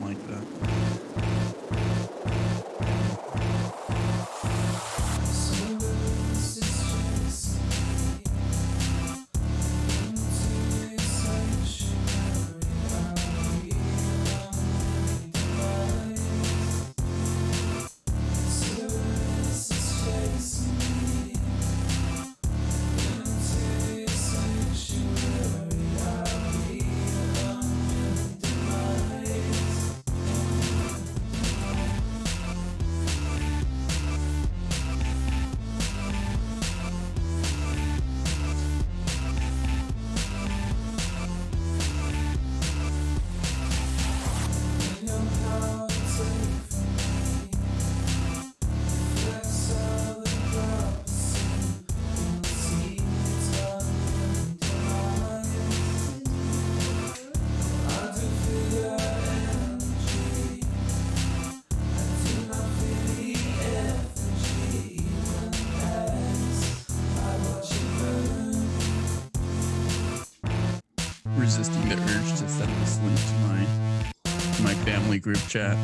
like that. Resisting the urge to send this link to my family group chat.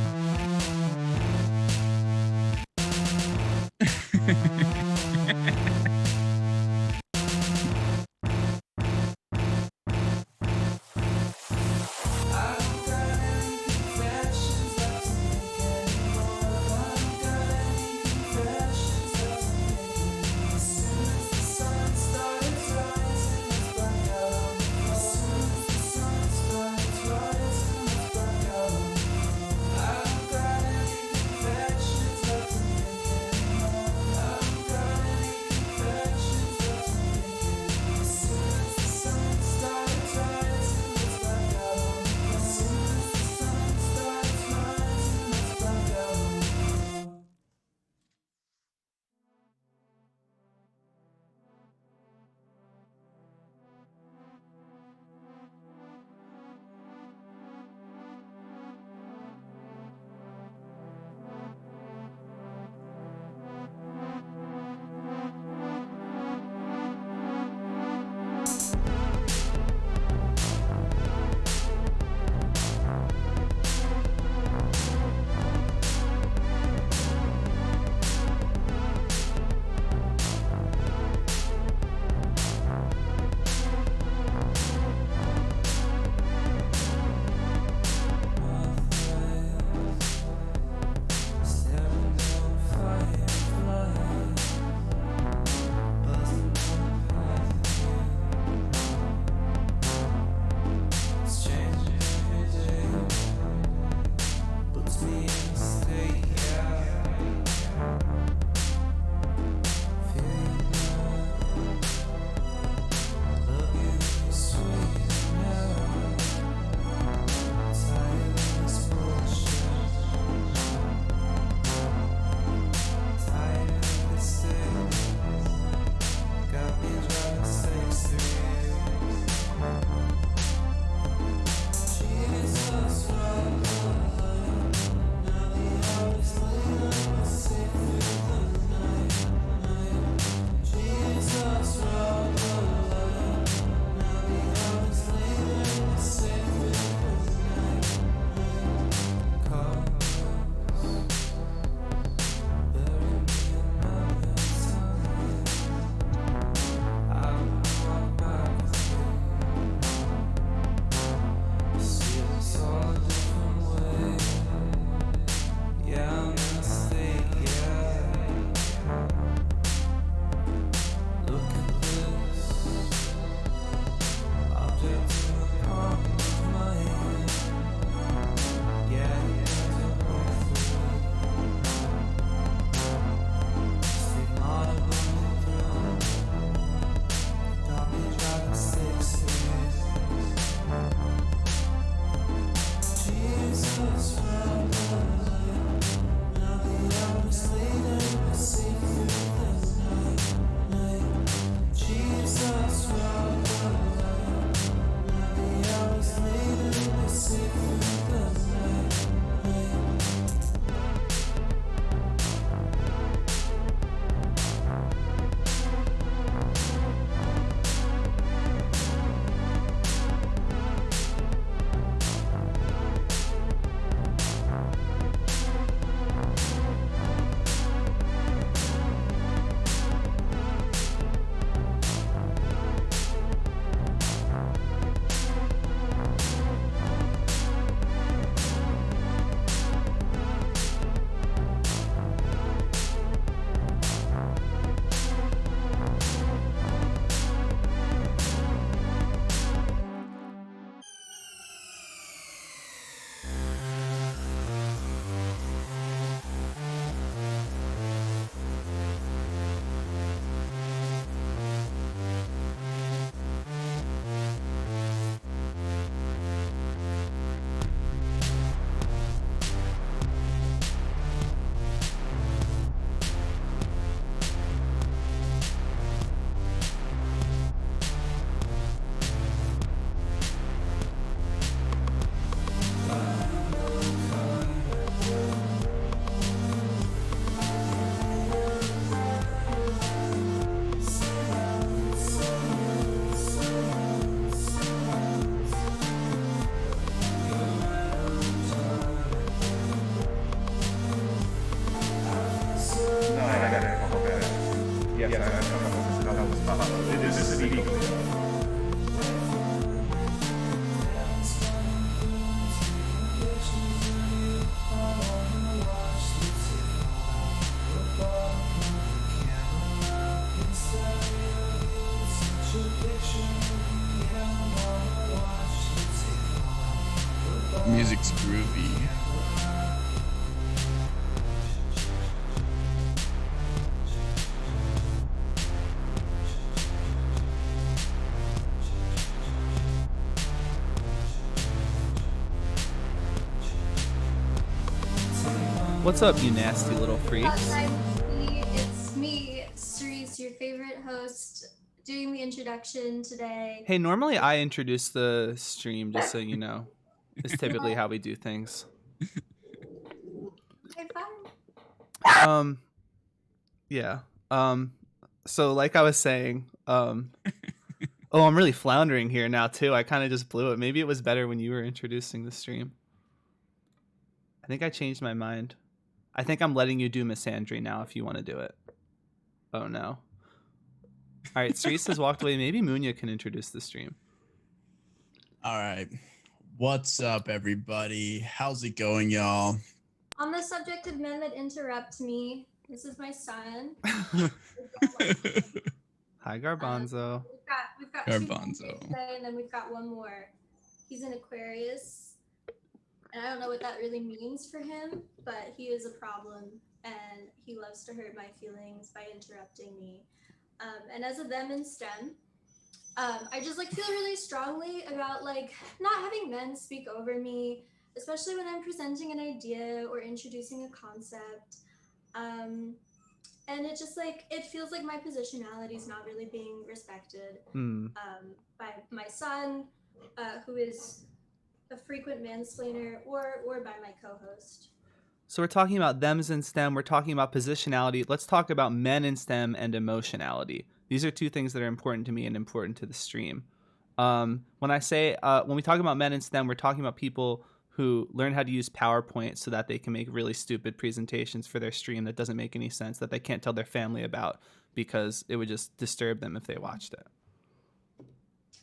This is illegal. Music's groovy. What's up, you nasty little freaks? It's me, Cerise, your favorite host, doing the introduction today. Hey, normally I introduce the stream, just so you know. It's typically how we do things. Okay, fine. Yeah. So like I was saying, oh, I'm really floundering here now too. I kind of just blew it. Maybe it was better when you were introducing the stream. I think I changed my mind. I think I'm letting you do Misandry now if you want to do it. Oh no. All right, Cerise has walked away. Maybe Munya can introduce the stream. All right. What's up, everybody? How's it going, y'all? On the subject of men that interrupt me, this is my son. Hi, Garbanzo. We've got Garbanzo. two today, and then we've got one more. He's an Aquarius, and I don't know what that really means for him, but he is a problem, and he loves to hurt my feelings by interrupting me. And as a them in STEM, I just feel really strongly about not having men speak over me, especially when I'm presenting an idea or introducing a concept. And it just it feels like my positionality is not really being respected by my son, who is a frequent mansplainer, or by my co-host. So we're talking about thems in STEM. We're talking about positionality. Let's talk about men in STEM and emotionality. These are two things that are important to me and important to the stream. When we talk about men in STEM, we're talking about people who learn how to use PowerPoint so that they can make really stupid presentations for their stream that doesn't make any sense, that they can't tell their family about because it would just disturb them if they watched it.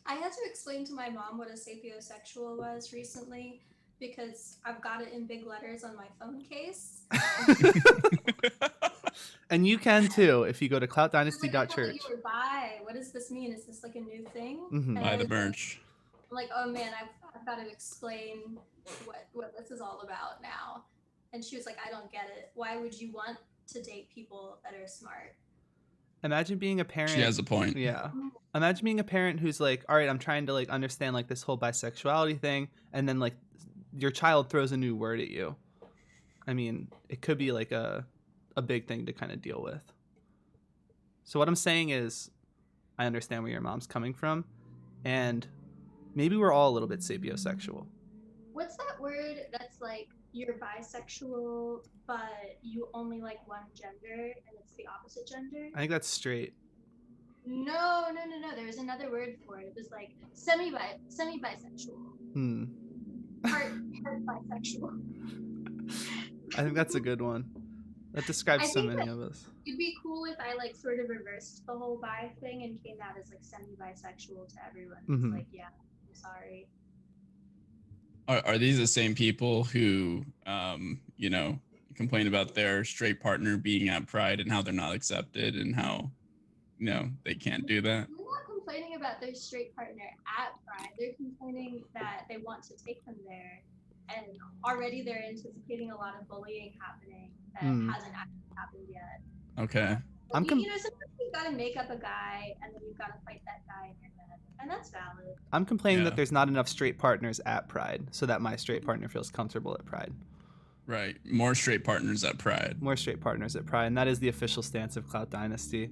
I had to explain to my mom what a sapiosexual was recently because I've got it in big letters on my phone case. And you can too if you go to cloutdynasty.church. You were bi. What does this mean? Is this a new thing? Mm-hmm. Buy the merch. I'm like, oh man, I've got to explain what this is all about now. And she was like, I don't get it. Why would you want to date people that are smart? Imagine being a parent. She has a point. Yeah. Imagine being a parent who's like, all right, I'm trying to understand this whole bisexuality thing, and then your child throws a new word at you. I mean, it could be a big thing to kind of deal with. So what I'm saying is, I understand where your mom's coming from, and maybe we're all a little bit sapiosexual. What's that word that's you're bisexual, but you only like one gender and it's the opposite gender? I think that's straight. No. There's another word for it. It was semi-bisexual. Part bisexual. I think that's a good one. That describes so many of us. It'd be cool if I sort of reversed the whole bi thing and came out as semi-bisexual to everyone. Mm-hmm. It's yeah, I'm sorry. Are these the same people who, complain about their straight partner being at Pride and how they're not accepted and how, they can't do that? They're not complaining about their straight partner at Pride. They're complaining that they want to take them there, and already they're anticipating a lot of bullying happening that hasn't actually happened yet. Okay. Okay. Sometimes you've got to make up a guy, and then you've got to fight that guy in your head, and that's valid. I'm complaining that there's not enough straight partners at Pride, so that my straight partner feels comfortable at Pride. Right. More straight partners at Pride. More straight partners at Pride, and that is the official stance of Clout Dynasty.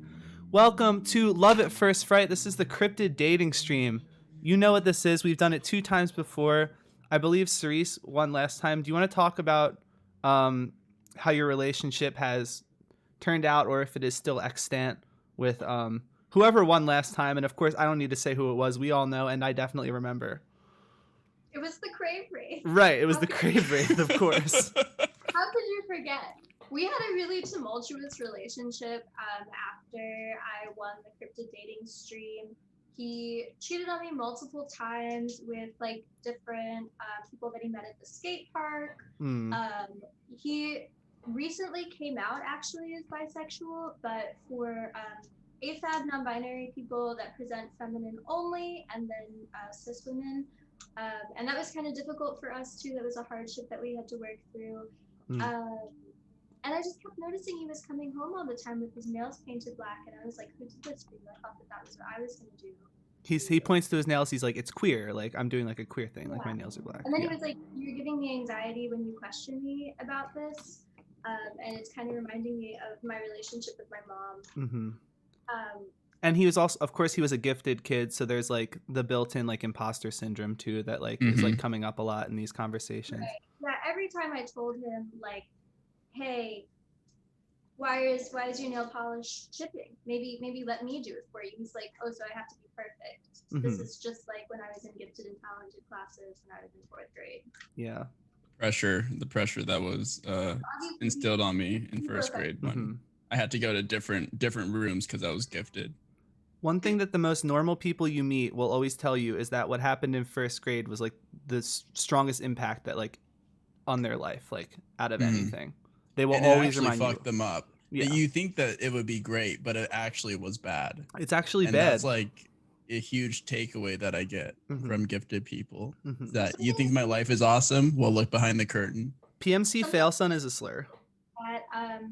Welcome to Love at First Fright. This is the cryptid dating stream. You know what this is. We've done it 2 times before. I believe Cerise won last time. Do you want to talk about how your relationship has turned out, or if it is still extant with whoever won last time? And of course, I don't need to say who it was. We all know, and I definitely remember. It was the Crave Wraith. Right, it was the Crave Wraith, of course. How could you forget? We had a really tumultuous relationship after I won the cryptid dating stream, he cheated on me multiple times with like different people that he met at the skate park. He recently came out actually as bisexual, but for AFAB non-binary people that present feminine only, and then cis women. And that was kind of difficult for us too. That was a hardship that we had to work through. And I just kept noticing he was coming home all the time with his nails painted black, and I was like, who did this for you? I thought that was what I was going to do. He points to his nails. He's like, it's queer. Like, I'm doing like a queer thing. Like, my nails are black. And then he was like, you're giving me anxiety when you question me about this. And it's kind of reminding me of my relationship with my mom. And he was also, of course, he was a gifted kid. So there's like the built-in like imposter syndrome too, that like is like coming up a lot in these conversations. Right. Yeah, every time I told him like, hey, why is your nail polish chipping? Maybe let me do it for you. He's like, oh, so I have to be perfect. This is just like when I was in gifted and talented classes when I was in 4th grade. Yeah. The pressure that was instilled on me in 1st grade when I had to go to different rooms because I was gifted. One thing that the most normal people you meet will always tell you is that what happened in 1st grade was like the strongest impact that like on their life, like out of anything. They will always remind you. Fuck them up. Yeah. You think that it would be great, but it actually was bad. It's actually bad. That's like a huge takeaway that I get from gifted people. That you think my life is awesome? Well, look behind the curtain. PMC fail son is a slur. That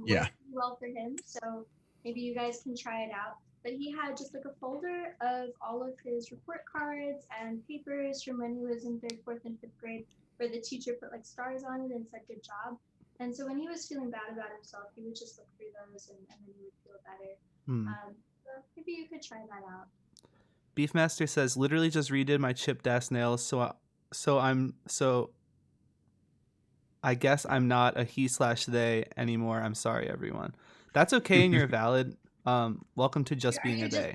worked well for him, so maybe you guys can try it out. But he had just like a folder of all of his report cards and papers from when he was in 3rd, 4th, and 5th grade, where the teacher put like stars on it and said good job. And so when he was feeling bad about himself, he would just look through those and then he would feel better. So maybe you could try that out. Beefmaster says, literally just redid my chipped ass nails, so I guess I'm not a he/they anymore. I'm sorry, everyone. That's okay, and you're valid. Welcome to just being a they.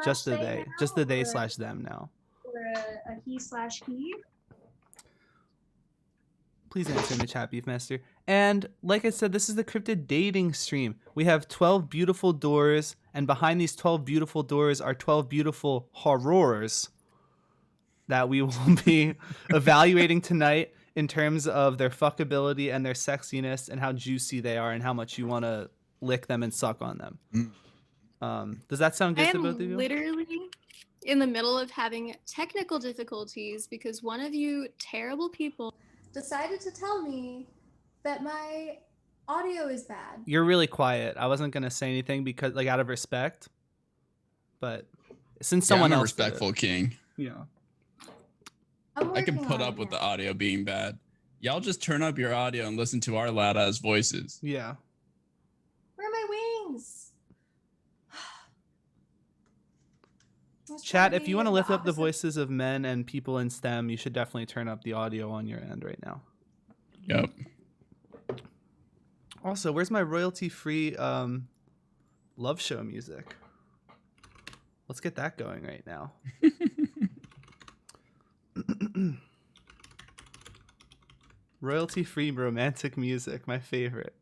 Just the they. Just the they/them now. Or a he/he. Please answer in the chat, Beefmaster. And like I said, this is the cryptid dating stream. We have 12 beautiful doors, and behind these 12 beautiful doors are 12 beautiful horrors that we will be evaluating tonight in terms of their fuckability and their sexiness and how juicy they are and how much you want to lick them and suck on them. Does that sound good to both of you? I am literally in the middle of having technical difficulties because one of you terrible people decided to tell me that my audio is bad. You're really quiet. I wasn't going to say anything because like out of respect, but since someone I'm a else respectful king. Yeah. I can put up with the audio being bad. Y'all just turn up your audio and listen to our loud ass voices. Yeah. Where are my wings? Chat, if you want to lift up the voices of men and people in STEM, you should definitely turn up the audio on your end right now. Yep. Also, where's my royalty-free love show music? Let's get that going right now. Royalty-free romantic music, my favorite.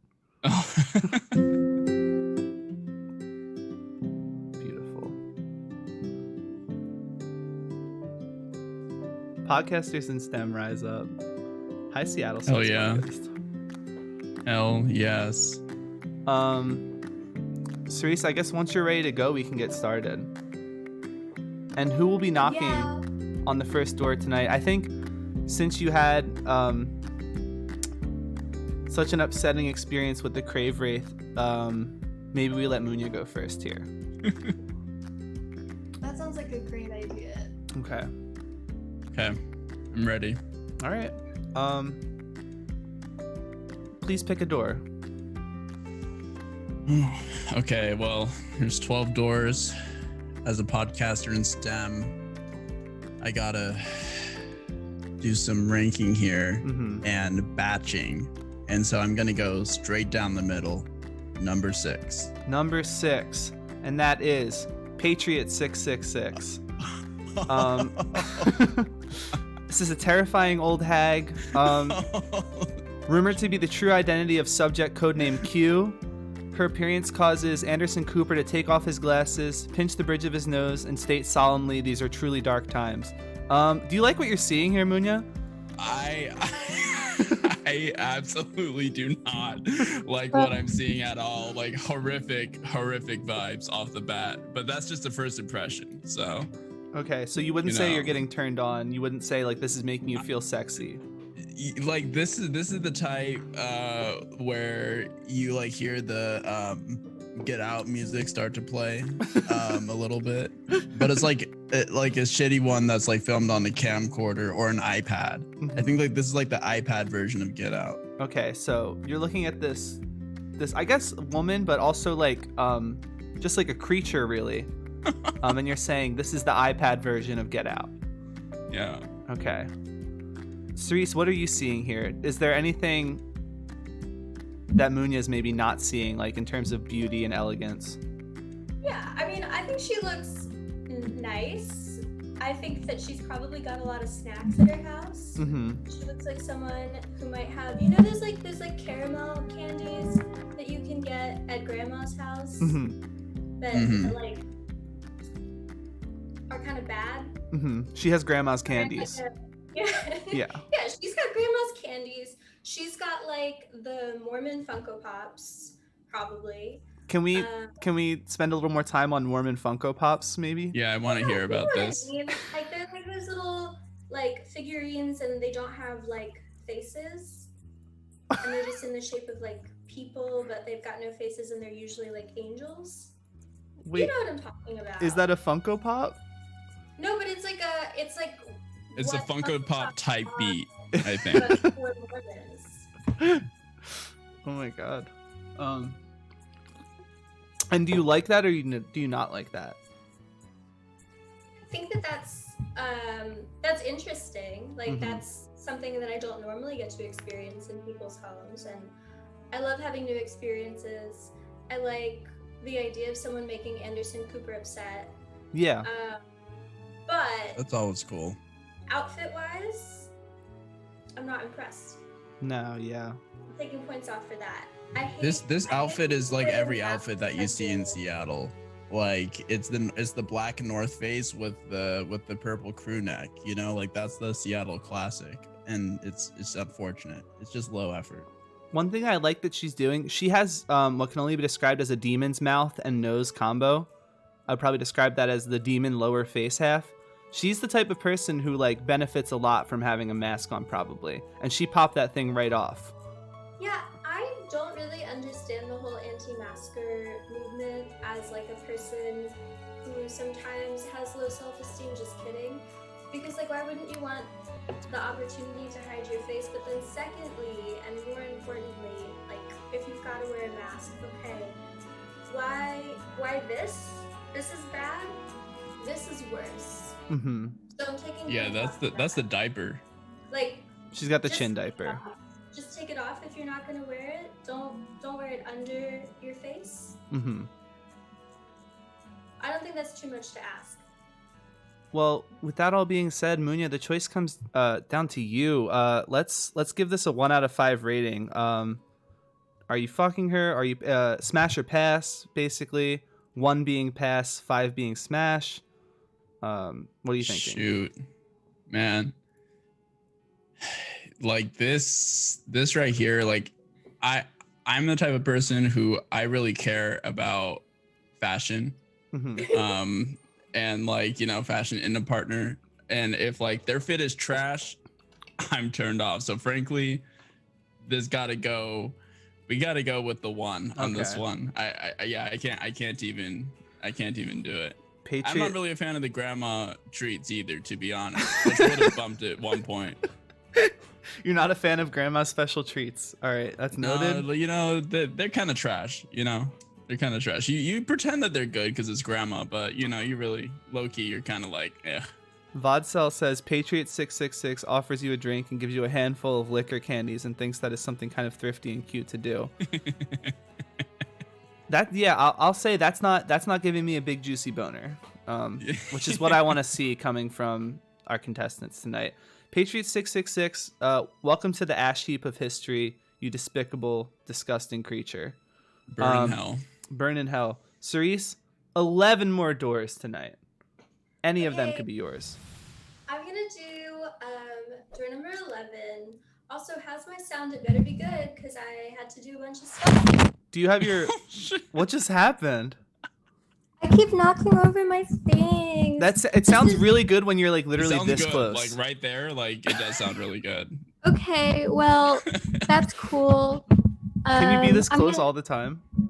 Beautiful. Podcasters in STEM rise up. Hi, Seattle. Hell yeah. Hell yes. Cerise, I guess once you're ready to go, we can get started. And who will be knocking on the first door tonight? I think since you had such an upsetting experience with the Crave Wraith, maybe we let Munya go first here. That sounds like a great idea. Okay. I'm ready. All right. Please pick a door. Okay, well, there's 12 doors. As a podcaster in STEM, I gotta do some ranking here and batching. And so I'm gonna go straight down the middle. Number 6. Number 6. And that is Patriot 666. This is a terrifying old hag. Rumored to be the true identity of subject codename Q. Her appearance causes Anderson Cooper to take off his glasses, pinch the bridge of his nose, and state solemnly, "These are truly dark times." Do you like what you're seeing here, Munya? I absolutely do not like what I'm seeing at all. Like horrific vibes off the bat. But that's just the first impression. So Okay, so you wouldn't say you're getting turned on. You wouldn't say like this is making you feel sexy. Like this is the type where you like hear the Get Out music start to play a little bit, but it's like a shitty one that's like filmed on a camcorder or an iPad. I think like this is like the iPad version of Get Out. Okay, so you're looking at this I guess woman, but also like just like a creature really. And you're saying this is the iPad version of Get Out. Yeah. Okay. Cerise, what are you seeing here? Is there anything that Munya is maybe not seeing, like in terms of beauty and elegance? Yeah, I mean, I think she looks nice. I think that she's probably got a lot of snacks at her house. Mm-hmm. She looks like someone who might have, you know, there's like caramel candies that you can get at grandma's house that like are kind of bad. Mm-hmm. She has grandma's candies. Yeah. Yeah. Yeah, she's got grandma's candies. She's got like the Mormon Funko Pops, probably. Can we spend a little more time on Mormon Funko Pops, maybe? Yeah, I want to hear about this. I mean, like they're like those little like figurines, and they don't have like faces, and they're just in the shape of like people, but they've got no faces, and they're usually like angels. Wait, you know what I'm talking about? Is that a Funko Pop? No, but it's a Funko Pop type beat, I think. But for Mormons. Oh my god. And do you like that, or do you not like that? I think that's interesting. Like that's something that I don't normally get to experience in people's homes, and I love having new experiences. I like the idea of someone making Anderson Cooper upset. Yeah. But That's always cool. outfit-wise, I'm not impressed. No, yeah. I'm taking points off for that. I hate, This I outfit hate is like wearing every masks outfit that you see in Seattle. Like it's the black North Face with the purple crew neck, you know, like that's the Seattle classic, and it's unfortunate. It's just low effort. One thing I like that she's doing, she has what can only be described as a demon's mouth and nose combo. I'd probably describe that as the demon lower face half. She's the type of person who like benefits a lot from having a mask on, probably, and she popped that thing right off. Yeah, I don't really understand the whole anti-masker movement as like a person who sometimes has low self-esteem. Just kidding. Because like, why wouldn't you want the opportunity to hide your face? But then secondly, and more importantly, like if you've got to wear a mask, okay, why this? This is bad. This is worse. Mm-hmm. So I'm taking. Yeah, that's the diaper. Like. She's got the Just chin take it diaper. off. Just take it off if you're not gonna wear it. Don't wear it under your face. Mm-hmm. I don't think that's too much to ask. Well, with that all being said, Munya, the choice comes down to you. Let's give this a 1 out of 5 rating. Are you fucking her? Are you smash or pass? Basically, 1 being pass, 5 being smash. What are you thinking? Shoot, man. Like this right here, like I'm the type of person who I really care about fashion. Mm-hmm. And like, you know, fashion in a partner, and if like their fit is trash, I'm turned off. So frankly, we gotta go with the 1 on this Okay. one. I can't even do it. Patriot. I'm not really a fan of the grandma treats either, to be honest, which would have bumped it 1 point. You're not a fan of grandma's special treats. All right, that's noted. No, you know, they're kind of trash, you know? They're kind of trash. You pretend that they're good because it's grandma, but, you know, you really, low-key, you're kind of like, eh. Vodcell says Patriot666 offers you a drink and gives you a handful of liquor candies and thinks that is something kind of thrifty and cute to do. I'll say that's not giving me a big juicy boner, which is what I want to see coming from our contestants tonight. Patriot666, welcome to the ash heap of history, you despicable, disgusting creature. Burn in hell. Burn in hell. Cerise, 11 more doors tonight. Any of them Okay. could be yours. I'm gonna do door number 11. Also, how's my sound? It better be good because I had to do a bunch of stuff. Do you have your... What just happened? I keep knocking over my things. It sounds really good when you're like It literally sounds this good. close. Like right there, like it does sound really good. Okay, well, that's cool. Can you be this I'm close gonna- all the time? You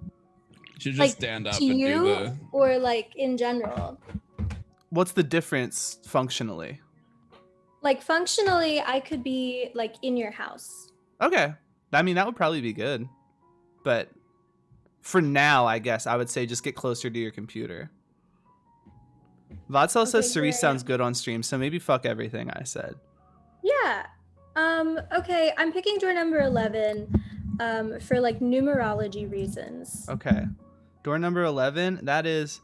should just Like, stand up to and you do the. or like in general? What's the difference functionally? Like functionally, I could be like in your house. Okay. I mean, that would probably be good. But for now, I guess I would say just get closer to your computer. Vadsel says Okay, Cerise great. sounds good on stream, so maybe fuck everything I said. Yeah. Okay, I'm picking door number 11 for like numerology reasons. Okay. Door number 11, that is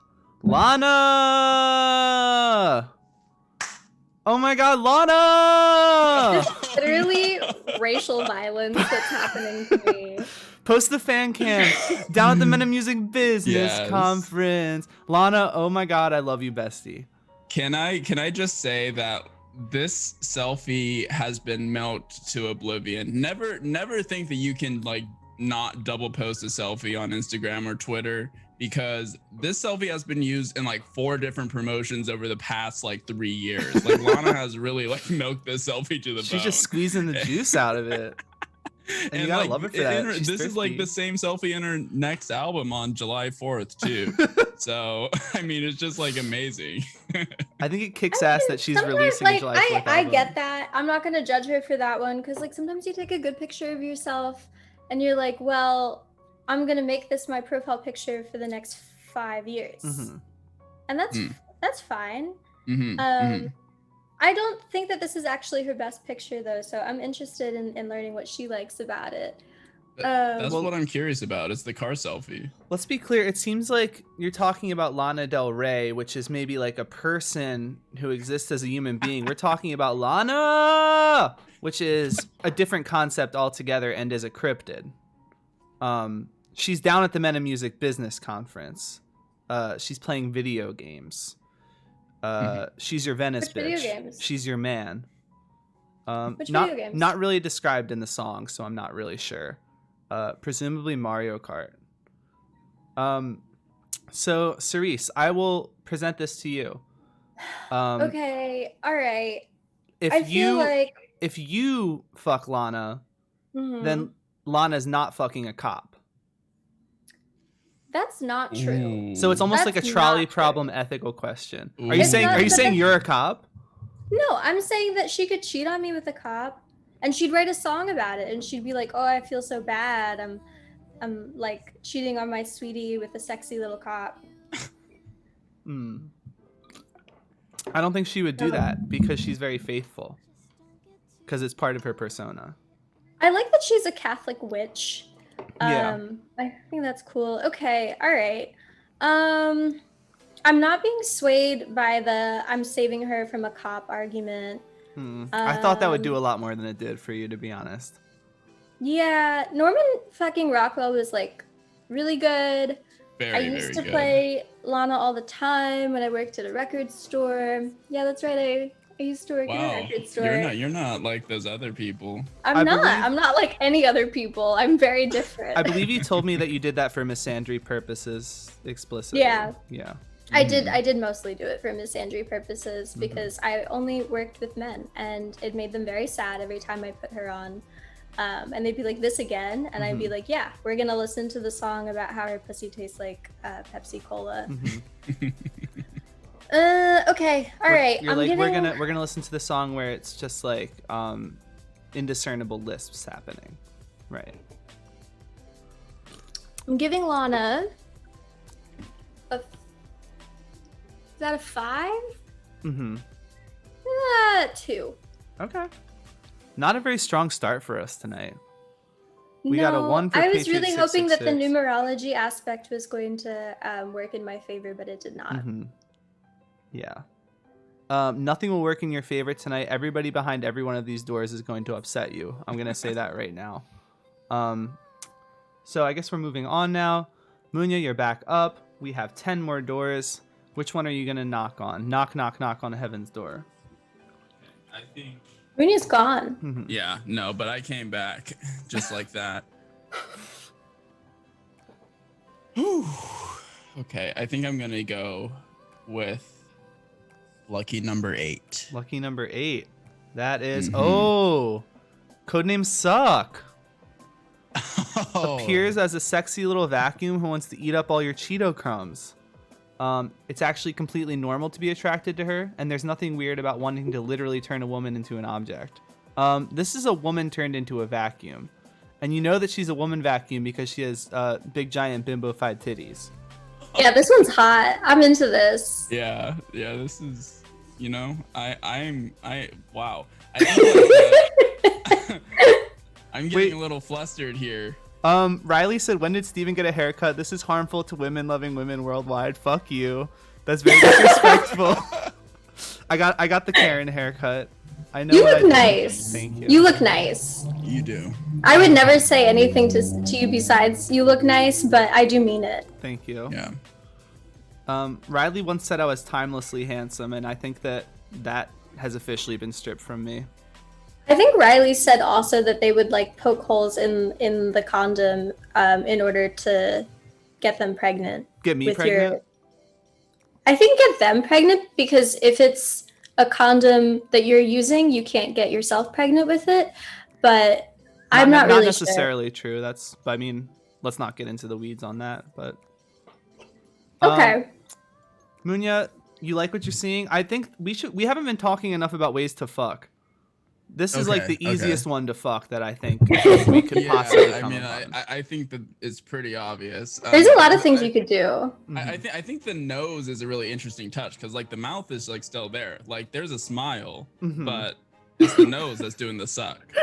Lana! Oh my god, Lana! Literally racial violence that's happening to me. Post the fan cam down at the Men of Music Business Yes. Conference. Lana, oh my god, I love you, bestie. Can I just say that this selfie has been melted to oblivion. Never think that you can like not double post a selfie on Instagram or Twitter, because this selfie has been used in like 4 different promotions over the past like 3 years. Like Lana has really like milked this selfie to the bone. She's just squeezing the juice out of it. And you gotta like, love her for that. She's this is like thrifty. the same selfie in her next album on July 4th too. So I mean, it's just like amazing. I think it kicks I ass mean, that she's sometimes, releasing like, a July 4th I album. get that. I'm not gonna judge her for that one because like sometimes you take a good picture of yourself and you're like, well, I'm gonna make this my profile picture for the next 5 years, Mhm. and that's fine. Mhm, I don't think that this is actually her best picture though, so I'm interested in learning what she likes about it. That's Well- what I'm curious about. It's the car selfie. Let's be clear. It seems like you're talking about Lana Del Rey, which is maybe like a person who exists as a human being. We're talking about Lana, which is a different concept altogether and is a cryptid. She's down at the Men of Music Business Conference. She's playing video games. She's your Venice Which video bitch. games? She's your man. Which not, video games? Not really described in the song, so I'm not really sure. Presumably Mario Kart. So Cerise, I will present this to you. Okay, all right. If I feel like if you fuck Lana, mhm. then Lana's not fucking a cop. That's not true. So it's almost like a That's trolley not true. problem ethical question. Ooh. Are you It's saying not are you that saying that's- you're a cop? No, I'm saying that she could cheat on me with a cop and she'd write a song about it and she'd be like, "Oh, I feel so bad. I'm like cheating on my sweetie with a sexy little cop." Hmm. I don't think she would do that because she's very faithful. Because it's part of her persona. I like that she's a Catholic witch. Yeah. I think that's cool. Okay, all right. I'm not being swayed by the I'm saving her from a cop argument. I thought that would do a lot more than it did for you, to be honest. Yeah, Norman fucking Rockwell was like really good. Very, I used very to good. play Lana all the time when I worked at a record store. Yeah, that's right. I used to work in a Wow, record store. you're not like those other people. I'm not. believe- I'm not like any other people. I'm very different. I believe you told me that you did that for misandry purposes explicitly. Yeah. Yeah. I did mostly do it for misandry purposes because I only worked with men and it made them very sad every time I put her on. And they'd be like, "This again?" And I'd be like, "Yeah, we're gonna listen to the song about how her pussy tastes like Pepsi Cola." Okay, all right. You're I'm like, getting... we're gonna listen to the song where it's just like indiscernible lisps happening. Right. I'm giving Lana a... Is that a 5? Mm-hmm. 2. Okay. Not a very strong start for us tonight. We got a 1 for I was Patriot really hoping that the 666. numerology aspect was going to work in my favor, but it did not. Mm-hmm. Yeah. Nothing will work in your favor tonight. Everybody behind every one of these doors is going to upset you. I'm going to say that right now. So I guess we're moving on now. Munya, you're back up. We have 10 more doors. Which one are you gonna knock on? Knock, knock, knock on heaven's door. I think. Rooney's gone. Yeah, no, but I came back just like that. Whew. Okay, I think I'm gonna go with lucky number 8. Lucky number 8. That is codename Suck. Appears as a sexy little vacuum who wants to eat up all your Cheeto crumbs. It's actually completely normal to be attracted to her, and there's nothing weird about wanting to literally turn a woman into an object. This is a woman turned into a vacuum. And you know that she's a woman vacuum because she has big, giant, bimbo-fied titties. Yeah, this one's hot. I'm into this. Yeah, this is, wow. I'm getting a little flustered here. Riley said, when did Steven get a haircut? This is harmful to women loving women worldwide. Fuck you. That's very disrespectful. I got the Karen haircut. I know. You look nice. Thank you. You look nice. You do. I would never say anything to you besides you look nice, but I do mean it. Thank you. Yeah. Riley once said I was timelessly handsome, and I think that has officially been stripped from me. I think Riley said also that they would like poke holes in the condom in order to get them pregnant. Get me pregnant? I think get them pregnant, because if it's a condom that you're using, you can't get yourself pregnant with it. But I'm not really necessarily true. Let's not get into the weeds on that. But okay. Munya, you like what you're seeing? I think we haven't been talking enough about ways to fuck. This is like the easiest one to fuck that I think we could possibly come upon. I think that it's pretty obvious. There's a lot of things you could do. I think the nose is a really interesting touch, because like the mouth is like still there. Like there's a smile, but it's the nose that's doing the suck.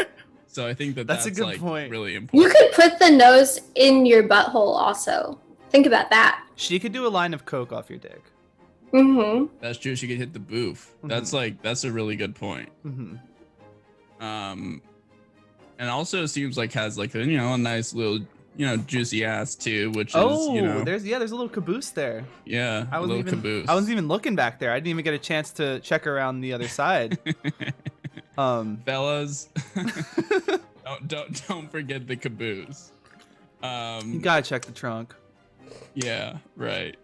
So I think that's a good like point. really important. You could put the nose in your butthole also. Think about that. She could do a line of coke off your dick. That's true. She could hit the booth. That's a really good point. And also seems like has like a nice little juicy ass too, which is there's a little caboose there. Yeah, I wasn't even looking back there. I didn't even get a chance to check around the other side. Fellas, don't forget the caboose. You gotta check the trunk. Yeah, right.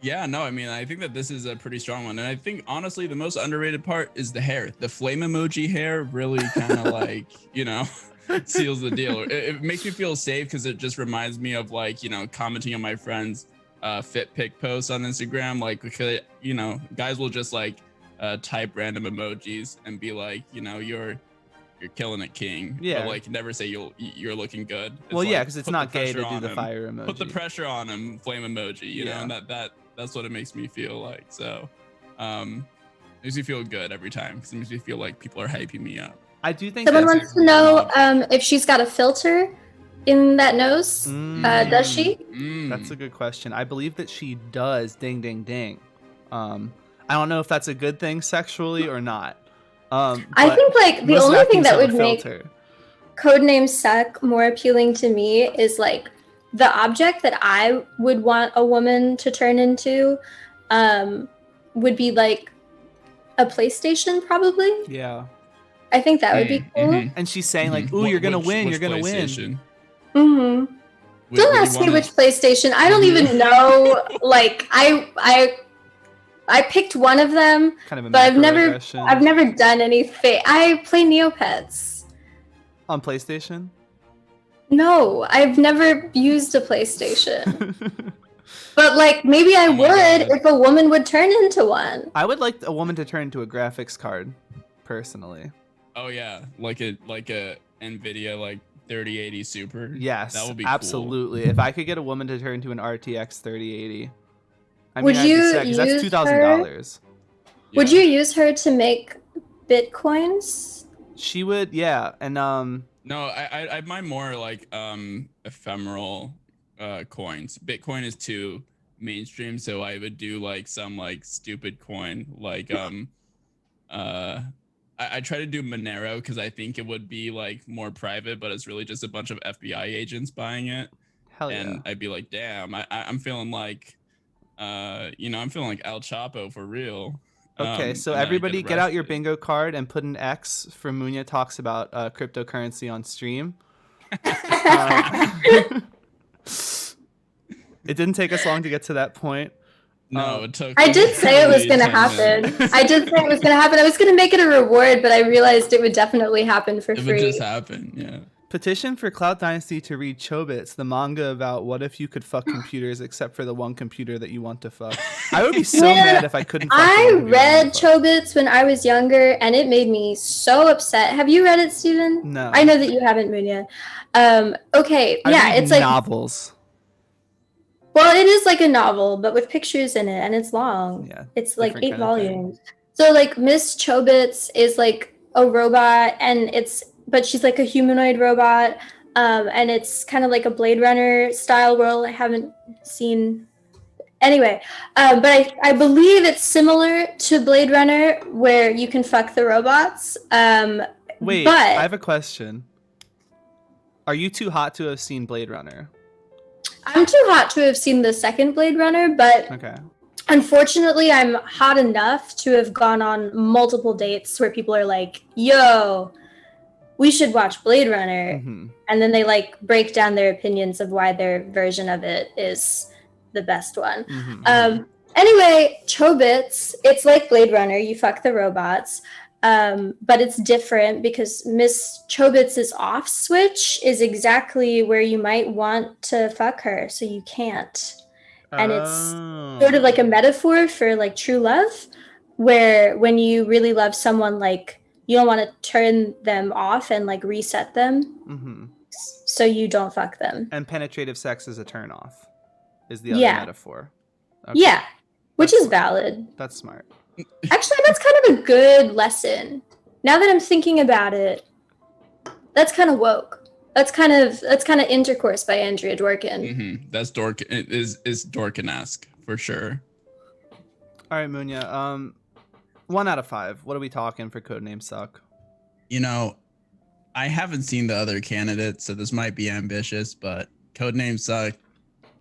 Yeah, no, I mean, I think that this is a pretty strong one. And I think, honestly, the most underrated part is the hair. The flame emoji hair really kind of like, seals the deal. It makes me feel safe because it just reminds me of like, commenting on my friends' fit pic posts on Instagram. Like, because, guys will just like type random emojis and be like, you're killing it, king. Yeah. But like never say you're looking good. It's well, yeah, like, because it's not gay to do the fire emoji. Put the pressure on him, flame emoji, you know, and that's what it makes me feel like. So it makes me feel good every time, because it makes me feel like people are hyping me up. I do think someone wants to know if she's got a filter in that nose. Does she? That's a good question. I believe that she does. Ding, ding, ding. I don't know if that's a good thing sexually or not. I think like the only thing that would make codename Suck more appealing to me is like the object that I would want a woman to turn into would be like a PlayStation, probably. Yeah. I think that would be cool. And she's saying like, "Ooh, you're gonna win. You're gonna win." Don't ask me which PlayStation. I don't even know. Like I picked one of them, kind of, but I've never done anything. I play Neopets on PlayStation. No, I've never used a PlayStation. But like maybe I would if a woman would turn into one. I would like a woman to turn into a graphics card, personally. Oh yeah, like a Nvidia like 3080 Super. Yes, that would be absolutely. Cool. If I could get a woman to turn into an RTX 3080, would you use that's $2,000. Would you use her to make bitcoins? She would, yeah, and No, I mind more like ephemeral coins. Bitcoin is too mainstream, so I would do like some like stupid coin like I try to do Monero because I think it would be like more private, but it's really just a bunch of FBI agents buying it. Hell yeah. And I'd be like, damn, I'm feeling like, I'm feeling like El Chapo for real. Okay, so and then I everybody get out your arrested. bingo card and put an X for Munya talks about cryptocurrency on stream. It didn't take us long to get to that point. No, it took. I did say it was literally going to 10 happen. minutes. I did say it was going to happen. I was going to make it a reward, but I realized it would definitely happen for It free. would just happen, yeah. Petition for Clout Dynasty to read Chobits, the manga about what if you could fuck computers except for the one computer that you want to fuck. I would be so Man, mad if I couldn't fuck the I one computer read wanted to fuck. Chobits when I was younger, and it made me so upset. Have you read it, Steven? No. I know that you haven't, Munya. Okay, I yeah, read it's like, novels. well, it is like a novel, but with pictures in it, and it's long. Yeah, It's like different 8 kind of thing. volumes. So like Miss Chobits is like a robot, but she's like a humanoid robot. And it's kind of like a Blade Runner style world. I haven't seen. Anyway, but I believe it's similar to Blade Runner, where you can fuck the robots. Wait, but I have a question. Are you too hot to have seen Blade Runner? I'm too hot to have seen the second Blade Runner, but Okay. unfortunately, I'm hot enough to have gone on multiple dates where people are like, "Yo, we should watch Blade Runner," Hmm. and then they like break down their opinions of why their version of it is the best one. Hmm. Anyway, Chobits, it's like Blade Runner. You fuck the robots, but it's different because Miss Chobits' off switch is exactly where you might want to fuck her, so you can't. And it's sort of like a metaphor for like true love, where when you really love someone, like you don't want to turn them off and like reset them, Hmm. so you don't fuck them. And penetrative sex is a turnoff, is the other Yeah. metaphor. Okay. Yeah, which That's is valid. That's smart. Actually, that's kind of a good lesson. Now that I'm thinking about it, that's kind of woke. That's kind of Intercourse by Andrea Dworkin. That's is Dorkin-esque for sure. All right, Munya. 1 out of 5. What are we talking for Codename Suck? I haven't seen the other candidates, so this might be ambitious, but Codename Suck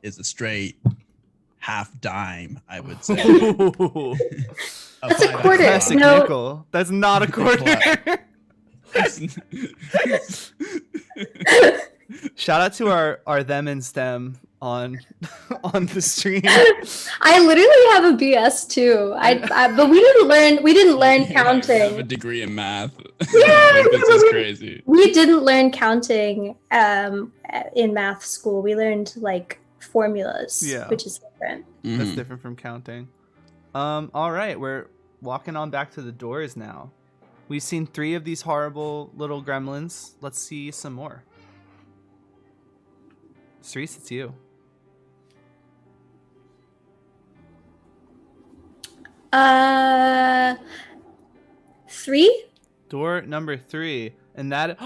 is a straight half dime, I would say. That's a quarter. Classic No. nickel. That's not a quarter. Shout out to our them and STEM on the stream. I literally have a BS too. But we didn't learn I have a counting. degree in math. Yeah, Like, this is crazy. We didn't learn counting in math school. We learned like formulas, Yeah. which is different. That's different from counting. All right, we're walking on back to the doors now. We've seen 3 of these horrible little gremlins. Let's see some more. Cerise, it's you. Three? Door number 3, and that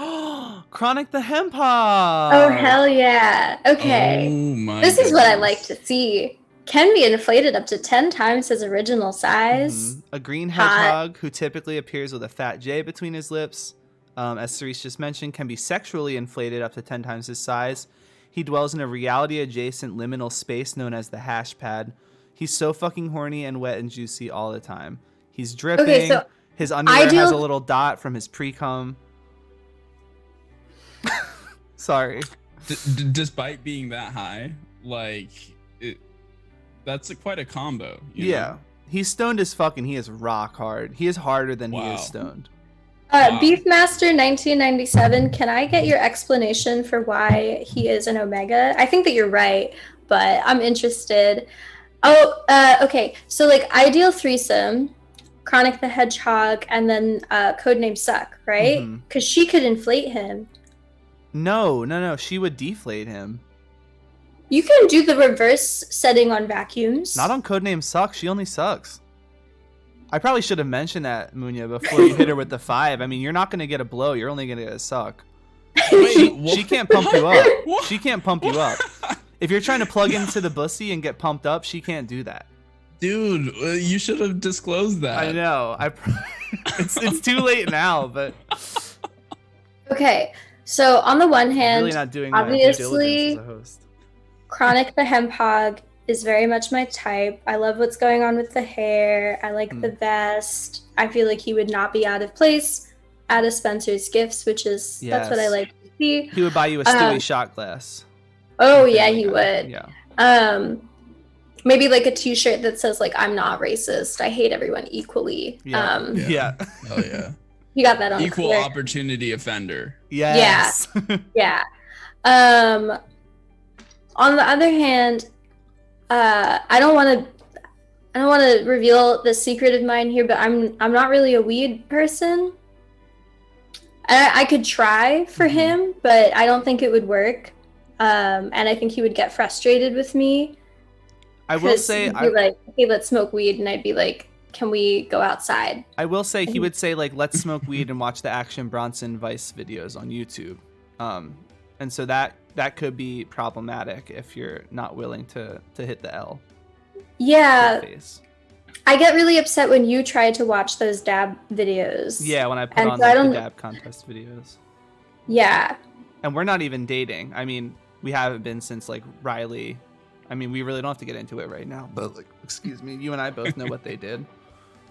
Chronic the Hemp Hog. Oh hell yeah! Okay, Oh my this is what I goodness. like to see. Can be inflated up to 10 times his original size. Mhm. A green Hot. hedgehog who typically appears with a fat J between his lips, as Cerise just mentioned, can be sexually inflated up to 10 times his size. He dwells in a reality-adjacent liminal space known as the hash pad. He's so fucking horny and wet and juicy all the time. He's dripping. Okay, so his underwear has ideal- a little dot from his pre-cum. Sorry. Despite being that high, like that's quite a combo. You Yeah. know? He's stoned as fuck and he is rock hard. He is harder than he Wow. is stoned. Wow. Beefmaster 1997, can I get your explanation for why he is an Omega? I think that you're right, but I'm interested. Oh, okay. So like ideal threesome, Chronic the Hedgehog, and then Codename Suck, right? Mhm. Because she could inflate him. No. She would deflate him. You can do the reverse setting on vacuums. Not on Codename Suck. She only sucks. I probably should have mentioned that, Munya, before you hit her with the 5. I mean, you're not going to get a blow. You're only going to get a suck. Wait, She can't pump you up. What? She can't pump you up. If you're trying to plug into the bussy and get pumped up, she can't do that. Dude, you should have disclosed that. I know. It's too late now, but Okay, so on the one I'm hand, really not doing my due diligence obviously, as a host. Chronic the Hemp Hog is very much my type. I love what's going on with the hair. I like the vest. I feel like he would not be out of place at a Spencer's Gifts, which is that's what I Yes. like to see. He would buy you a Stewie shot glass. Oh from yeah, Family he Guy. would. Yeah. Maybe like a T-shirt that says like "I'm not racist. I hate everyone equally." Yeah. Yeah. Oh yeah. You got that on Equal clear. opportunity offender. Yes. Yeah. On the other hand, I don't want to reveal the secret of mine here, but I'm not really a weed person. I could try for him, but I don't think it would work. And I think he would get frustrated with me. I will say, he'd be like, "Hey, let's smoke weed," and I'd be like, "Can we go outside?" he would say like, "Let's smoke weed and watch the Action Bronson Vice videos on YouTube," and so that could be problematic if you're not willing to hit the L. Yeah, Face. I get really upset when you try to watch those dab videos. Yeah, when I put And on so I like, the don't- dab contest videos. Yeah, And we're not even dating. I mean, we haven't been since like Riley. I mean, we really don't have to get into it right now, but like, excuse me, you and I both know what they did.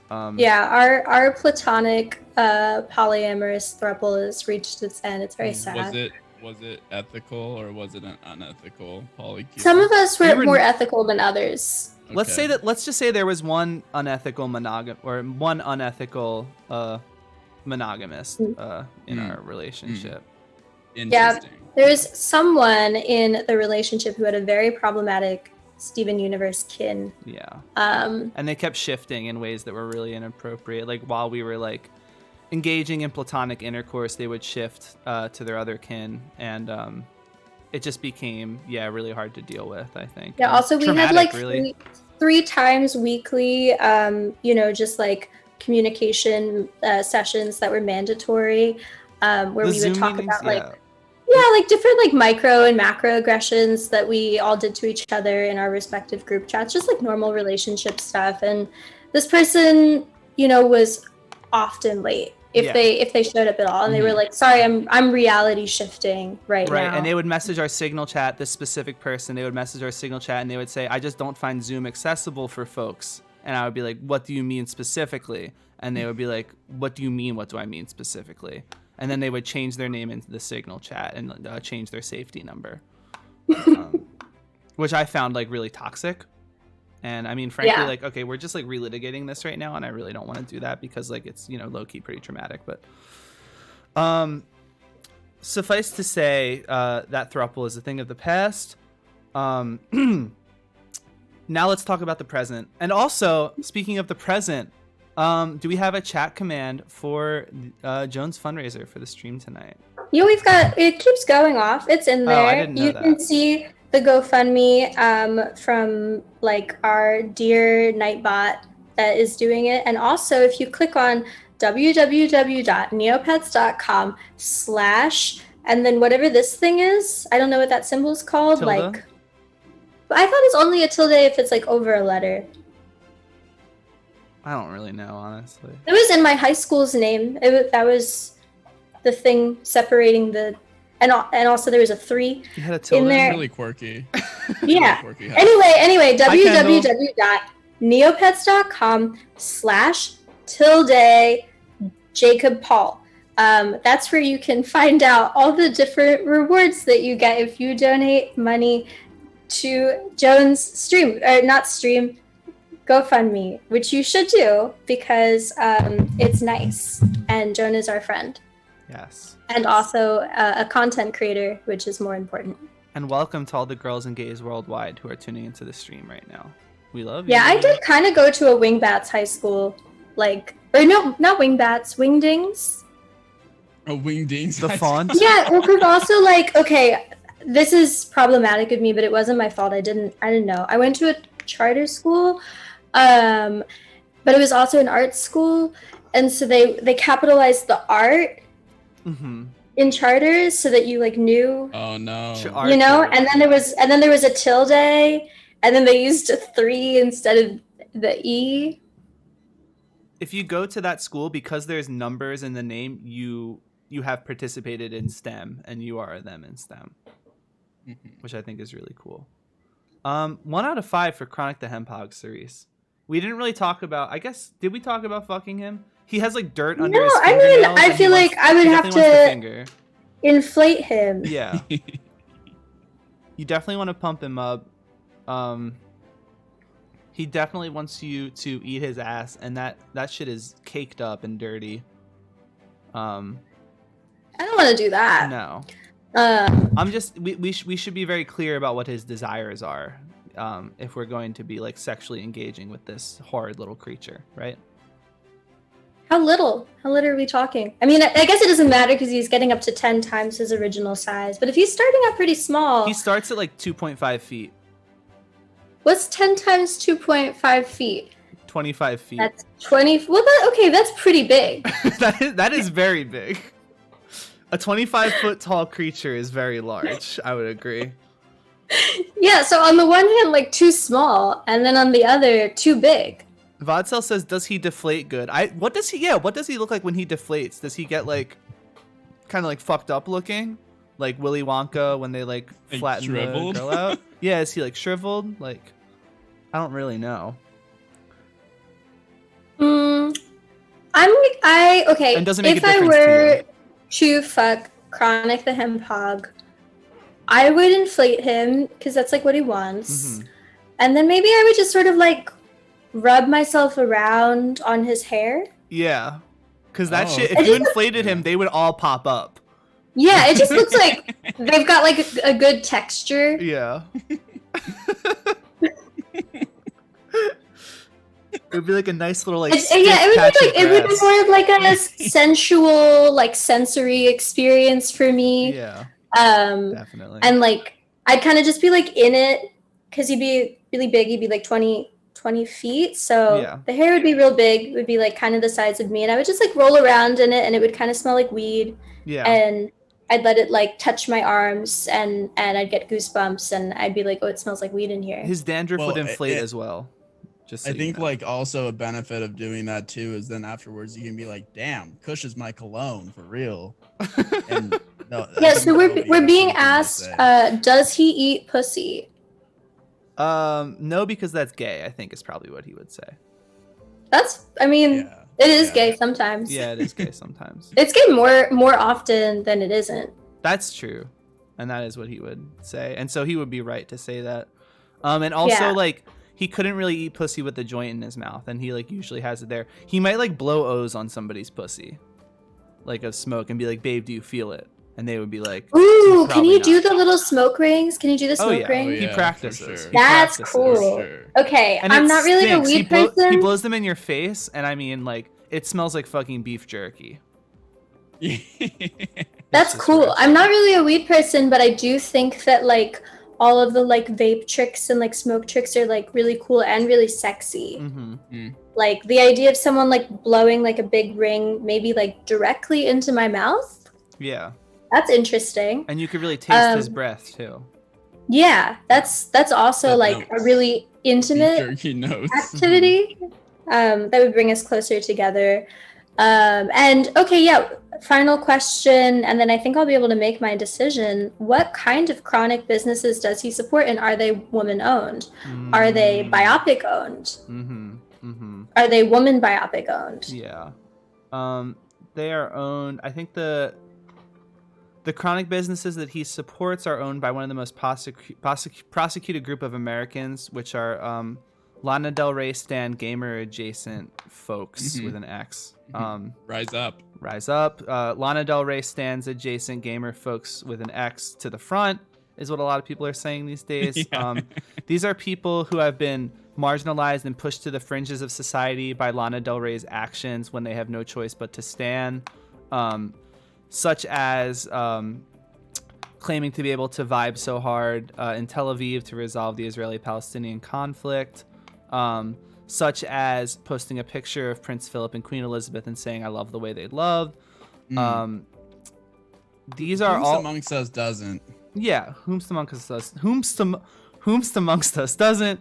yeah. Our platonic polyamorous throuple has reached its end. It's very sad. Was it ethical or was it an unethical polycule? Some of us were We were- more ethical than others. Let's just say there was one unethical monogamist in our relationship. Interesting. There's someone in the relationship who had a very problematic Steven Universe kin. Yeah. Um, And they kept shifting in ways that were really inappropriate. Like while we were like engaging in platonic intercourse, they would shift to their other kin, and it just became really hard to deal with, I think. yeah. And Also, we had traumatic, like really. three times weekly, just like communication sessions that were mandatory, where The we Zoom would talk meetings, about like different like micro and macro aggressions that we all did to each other in our respective group chats, just like normal relationship stuff. And this person, was often late if they showed up at all, and they were like, "Sorry, I'm reality shifting right now." And they would message our signal chat, this specific person, they would message our signal chat and they would say, "I just don't find Zoom accessible for folks." And I would be like, "What do you mean specifically?" And they would be like, "What do you mean? What do I mean specifically?" And then they would change their name into the signal chat and change their safety number, which I found like really toxic. And I mean, frankly, like, okay, we're just like relitigating this right now, and I really don't want to do that because like it's low key pretty traumatic. But suffice to say, that throuple is a thing of the past. Now let's talk about the present. And also, speaking of the present, do we have a chat command for Joan's fundraiser for the stream tonight? Yeah, it keeps going off. It's in there. I didn't know you that. can see the GoFundMe from like our dear Nightbot that is doing it. And also if you click on www.neopets.com/ and then whatever this thing is, I don't know what that symbol is called. Tilde? Like, I thought it's only a tilde if it's like over a letter. I don't really know, honestly. It was in my high school's name. That was the thing separating the, and also there was a 3 You had a tilde in there. Really quirky. Yeah. Quirky. Anyway, Hi, Kendall. www.neopets.com/ Jacob Paul. That's where you can find out all the different rewards that you get if you donate money to Joan's stream, or not stream, GoFundMe, which you should do because it's nice, and Joan is our friend. Yes. And also a content creator, which is more important. And welcome to all the girls and gays worldwide who are tuning into the stream right now. We love you. Yeah, I did kind of go to a Wingbats high school, or no, not Wingbats, Wingdings. Oh, wingdings. The font. Yeah, well, because also okay, this is problematic of me, but it wasn't my fault. I didn't know. I went to a charter school, but it was also an art school, and so they capitalized the art in charters so that you knew. Oh no. And then there was a tilde, and then they used a 3 instead of the E. if you go to that school, because there's numbers in the name, you have participated in STEM and you are a them in STEM, which I think is really cool. 1 out of 5 for Chronic the Hempog, Cerise. We didn't really talk about, I guess, did we talk about fucking him? He has like dirt under his fingernails. No, I mean, I feel like I would have to inflate him. Yeah. You definitely want to pump him up. He definitely wants you to eat his ass, and that shit is caked up and dirty. I don't want to do that. No. I'm just we should be very clear about what his desires are, if we're going to be like sexually engaging with this horrid little creature, right? How little are we talking? I mean, I guess it doesn't matter because he's getting up to 10 times his original size. But if he's starting out pretty small, He starts at like 2.5 feet, what's 10 times 2.5 feet? 25 feet. That's 20. Well, okay, that's pretty big. that is very big. A 25-foot tall creature is very large. I would agree. Yeah. So on the one hand, like too small, and then on the other, too big. Vodsel says, "Does he deflate good?" What does he look like when he deflates? Does he get like kind of like fucked up looking, like Willy Wonka when they like flatten shriveled? the girl out? Yeah, is he like shriveled? Like, I don't really know. Okay. And doesn't make if a I difference were to you. to fuck Chronic the Hempog, I would inflate him because that's like what he wants, and then maybe I would just sort of like rub myself around on his hair. Yeah, because that Oh, shit. okay. If you inflated him, they would all pop up. Yeah, it just looks like they've got like a good texture. Yeah. It would be like a nice little like. Yeah, it would be more of like a sensual, like sensory experience for me. Yeah. Definitely. And like I'd kind of just be like in it because he'd be really big. He'd be like 20 feet. So Yeah. the hair would be real big. It would be like kind of the size of me, and I would just like roll around in it, and it would kind of smell like weed. Yeah. And I'd let it like touch my arms, and I'd get goosebumps, and I'd be like, oh, it smells like weed in here. His dandruff would inflate as well. Just so I you think know. like also a benefit of doing that too is then afterwards you can be like, damn, Kush is my cologne for real. And no, I Yeah, think so that would be we're being something to asked, say. does he eat pussy? No, because that's gay, I think is probably what he would say. I mean, Yeah. it is Yeah. gay sometimes. Yeah, it is gay sometimes. It's gay more often than it isn't. That's true. And that is what he would say. And so he would be right to say that. And also Yeah. like he couldn't really eat pussy with the joint in his mouth, and he like usually has it there. He might like blow O's on somebody's pussy, like of smoke, and be like, "Babe, do you feel it?" And they would be like, Ooh, can "Probably you do not." the little smoke rings? Can you do the Oh smoke yeah, ring? he yeah, for practices. sure. He That's practices. cool. Sure. Okay, And I'm it not really stinks. a weed person. He blows them in your face, and I mean, like, it smells like fucking beef jerky. That's just cool. gross. I'm not really a weed person, but I do think that like all of the like vape tricks and like smoke tricks are like really cool and really sexy. Mm-hmm. Like the idea of someone like blowing like a big ring maybe like directly into my mouth. Yeah, That's interesting. and you could really taste his breath too. Yeah, that's also That like a notes. really Beef intimate jerky notes. activity that would bring us closer together. And okay, yeah, final question, and then I think I'll be able to make my decision. What kind of chronic businesses does he support, and are they woman owned? Are they biopic owned? Mm-hmm. Mm-hmm. Are they woman biopic owned? Yeah. They are owned. I think the chronic businesses that he supports are owned by one of the most prosecuted group of Americans, which are Lana Del Rey stan gamer adjacent folks with an X. Rise up. Rise up. Lana Del Rey stands adjacent gamer folks with an X to the front is what a lot of people are saying these days. Yeah. These are people who have been marginalized and pushed to the fringes of society by Lana Del Rey's actions when they have no choice but to stand, such as claiming to be able to vibe so hard in Tel Aviv to resolve the Israeli-Palestinian conflict, such as posting a picture of Prince Philip and Queen Elizabeth and saying, "I love the way they loved." These are Who's all amongst us doesn't. yeah, whomst amongst us does. Whomst amongst us doesn't.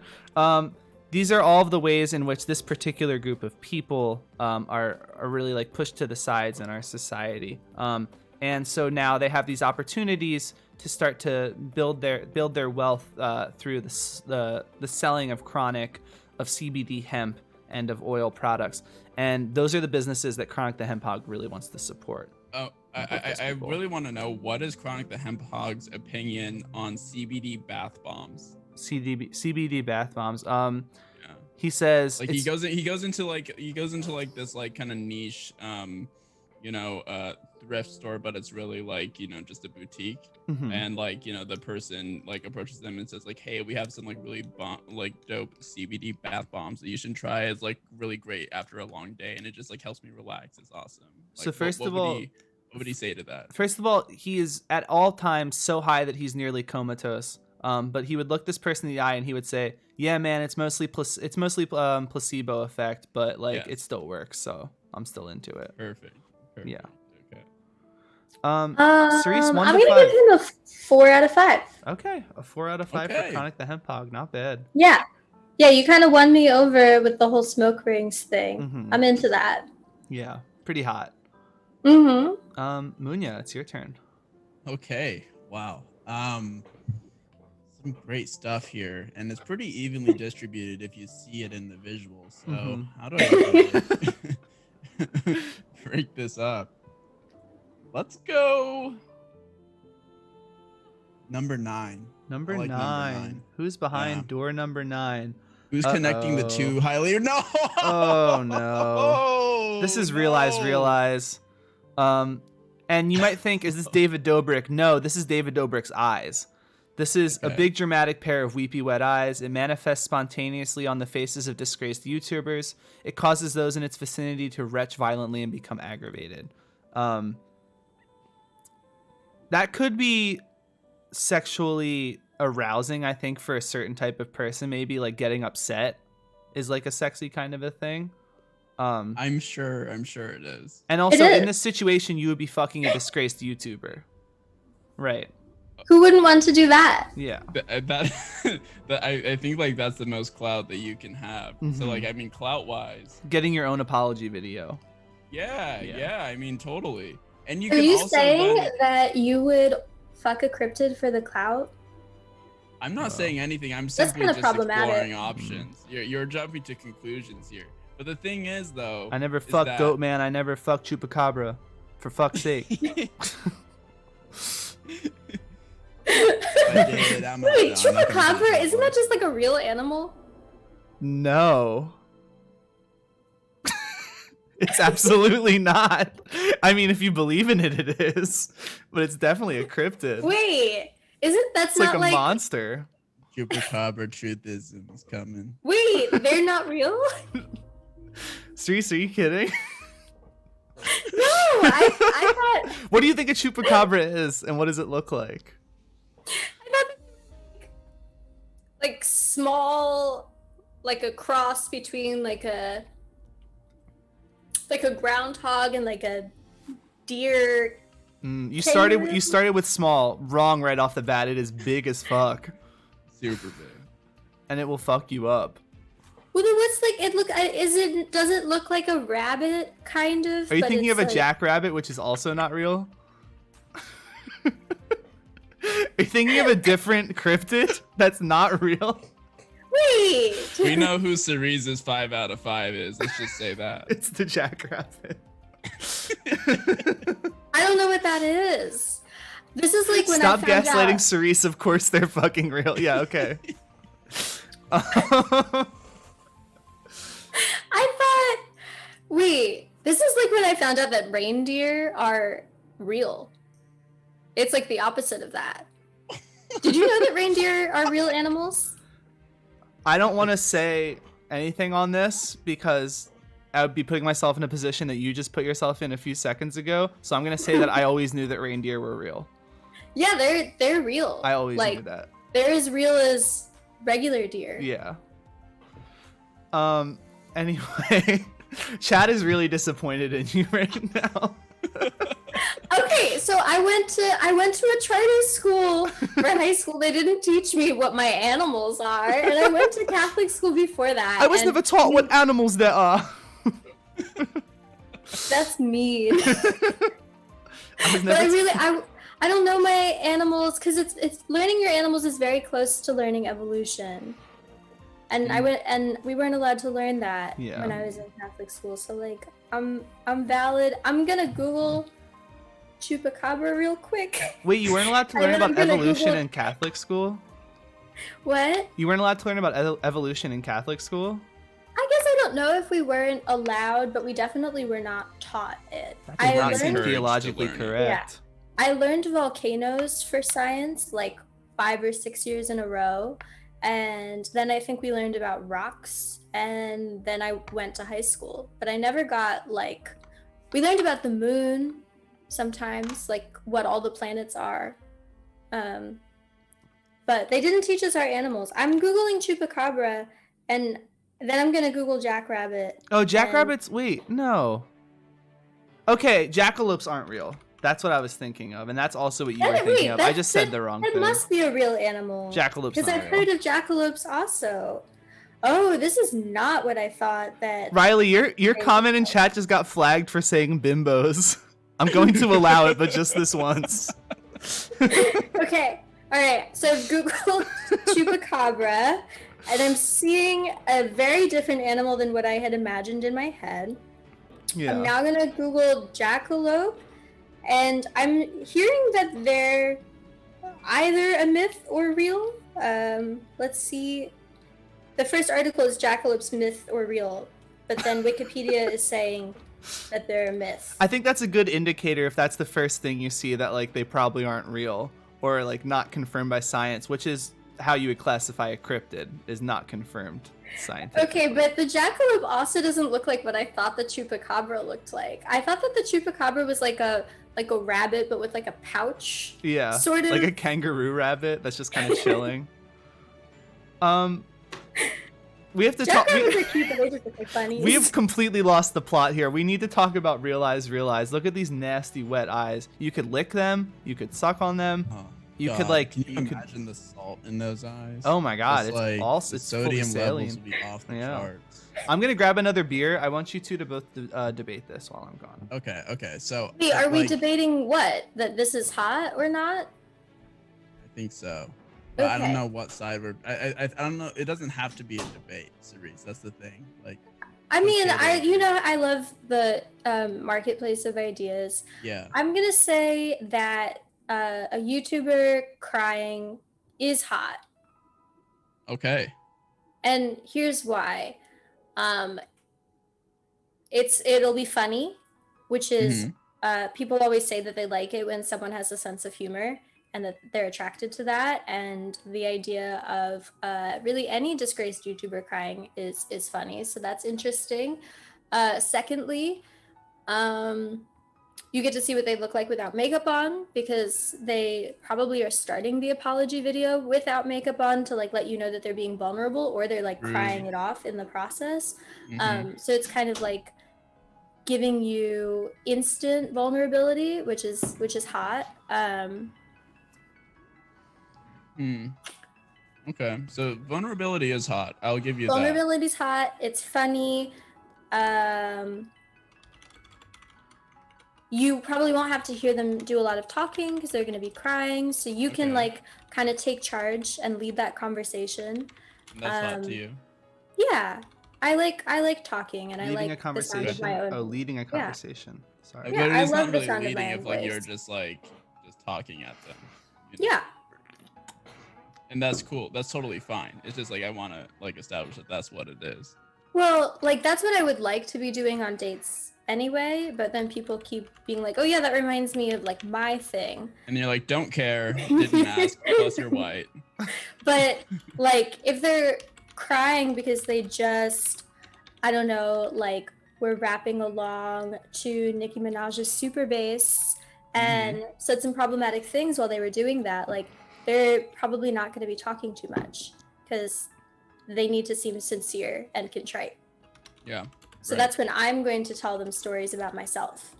these are all of the ways in which this particular group of people are really like pushed to the sides in our society. And so now they have these opportunities to start to build their wealth through the selling of chronic, of CBD hemp, and of oil products. And those are the businesses that Chronic the Hemp Hog really wants to support. Oh, I really want to know, what is Chronic the Hemp Hog's opinion on CBD bath bombs? CBD bath bombs. Yeah. He says Like he goes into like this like kind of niche thrift store, but it's really like, just a boutique. And like, the person like approaches them and says like, hey, we have some like really dope CBD bath bombs that you should try. It's like really great after a long day, and it just like helps me relax. It's awesome. Like, so first of all, what would he say to that? First of all, he is at all times so high that he's nearly comatose. But he would look this person in the eye and he would say, yeah, man, it's mostly placebo effect, but like it still works. So I'm still into it. Perfect. Yeah. Okay. Cerise, 1 I'm to gonna 5. give him a 4 out of 5. Okay, a 4 out of 5 for Okay. Chronic the Hemp Hog. Not bad. Yeah. Yeah, you kind of won me over with the whole smoke rings thing. Mhm. I'm into that. Yeah, pretty hot. Mm-hmm. Munya, it's your turn. Okay. Wow. Some great stuff here, and it's pretty evenly distributed if you see it in the visual. So how do I break this up? Let's go number 9. Number I like 9. number 9. Who's behind Yeah. door number 9? Who's connecting the two highly? No. Oh no. This is realize. And you might think, is this David Dobrik? No, this is David Dobrik's eyes. This is a big dramatic pair of weepy wet eyes. It manifests spontaneously on the faces of disgraced YouTubers. It causes those in its vicinity to retch violently and become aggravated. That could be sexually arousing, I think, for a certain type of person. Maybe like getting upset is like a sexy kind of a thing. I'm sure it is. And also in this situation, you would be fucking a disgraced YouTuber. Right. Who wouldn't want to do that? Yeah. I think like that's the most clout that you can have. So like, I mean, clout wise, getting your own apology video. Yeah. I mean, totally. And you Are can you also saying that you would fuck a cryptid for the clout? I'm not saying anything. I'm That's simply kinda just problematic. exploring options. You're jumping to conclusions here. But the thing is, though, I never fucked Goat Man. I never fucked Chupacabra. For fuck's sake. Wait, Chupacabra, isn't that just like a real animal? No. It's absolutely not. I mean, if you believe in it, it is. But it's definitely a cryptid. Wait, that's it's not like a monster. Chupacabra truthism is coming. Wait, they're not real? Cerise, are you kidding? No, I thought. What do you think a chupacabra is, and what does it look like? I thought like small, like a cross between like a groundhog and like a deer. You started with small. Wrong right off the bat. It is big as fuck. Super big. And it will fuck you up. Well, then what's like it look? Does it look like a rabbit kind of? Are you but thinking of it's a like- jackrabbit, which is also not real? Are you thinking of a different cryptid that's not real? Wait. We know who Cerise's 5 out of 5 is. Let's just say that. It's the jackrabbit. I don't know what that is. This is like when Stop I found gaslighting out. Cerise. Of course they're fucking real. Yeah, okay. I thought, wait, this is like when I found out that reindeer are real. It's like the opposite of that. Did you know that reindeer are real animals? I don't want to say anything on this because I would be putting myself in a position that you just put yourself in a few seconds ago. So I'm going to say that I always knew that reindeer were real. Yeah, they're real. I always like, knew that. They're as real as regular deer. Yeah. Anyway, Chad is really disappointed in you right now. Okay, so I went to a charter school for high school. They didn't teach me what my animals are, and I went to Catholic school before that. I was and never taught what animals there are. That's mean. I was But never I don't know my animals because it's learning your animals is very close to learning evolution. And we weren't allowed to learn that when I was in Catholic school. So like I'm valid. I'm gonna Google chupacabra real quick. Wait, you weren't allowed to learn about evolution in Catholic school? What? You weren't allowed to learn about evolution in Catholic school? I guess I don't know if we weren't allowed, but we definitely were not taught it. That does not seem encouraged to theologically learn it. correct. I learned volcanoes for science like 5 or 6 years in a row. And then I think we learned about rocks. And then I went to high school. But I never got we learned about the moon sometimes, like what all the planets are. But they didn't teach us our animals. I'm Googling chupacabra and then I'm going to Google jackrabbit. Oh, jackrabbits? Wait, no. Okay, jackalopes aren't real. That's what I was thinking of, and that's also what you were thinking of. I just said the wrong thing. That must be a real animal. Jackalopes because not I've real. heard of jackalopes also. Oh, this is not what I thought that. Riley, your comment in chat just got flagged for saying bimbos. I'm going to allow it, but just this once. Okay, all right. So I've Googled chupacabra, and I'm seeing a very different animal than what I had imagined in my head. Yeah. I'm now gonna Google jackalope, and I'm hearing that they're either a myth or real. Let's see. The first article is jackalopes myth or real, but then Wikipedia is saying that they're a myth. I think that's a good indicator if that's the first thing you see, that like they probably aren't real or like not confirmed by science, which is how you would classify a cryptid, is not confirmed scientifically. Okay, but the jackalope also doesn't look like what I thought the chupacabra looked like. I thought that the chupacabra was like a rabbit, but with like a pouch. Yeah, sort of like a kangaroo rabbit that's just kind of chilling. We have to talk. Jackrabbits are cute, but they just look like bunnies. We have completely lost the plot here. We need to talk about real eyes, real eyes. Look at these nasty wet eyes. You could lick them. You could suck on them. Oh, You God, could like. Can you You could. imagine the salt in those eyes? Oh my God! Just, It's like, also the it's fully sodium levels saline. would be off the Yeah. charts. I'm gonna grab another beer. I want you two to both debate this while I'm gone. Okay. So Wait, are we like, debating what? That this is hot or not? I think so. But I don't Okay. know what side we're. I don't know. It doesn't have to be a debate, Cerise. That's the thing. Like, I mean, Okay, I love the marketplace of ideas. yeah. I'm gonna say that a YouTuber crying is hot, Okay. and here's why. It'll be funny, which is people always say that they like it when someone has a sense of humor and that they're attracted to that. And the idea of really any disgraced YouTuber crying is funny, so that's interesting. Secondly, you get to see what they look like without makeup on, because they probably are starting the apology video without makeup on to like let you know that they're being vulnerable, or they're like crying it off in the process. So it's kind of like giving you instant vulnerability, which is hot. Okay. So vulnerability is hot. I'll give you that. Vulnerability's hot. It's funny. You probably won't have to hear them do a lot of talking because they're going to be crying. So you can Okay. like kind of take charge and lead that conversation. That's hot to you. Yeah, I like talking, and Leading I a like the sound of conversation. my own. Oh, leading a conversation. Sorry. Yeah, but I it's love not the really sound of leading my own if like you're voice. just talking at them. Yeah. And that's cool. That's totally fine. It's just like I want to like establish that that's what it is. Well, like that's what I would like to be doing on dates anyway, but then people keep being like, "Oh yeah, that reminds me of like my thing." And you're like, don't care, didn't ask, plus you're white. But like if they're crying because they just, I don't know, like we're rapping along to Nicki Minaj's Super Bass and said some problematic things while they were doing that, like they're probably not going to be talking too much because they need to seem sincere and contrite. Yeah. So right. that's when I'm going to tell them stories about myself.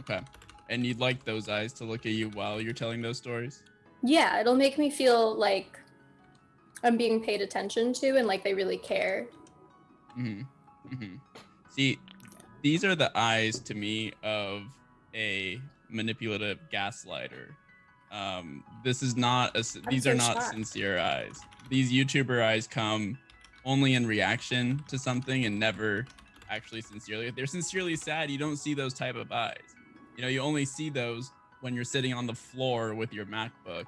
Okay. And you'd like those eyes to look at you while you're telling those stories? Yeah, it'll make me feel like I'm being paid attention to and like they really care. See, these are the eyes to me of a manipulative gaslighter. This is not these so are not shocked. sincere eyes. These YouTuber eyes come only in reaction to something and never actually sincerely. If they're sincerely sad, you don't see those type of eyes. You know, you only see those when you're sitting on the floor with your MacBook.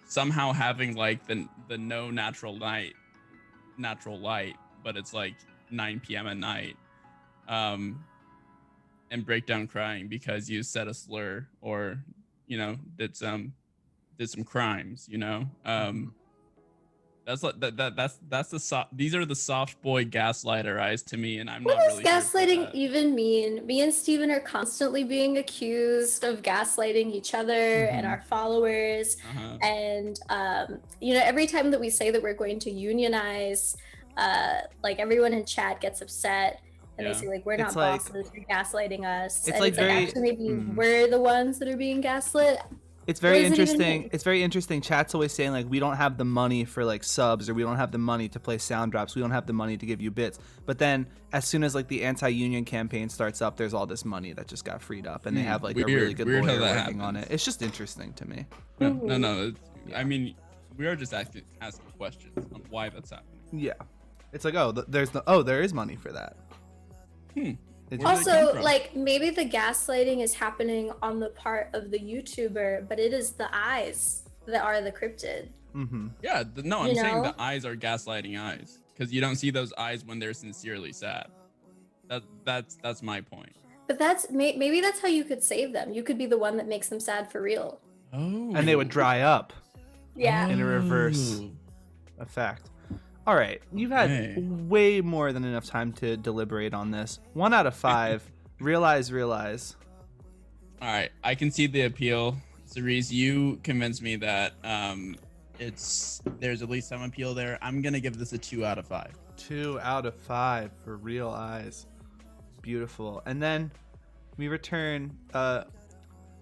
Somehow having like the no natural light, but it's like 9 p.m. at night. And break down crying because you said a slur or, you know, did some crimes, you know. That's like that's the soft. These are the soft boy gaslighter eyes to me, and I'm What not does really here for gaslighting that. even mean? Me and Steven are constantly being accused of gaslighting each other and our followers. And, you know, every time that we say that we're going to unionize, like everyone in chat gets upset. And they say, like, we're not It's like- bosses, you're gaslighting us. it's And like it's like, very- actually, maybe we're the ones that are being gaslit. It's very What does it even interesting. mean? It's very interesting. Chat's always saying like we don't have the money for like subs, or we don't have the money to play sound drops. We don't have the money to give you bits. But then as soon as like the anti-union campaign starts up, there's all this money that just got freed up, and they have like a really good weird how lawyer that working on it. happens. It's just interesting to me. No. I mean, we are just asking questions on why that's happening. Yeah, it's like there is money for that. It's Where just- did it come Also, from? like, maybe the gaslighting is happening on the part of the YouTuber, but it is the eyes that are the cryptid. Yeah, no, I'm You saying know? the eyes are gaslighting eyes because you don't see those eyes when they're sincerely sad. That's my point. But that's maybe that's how you could save them. You could be the one that makes them sad for real. Oh, and they would dry up Yeah. in a reverse effect. All right, you've had Okay. way more than enough time to deliberate on this. 1 out of 5. realize. All right, I can see the appeal. Cerise, you convinced me that there's at least some appeal there. I'm gonna give this a 2 out of 5. 2 out of 5 for real eyes. Beautiful. And then we return,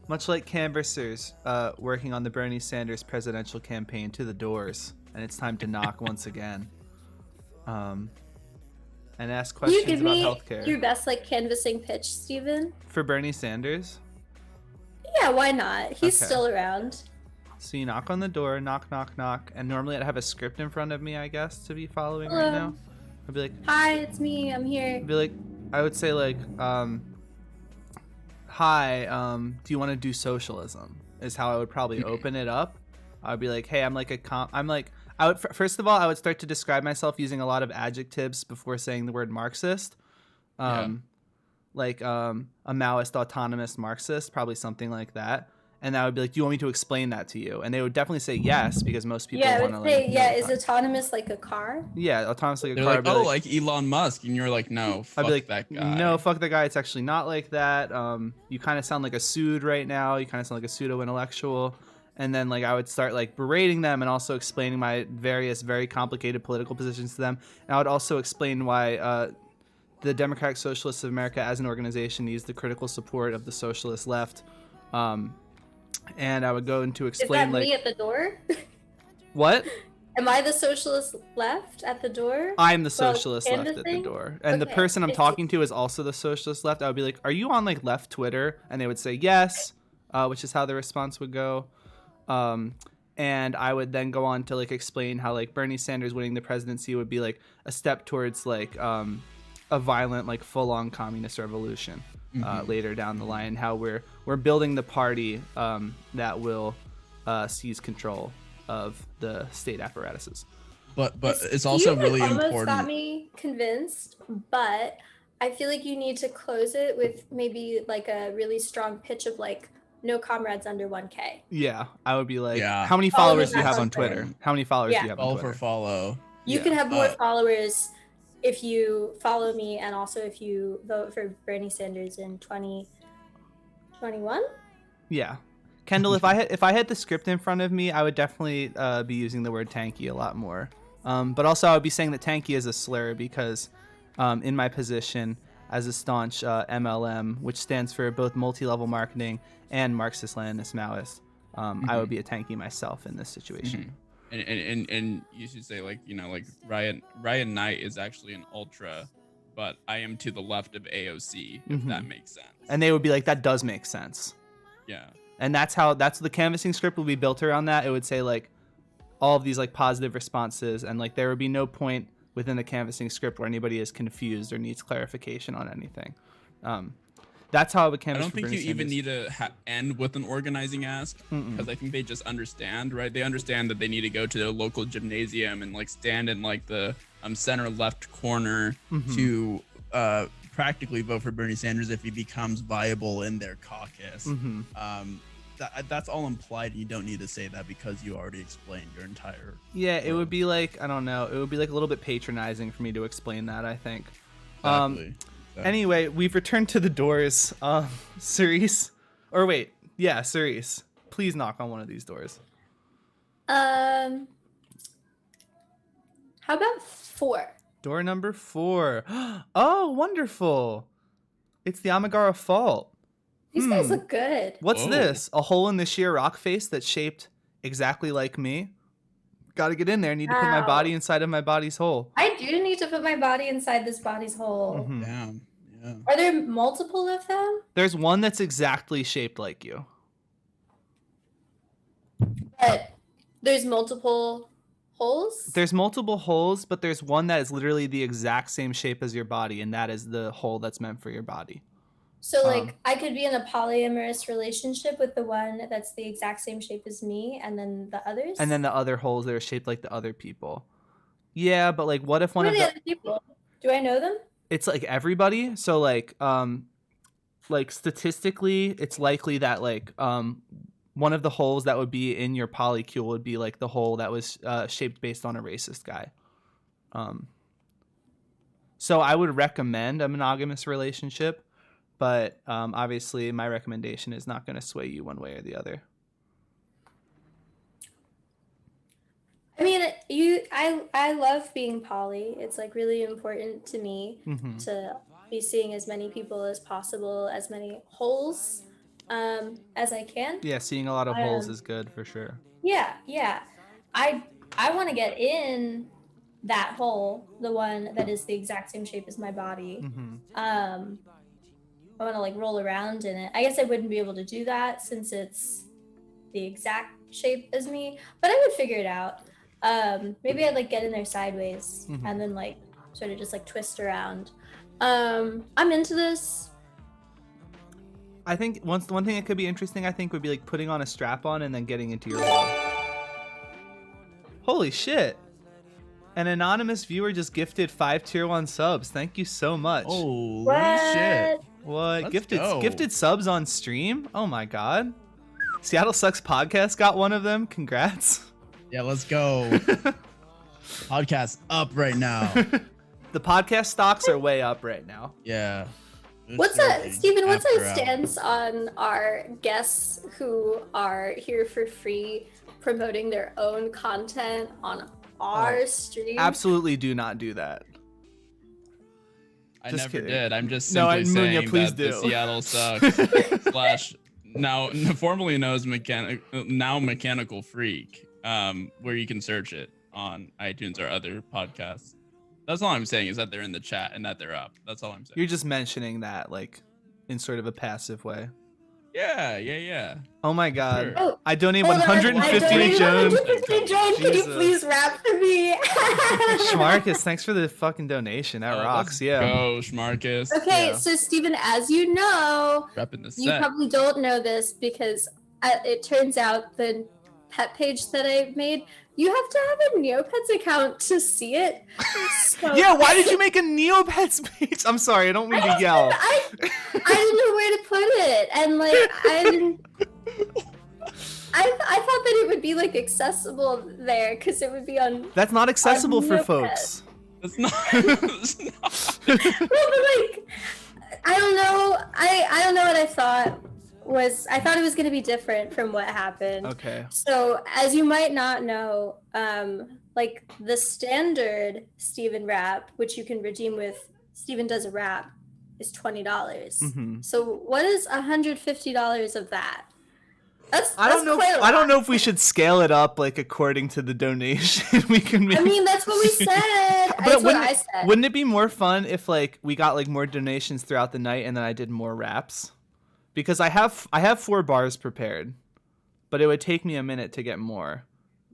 much like canvassers working on the Bernie Sanders presidential campaign, to the doors. And it's time to knock once again. And ask Can you questions give about me healthcare. your best like canvassing pitch, Steven? For Bernie Sanders. Yeah, why not? He's Okay. still around. So you knock on the door, knock. And normally I'd have a script in front of me, I guess, to be following right Hello. now. I'd be like, Hi, it's me. I'm here. I would say like, hi, do you want to do socialism? Is how I would probably open it up. I'd be like, hey, first of all, I would start to describe myself using a lot of adjectives before saying the word Marxist. Like a Maoist autonomous Marxist, probably something like that. And I would be like, do you want me to explain that to you? And they would definitely say yes, because most people Yeah, I want to would say, like, yeah, is autonomous like a car? yeah, autonomous like a They're car. like, I'd be oh, like Elon Musk, and you're like, no, I'd fuck be like, that guy. no, fuck that guy. It's actually not like that. You kind of sound like a pseudo right now. You kind of sound like a pseudo intellectual. And then like I would start like berating them and also explaining my various very complicated political positions to them. And I would also explain why the Democratic Socialists of America as an organization needs the critical support of the socialist left. And I would go into Is explain that like me at the door? what? Am I the socialist left at the door? I'm the Well, socialist left at the canvassing? door. And the Okay. person I'm talking to is also the socialist left. I would be like, are you on like left Twitter? And they would say yes, which is how the response would go. And I would then go on to like explain how like Bernie Sanders winning the presidency would be like a step towards like a violent like full-on communist revolution later down the line. How we're building the party that will seize control of the state apparatuses. But it's also You, really almost important. got me convinced, but I feel like you need to close it with maybe like a really strong pitch of like no comrades under 1K. Yeah, I would be like, Yeah. how many Follow me followers do you back have on on Twitter. Twitter? How many followers Yeah. do you have on Follow Twitter? for follow. You Yeah. can have more followers if you follow me and also if you vote for Bernie Sanders in 2021. Yeah. Kendall, if I had the script in front of me, I would definitely be using the word tanky a lot more. But also I would be saying that tanky is a slur because in my position, as a staunch MLM, which stands for both multi-level marketing and Marxist-Leninist Maoist, I would be a tanky myself in this situation. And you should say, like, you know, like Ryan Knight is actually an ultra, but I am to the left of AOC, if that makes sense. And they would be like, that does make sense. Yeah. And that's the canvassing script will be built around that. It would say like all of these like positive responses, and like there would be no point within the canvassing script where anybody is confused or needs clarification on anything. That's how I would canvass. I don't think you even need to end with an organizing ask, because I think they just understand, right? They understand that they need to go to their local gymnasium and like stand in like the center left corner to practically vote for Bernie Sanders if he becomes viable in their caucus. That's all implied. You don't need to say that because you already explained your entire. Yeah, it would be like, I don't know, it would be like a little bit patronizing for me to explain that, I think. Exactly. Anyway, we've returned to the doors. Cerise, or wait, yeah, Cerise, please knock on one of these doors. How about 4? Door number 4. Oh, wonderful. It's the Amigara Fault. These guys look good. What's this? A hole in the sheer rock face that's shaped exactly like me? Gotta get in there. Need to put my body inside of my body's hole. I do need to put my body inside this body's hole. Damn. Yeah. Are there multiple of them? There's one that's exactly shaped like you. But there's multiple holes? There's multiple holes, but there's one that is literally the exact same shape as your body, and that is the hole that's meant for your body. So, like, I could be in a polyamorous relationship with the one that's the exact same shape as me, and then the others? And then the other holes that are shaped like the other people. Yeah, but like, what if one Who of are the the... other people? Do I know them? It's like everybody. So like statistically, it's likely that like one of the holes that would be in your polycule would be like the hole that was shaped based on a racist guy. So I would recommend a monogamous relationship, but obviously my recommendation is not going to sway you one way or the other. I mean, I love being poly. It's like really important to me to be seeing as many people as possible, as many holes as I can. Yeah, seeing a lot of holes is good for sure. Yeah. I want to get in that hole, the one that is the exact same shape as my body. I want to like roll around in it. I guess I wouldn't be able to do that since it's the exact shape as me, but I would figure it out. Maybe I'd like get in there sideways and then like sort of just like twist around. I'm into this. I think one thing that could be interesting, I think, would be like putting on a strap on and then getting into your hole. Holy shit. An anonymous viewer just gifted 5 tier 1 subs. Thank you so much. Holy What? shit. What? Let's go. Gifted subs on stream? Oh my god. Seattle Sucks Podcast got one of them. Congrats. Yeah, let's go. Podcast up right now. The podcast stocks are way up right now. Yeah. What's that, Stephen? What's our stance on our guests who are here for free promoting their own content on our stream? Absolutely do not do that. I Just never kidding. did. I'm just No, simply Munya, saying please that do. the Seattle Sucks slash now formerly known as Mechanical Freak, where you can search it on iTunes or other podcasts. That's all I'm saying is that they're in the chat and that they're up. That's all I'm saying. You're just mentioning that like in sort of a passive way. Yeah. Oh my god. Sure. Oh, I donate hold on, 150 I to donated Joan. 150 Joan. Can you Jesus. please rap for me? Schmarkus, thanks for the fucking donation. That rocks. Let's Yeah. go, Schmarkus. Okay, Yeah. so Stephen, as you know, Repping the you set. probably don't know this because it turns out the pet page that I made, you have to have a Neopets account to see it. So Yeah, why did you make a Neopets page? I'm sorry, I don't mean to yell. I didn't know where to put it, and like I didn't. I thought that it would be like accessible there because it would be on. That's not accessible for Neopets. folks. It's not. It's not. Well, but like, I don't know. I don't know what I thought was. I thought it was going to be different from what happened. Okay. So, as you might not know, like the standard Steven rap, which you can redeem with Steven Does a Rap, is $20. Mhm. So what is $150 of that? I don't know. quite a I don't lot. know if we should scale it up like according to the donation. We can. Make... I mean, that's what we said. But That's what wouldn't I it, said. wouldn't it be more fun if like we got like more donations throughout the night and then I did more raps? Because I have 4 bars prepared, but it would take me a minute to get more.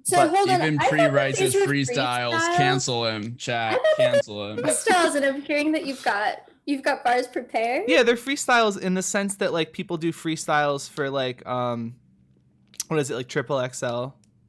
So but hold on. Even I thought pre-writes that his these were freestyles. Cancel him, chat. Cancel him. freestyles, and I'm hearing that you've got bars prepared. Yeah, they're freestyles in the sense that like people do freestyles for like what is it, like Triple XL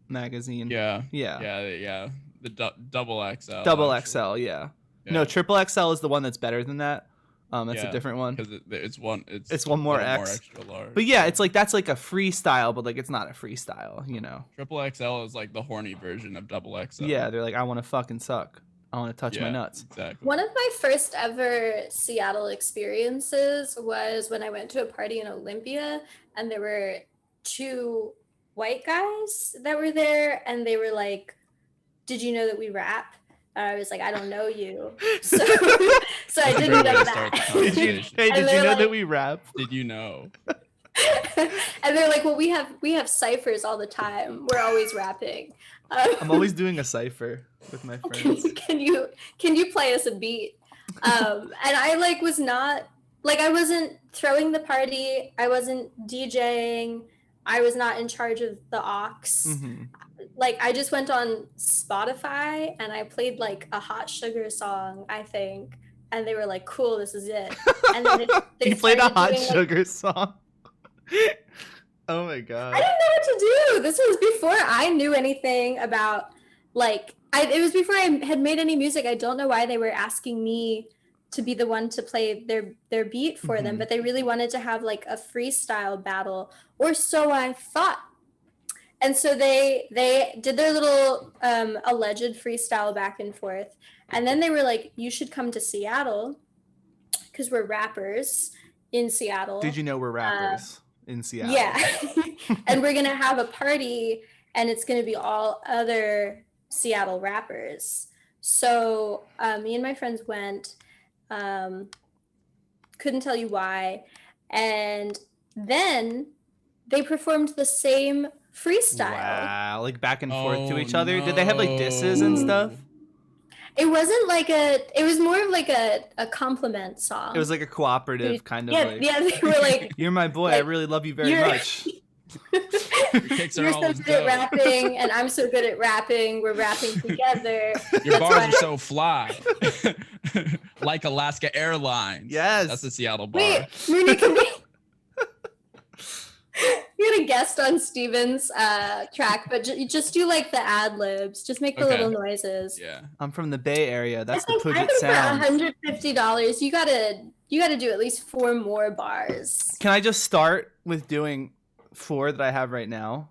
magazine? Yeah. Yeah. The double XL. Double actually. XL, yeah. Yeah. No, Triple XL is the one that's better than that. That's a different one. Because it's one. It's one more a little X. extra large. But yeah, it's like that's like a freestyle, but like it's not a freestyle, you know. Triple XL is like the horny version of double XL. Yeah, they're like, I want to fucking suck. I want to touch my Yeah, nuts. Exactly. One of my first ever Seattle experiences was when I went to a party in Olympia, and there were 2 white guys that were there, and they were like, "Did you know that we rap?" And I was like, "I don't know you," so so I That's a didn't great way know to start the that. conversation. Hey, And did you they're know like- that we rap? Did you know? And they're like, "Well, we have ciphers all the time. We're always rapping." I'm always doing a cipher with my friends. Can you play us a beat? And I like was not like I wasn't throwing the party. I wasn't DJing. I was not in charge of the aux. Mhm. Like I just went on Spotify and I played like a Hot Sugar song, I think, and they were like, "Cool, this is it." And then they You played a started Hot doing, like, Sugar song. Oh my I god. didn't know what to do. This was before I knew anything about like it was before I had made any music. I don't know why they were asking me to be the one to play their beat for them, Mhm. but they really wanted to have like a freestyle battle, or so I thought. And so they did their little alleged freestyle back and forth, and then they were like, "You should come to Seattle because we're rappers in Seattle." Did you know we're rappers in Seattle? Yeah. And we're going to have a party, and it's going to be all other Seattle rappers. So me and my friends went, couldn't tell you why. And then they performed the same freestyle. Wow, like back and forth to Oh, each other. Did they have like disses and no. stuff? It wasn't like it was more of like a compliment song. It was like a cooperative kind of yeah, like. yeah, they were like, You're my boy. I like, really love you very you're- much. Your kicks are "You're so always good at dope. rapping, and I'm so good at rapping. We're rapping together." Your That's bars why- are so fly. Like Alaska Airlines. Yes. That's a Seattle bar. Wait, Mooney, can we? You're gonna guest on Steven's track, but just do like the ad libs. Just make the Okay. little noises. Yeah. I'm from the Bay Area. That's the I Puget think for Sound. $150, you gotta do at least 4 more bars. Can I just start with doing 4 that I have right now?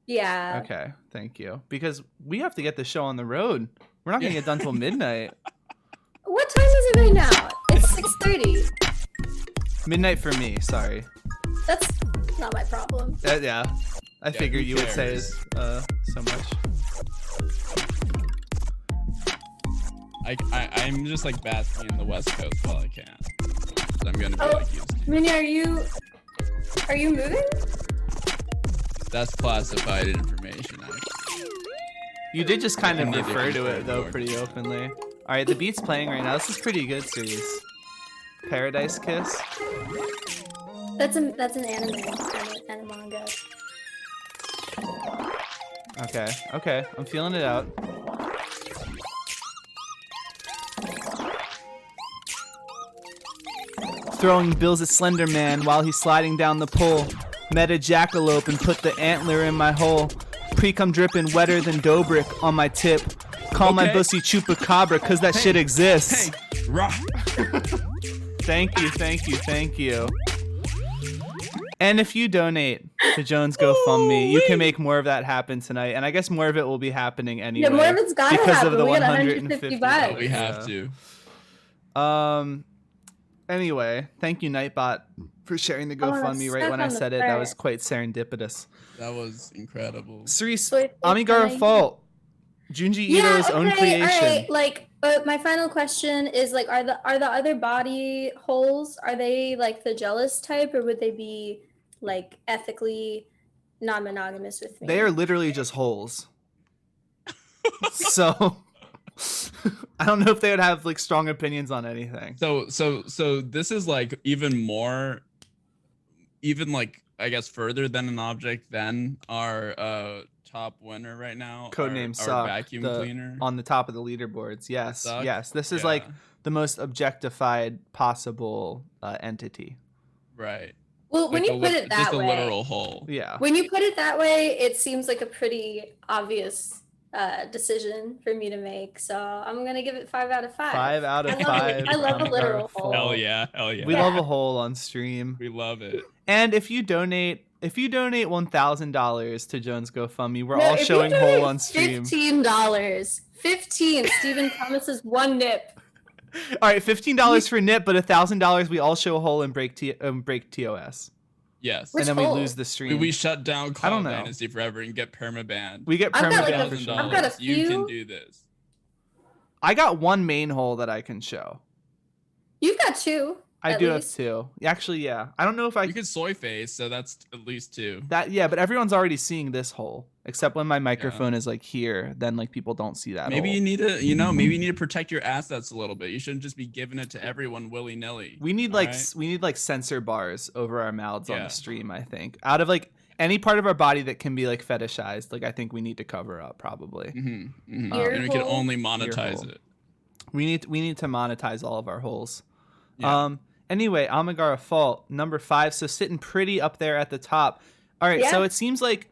Yeah. Okay, thank you. Because we have to get the show on the road. We're not gonna get done till midnight. What time is it right now? It's 6:30. Midnight for me. Sorry. That's not my problem. Yeah. I figured who you would say cares? so much. I'm just like basking in the West Coast while I can. I'm gonna be Oh. like used to. Mooney, are you moving? That's classified information. Actually. You did just kind of Need to refer to it though confirm. pretty openly. All right, the beat's playing right now. This is pretty good, series. Paradise Kiss. That's an anime and a manga. Okay, I'm feeling it out. Throwing bills at Slender Man while he's sliding down the pole. Met a jackalope and put the antler in my hole. Pre-cum dripping wetter than Dobrik on my tip. Call my Okay. pussy chupacabra cause that shit exists. Hey, rock. Thank you. And if you donate to Jones GoFundMe, you can make more of that happen tonight. And I guess more of it will be happening anyway. Yeah, more of it's gotta because happen. of the We got 150 $150. We have to. Anyway, thank you, Nightbot, for sharing the Oh, GoFundMe that's right stuck when I on the said it. That front. was quite serendipitous. That was incredible. Cerise, So it's Amigara like- Fault. Junji Ito's own creation. All right. Like, But my final question is like, are the other body holes, are they like the jealous type, or would they be like ethically non-monogamous with me? They are literally just holes. So I don't know if they would have like strong opinions on anything. So this is like even more, even like I guess further than an object than our top winner right now, Codename our Suck, vacuum the, cleaner. on the top of the leaderboards. Yes, Suck? yes. This is Yeah. like the most objectified possible entity. Right. Well, when Like you put it that just a way, literal hole. Yeah. when you put it that way, it seems like a pretty obvious decision for me to make. So I'm gonna give it 5 out of 5. 5 out of I love 5. it. I love a Omega literal Full. hole. Hell yeah, hell yeah. We Yeah. love a hole on stream. We love it. And if you donate $1,000 to Jones GoFundMe, we're No, all if you showing donate hole on stream. $15. 15. Steven promises one nip. All right, $15 for nip, but $1,000 we all show a hole and break TOS. Yes. Which and then hole? we lose the stream. We shut down I don't Cloud know. Dynasty forever and get permabanned. We get I've got, like, permanent a- for sure. I've got a You few. can do this. I got one main hole that I can show. You've got 2. I at do least. have 2. Actually, yeah. I don't know if I You could soy face, so that's at least 2. that yeah, but everyone's already seeing this hole. Except when my microphone is like here, then like people don't see that. Maybe hole. you need to, maybe you need to protect your assets a little bit. You shouldn't just be giving it to everyone willy nilly. We need all like right? we need like sensor bars over our mouths on Yeah. the stream. I think out of like any part of our body that can be like fetishized, like I think we need to cover up probably. Ear And we can hole? only monetize hole. it. We need to monetize all of our holes. Yeah. Anyway, Amigara Fault number 5, so sitting pretty up there at the top. All right, so Yeah. it seems like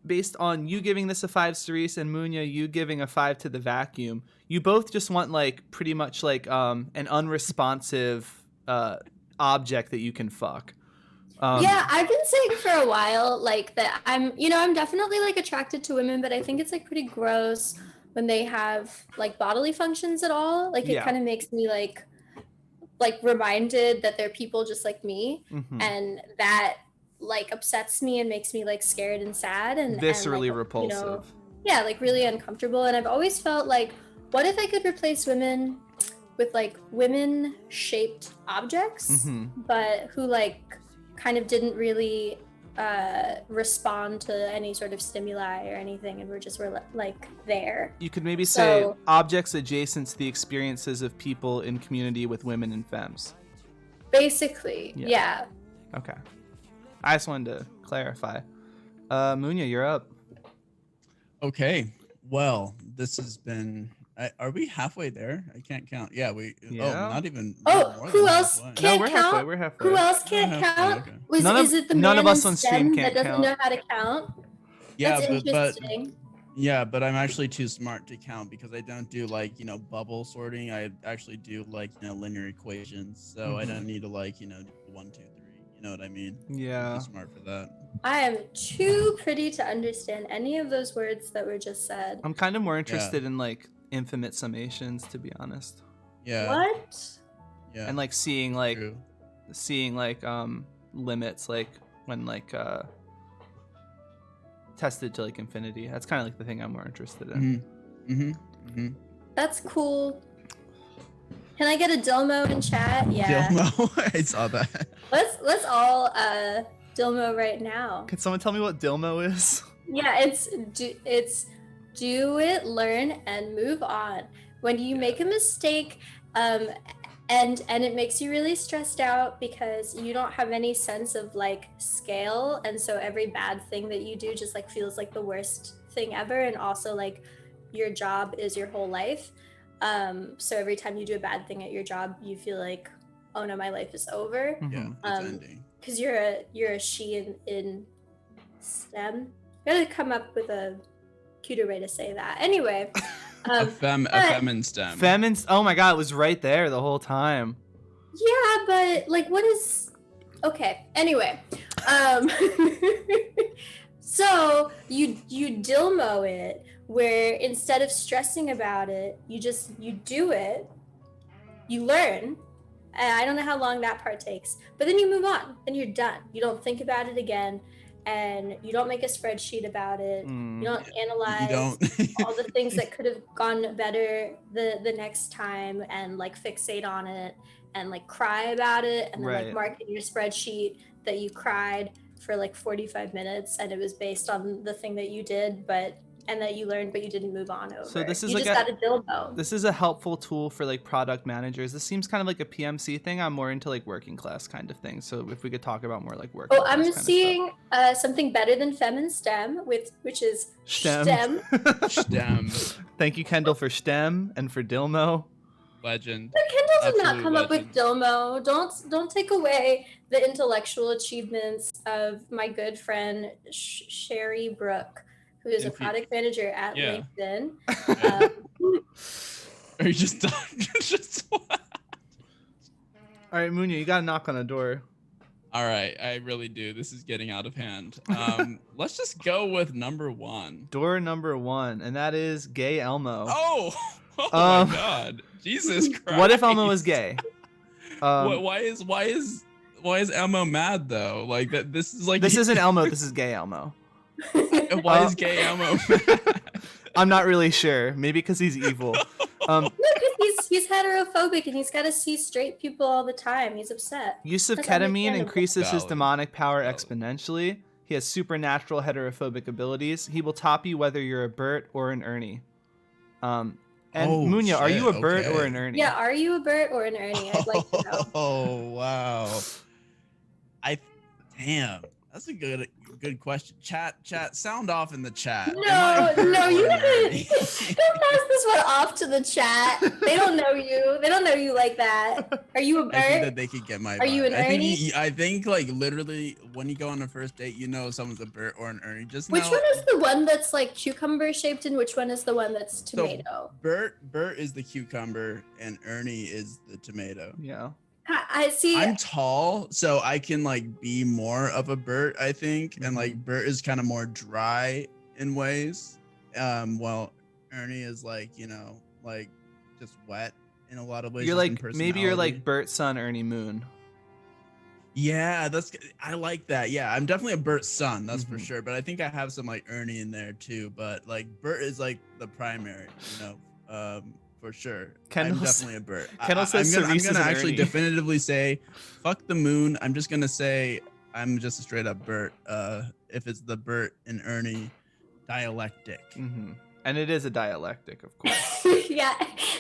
based on you giving this a 5, Cerise, and Munya, you giving a 5 to the vacuum, you both just want like pretty much like an unresponsive object that you can fuck. Yeah, I've been saying for a while like that I'm definitely like attracted to women, but I think it's like pretty gross when they have like bodily functions at all. Like it Yeah. kind of makes me like reminded that they're people just like me, Mhm. and that like upsets me and makes me like scared and sad and Viscerally like, repulsive. yeah, like really uncomfortable. And I've always felt like, what if I could replace women with like women shaped objects, Mhm. but who like kind of didn't really respond to any sort of stimuli or anything, and were like there. You could maybe say So- objects adjacent to the experiences of people in community with women and femmes. Basically, Yeah. yeah. Okay. I just wanted to clarify. Munya, you're up. Okay. Well, this has been. Are we halfway there? I can't count. Yeah, we. Yeah. Oh, not even. Oh, more who than else halfway. can't we're count? halfway. We're halfway. Who else can't halfway, count? okay. Is it the None of man us in on STEM stream that can't doesn't count. know how to count? Yeah, That's but interesting. yeah, but I'm actually too smart to count because I don't do like bubble sorting. I actually do like linear equations, so I don't need to like do 1, 2, 3. You know what I mean? I'm Yeah. too smart for that. I am too pretty to understand any of those words that were just said. I'm kind of more interested in like infinite summations, to be honest, Yeah. What? Yeah. and like seeing true. limits, like when like tested to like infinity. That's kind of like the thing I'm more interested in. That's cool. Can I get a Dilmo in chat? Yeah. Dilmo. I saw that. Let's all Dilmo right now. Can someone tell me what Dilmo is? Yeah, it's do it, learn, and move on. When you make a mistake, and it makes you really stressed out because you don't have any sense of like scale, and so every bad thing that you do just like feels like the worst thing ever, and also like your job is your whole life. So every time you do a bad thing at your job, you feel like, oh no, my life is over. Mhm. Yeah. It's ending. Because you're a she in STEM. Gotta come up with a cuter way to say that. Anyway, A feminine STEM. Feminist. Oh my god, it was right there the whole time. yeah, but like, what is? Okay. Anyway, so you Dilmo it, where instead of stressing about it, you do it. You learn. And I don't know how long that part takes, but then you move on. Then you're done. You don't think about it again. and you don't make a spreadsheet about it. You don't You analyze don't. all the things that could have gone better the next time and like fixate on it and like cry about it and then like Right. mark in your spreadsheet that you cried for like 45 minutes and it was based on the thing that you did and that you learned but you didn't move on over. So this is you like just a got a dildo. this is a helpful tool for like product managers. This seems kind of like a PMC thing. I'm more into like working class kind of thing. So if we could talk about more like working Oh, class I'm kind of seeing something better than fem and STEM, which is STEM. STEM. STEM Thank you, Kendall, for STEM and for Dilmo. legend. But Kendall did not Absolute come up with legend. Dilmo. Don't take away the intellectual achievements of my good friend Sherry Brooke, who is a If you- product manager at Yeah. LinkedIn. Yeah. Or you just what? All right, Munya, you got to knock on the door. All right, I really do. This is getting out of hand. Let's just go with number 1. Door number 1, and that is gay Elmo. Oh Um, my God, Jesus Christ! What if Elmo was gay? Why is Elmo mad though? Like that. This is like This isn't Elmo. This is gay Elmo. Why is gay Elmo mad? I'm not really sure. Maybe because he's evil. No, because he's heterophobic and he's got to see straight people all the time. He's upset. Use of That's ketamine understandable. increases his Valid. demonic power Valid. exponentially. He has supernatural heterophobic abilities. He will top you whether you're a Bert or an Ernie. And Oh, Munya, are you a shit, Bert or okay. an Ernie? Yeah, are you a Bert or an Ernie? I'd like to know. Oh wow! Damn, that's a good question. Chat, sound off in the chat. Am I a Bert No, or you an didn't. Ernie? Don't pass this one off to the chat. They don't know you. They don't know you like that. Are you a I think that Bert? they could get my. Are you vibe. an Ernie? I think like literally when you go on a first date, you know someone's a Bert or an Ernie. Just Which know one is the one that's like cucumber shaped and which one is the one that's tomato? Bert is the cucumber and Ernie is the tomato. Yeah. I see. I'm tall, so I can like be more of a Bert, I think, and like Mm-hmm. Bert is kind of more dry in ways. While Ernie is like, like just wet in a lot of ways. You're just in like maybe you're personality. like Bert's son, Ernie Moon. Yeah, I like that. Yeah, I'm definitely a Bert son, that's for Mhm. sure. But I think I have some like Ernie in there too. But like Bert is like the primary, for sure. Kendall I'm s- definitely a Bert. Kendall says I'm Cerise is gonna an actually Ernie. definitively say, fuck the moon. I'm just gonna say I'm just a straight up Bert. If it's the Bert and Ernie dialectic. Hmm. And it is a dialectic, of course. Yeah,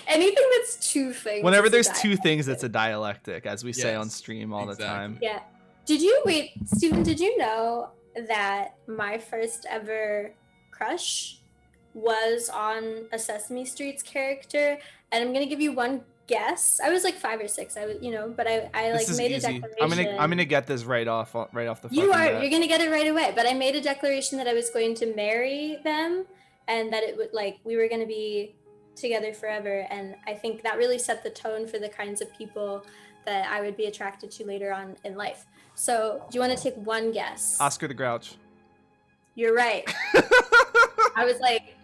anything that's two things. Whenever is a there's diet. two things, it's a dialectic, as we say on Yes, stream all the exactly. time. Yeah. Stephen, did you know that my first ever crush was on a Sesame Street's character? And I'm gonna give you one guess. I was like 5 or 6. I was, but I This like is made a easy. declaration. I'm gonna get this right off the You fucking are. bat. You're gonna get it right away. But I made a declaration that I was going to marry them, and that it would we were gonna be together forever. And I think that really set the tone for the kinds of people that I would be attracted to later on in life. So, do you want to take one guess? Oscar the Grouch. You're right. I was like,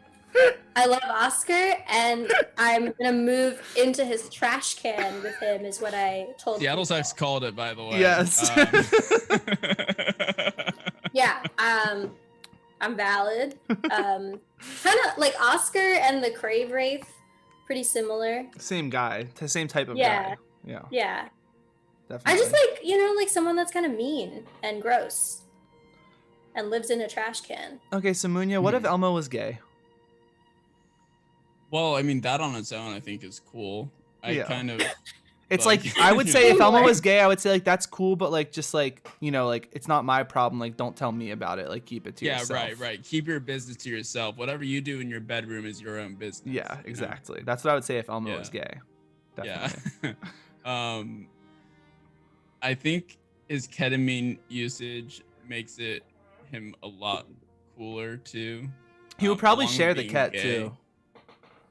I love Oscar, and I'm gonna move into his trash can with him. Is what I told. Seattle people. Sex called it, by the way. Yes. Yeah, I'm valid. Kind of like Oscar and the Crave Wraith, pretty similar. Same guy, same type of Yeah. guy. Yeah, Yeah, definitely. I just like someone that's kind of mean and gross, and lives in a trash can. Okay, so Munya, what if Elmo was gay? Well, I mean, that on its own, I think is cool. Yeah. It's Like, like I would say if you know. Elmo was gay, I would say like that's cool, but like just like like it's not my problem. Like don't tell me about it. Like keep it to Yeah, yourself. right. Keep your business to yourself. Whatever you do in your bedroom is your own business. Yeah, you know? exactly. That's what I would say if Elmo Yeah. was gay. Definitely. Yeah. I think his ketamine usage makes him a lot cooler too. He would probably along with share the being cat gay. too.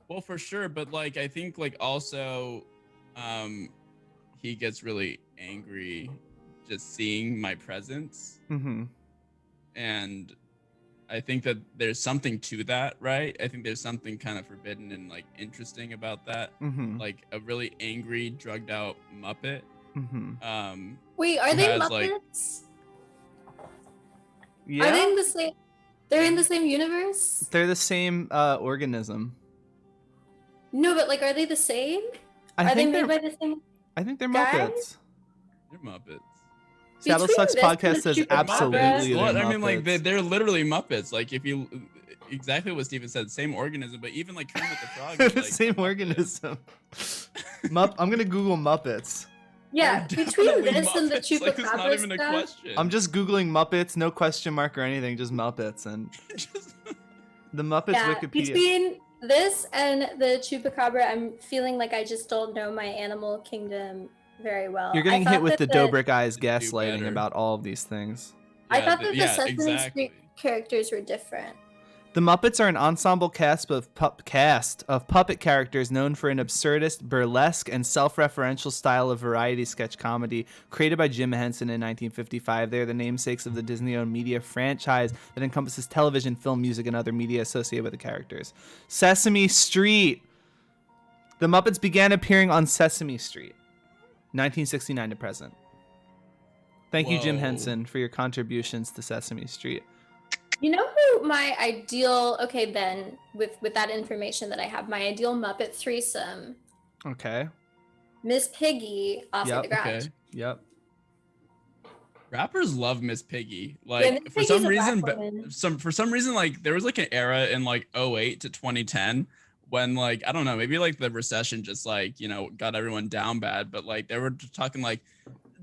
Well, for sure, but like I think like also he gets really angry just seeing my presence, Mm-hmm. and I think that there's something to that, right? I think there's something kind of forbidden and like interesting about that. Mm-hmm. Like a really angry, drugged out Muppet. Mm-hmm. Wait, are Who they has, Muppets? like- Yeah, Are they in the same? They're in the same universe. they're the same organism. No, but like, are they the same? I Are they think made they're. by the same I think they're guy? Muppets. They're Muppets. Seattle Between Sucks this and podcast the says Chupacabra- absolutely they're What? Muppets. I mean, like they're literally Muppets. Like if you exactly what Steven said, same organism, but even like Kermit the Frog. Is, the like, same a Muppet. organism. I'm gonna Google Muppets. Yeah, They're between definitely this and the Muppets. Like, it's not Chupacabra even a stuff. question. I'm just googling Muppets, no question mark or anything, just Muppets and Just- the Muppets Yeah, Wikipedia. between this and the Chupacabra, I'm feeling like I just don't know my animal kingdom very well. You're getting I hit thought with the that Dobrik eyes Do gaslighting better. about all of these things. I Yeah, thought that the yeah, Sesame exactly. Street characters were different. The Muppets are an ensemble cast of puppet characters known for an absurdist, burlesque, and self-referential style of variety sketch comedy created by Jim Henson in 1955. They are the namesakes of the Disney-owned media franchise that encompasses television, film, music, and other media associated with the characters. Sesame Street. The Muppets began appearing on Sesame Street, 1969 to present. Thank you, Jim Whoa. Henson, for your contributions to Sesame Street. You know who my ideal? Okay, Ben, with that information that I have, my ideal Muppet threesome, Okay. Miss Piggy off Yep, the garage. okay. Yep. Rappers love Miss Piggy. Yeah, Like Miss for Piggy's some a reason, black but woman. for some reason, like there was like an era in like 08 to 2010 when like I don't know, maybe like the recession just like got everyone down bad. But like they were talking like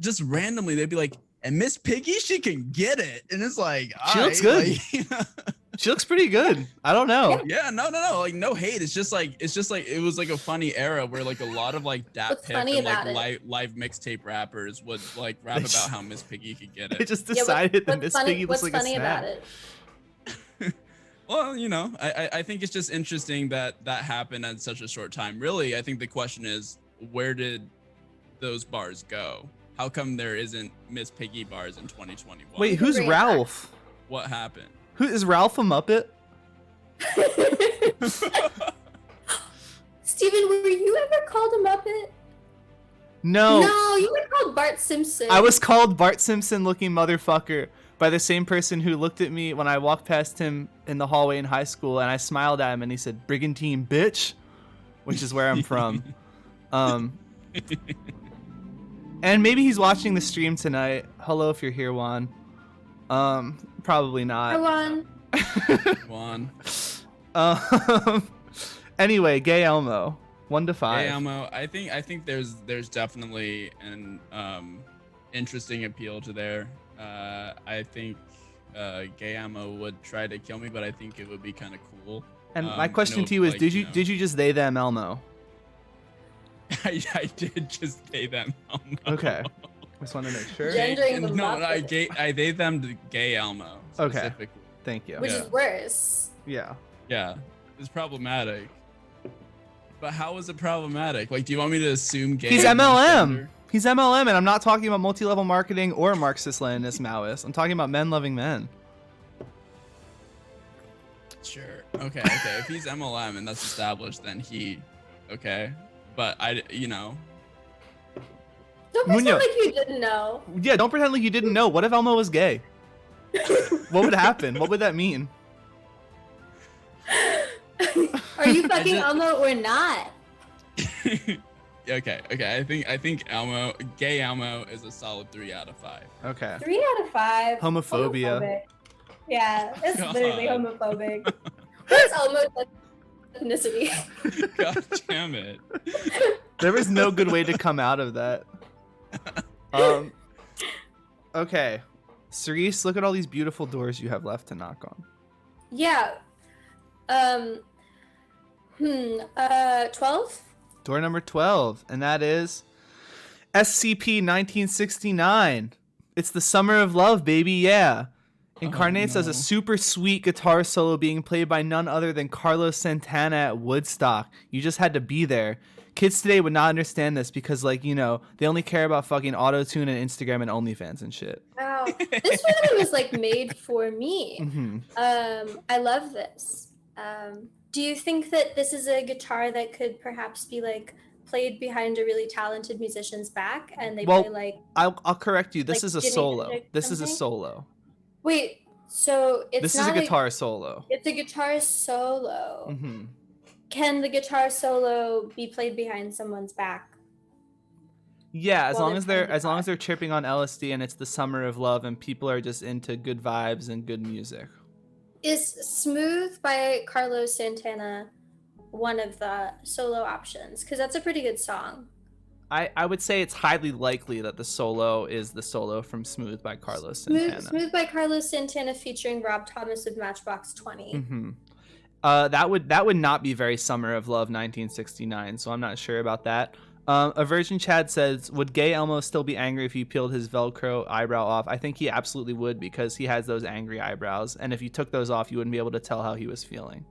just randomly, they'd be like, "And Miss Piggy, she can get it," and it's like She looks alright, good. like, She looks pretty good. I don't know. yeah, no, like no hate. It's just like it was like a funny era where like a lot of like Dat What's Piff funny and like about it? live mixtape rappers would like rap They about just- how Miss Piggy could get They it. just Yeah, decided that what's Miss funny, Piggy looks what's like funny a about snack. it? Well, I think it's just interesting that happened in such a short time. Really, I think the question is, where did those bars go? How come there isn't Miss Piggy bars in 2021? Wait, who's Bring it back. Ralph? What happened? Who is Ralph a Muppet? Steven, were you ever called a Muppet? No. No, you were called Bart Simpson. I was called Bart Simpson looking motherfucker by the same person who looked at me when I walked past him in the hallway in high school, and I smiled at him and he said, "Brigantine bitch," which is where I'm from. And maybe he's watching the stream tonight. Hello if you're here, Juan. Probably I not. won. Juan. Anyway, Gay Elmo, 1 to 5. Hey, Elmo. I think there's definitely an interesting appeal to there. I think Gay Elmo would try to kill me, but I think it would be kind of cool. And my question know, to you is, like, did you just they them Elmo? I did just say them. Elmo. Okay, just want to make sure. Jen- Gendering the No, Muppet. I gave them to Gay Elmo Okay. specifically. Thank you. Which Yeah. is worse. Yeah. Yeah, it's problematic. But how is it problematic? Like, do you want me to assume gay? He's means MLM. gender? He's MLM, and I'm not talking about multi-level marketing or Marxist-Leninist Maoist. I'm talking about men loving men. Sure. Okay. If he's MLM and that's established, then okay. But Don't Munya. pretend like you didn't know. Yeah, don't pretend like you didn't know. What if Elmo was gay? What would happen? What would that mean? Are you fucking just- Elmo or not? okay. I think gay Elmo is a solid 3 out of 5. Okay. 3 out of 5. Homophobia. Homophobic. Yeah, it's God. literally homophobic. What's Elmo's ethnicity? God damn it. There was no good way to come out of that. Okay. Cerise, look at all these beautiful doors you have left to knock on. Yeah. 12? Door number 12, and that is SCP-1969. It's the Summer of Love, baby, yeah. Incarnates as no. a super sweet guitar solo being played by none other than Carlos Santana at Woodstock. You just had to be there. Kids today would not understand this because, like, you know, they only care about fucking auto-tune and Instagram and OnlyFans and shit. Wow. This one was like made for me. Mm-hmm. I love this. Do you think that this is a guitar that could perhaps be like played behind a really talented musician's back and they Well, play like I'll correct you. This Like is a Jimi solo. Hendrix This is a something? solo. wait, So it's This is not a guitar solo. It's a guitar solo. Mm-hmm. Can the guitar solo be played behind someone's back? Yeah, as While long they're as playing they're tripping on LSD and it's the summer of love and people are just into good vibes and good music. Is Smooth by Carlos Santana one of the solo options? Because that's a pretty good song. I would say it's highly likely that the solo is the solo from Smooth by Carlos Santana. Smooth by Carlos Santana featuring Rob Thomas of Matchbox 20. Mm-hmm. That would not be very Summer of Love 1969, so I'm not sure about that. A Virgin Chad says, would Gay Elmo still be angry if he peeled his Velcro eyebrow off? I think he absolutely would, because he has those angry eyebrows, and if you took those off, you wouldn't be able to tell how he was feeling.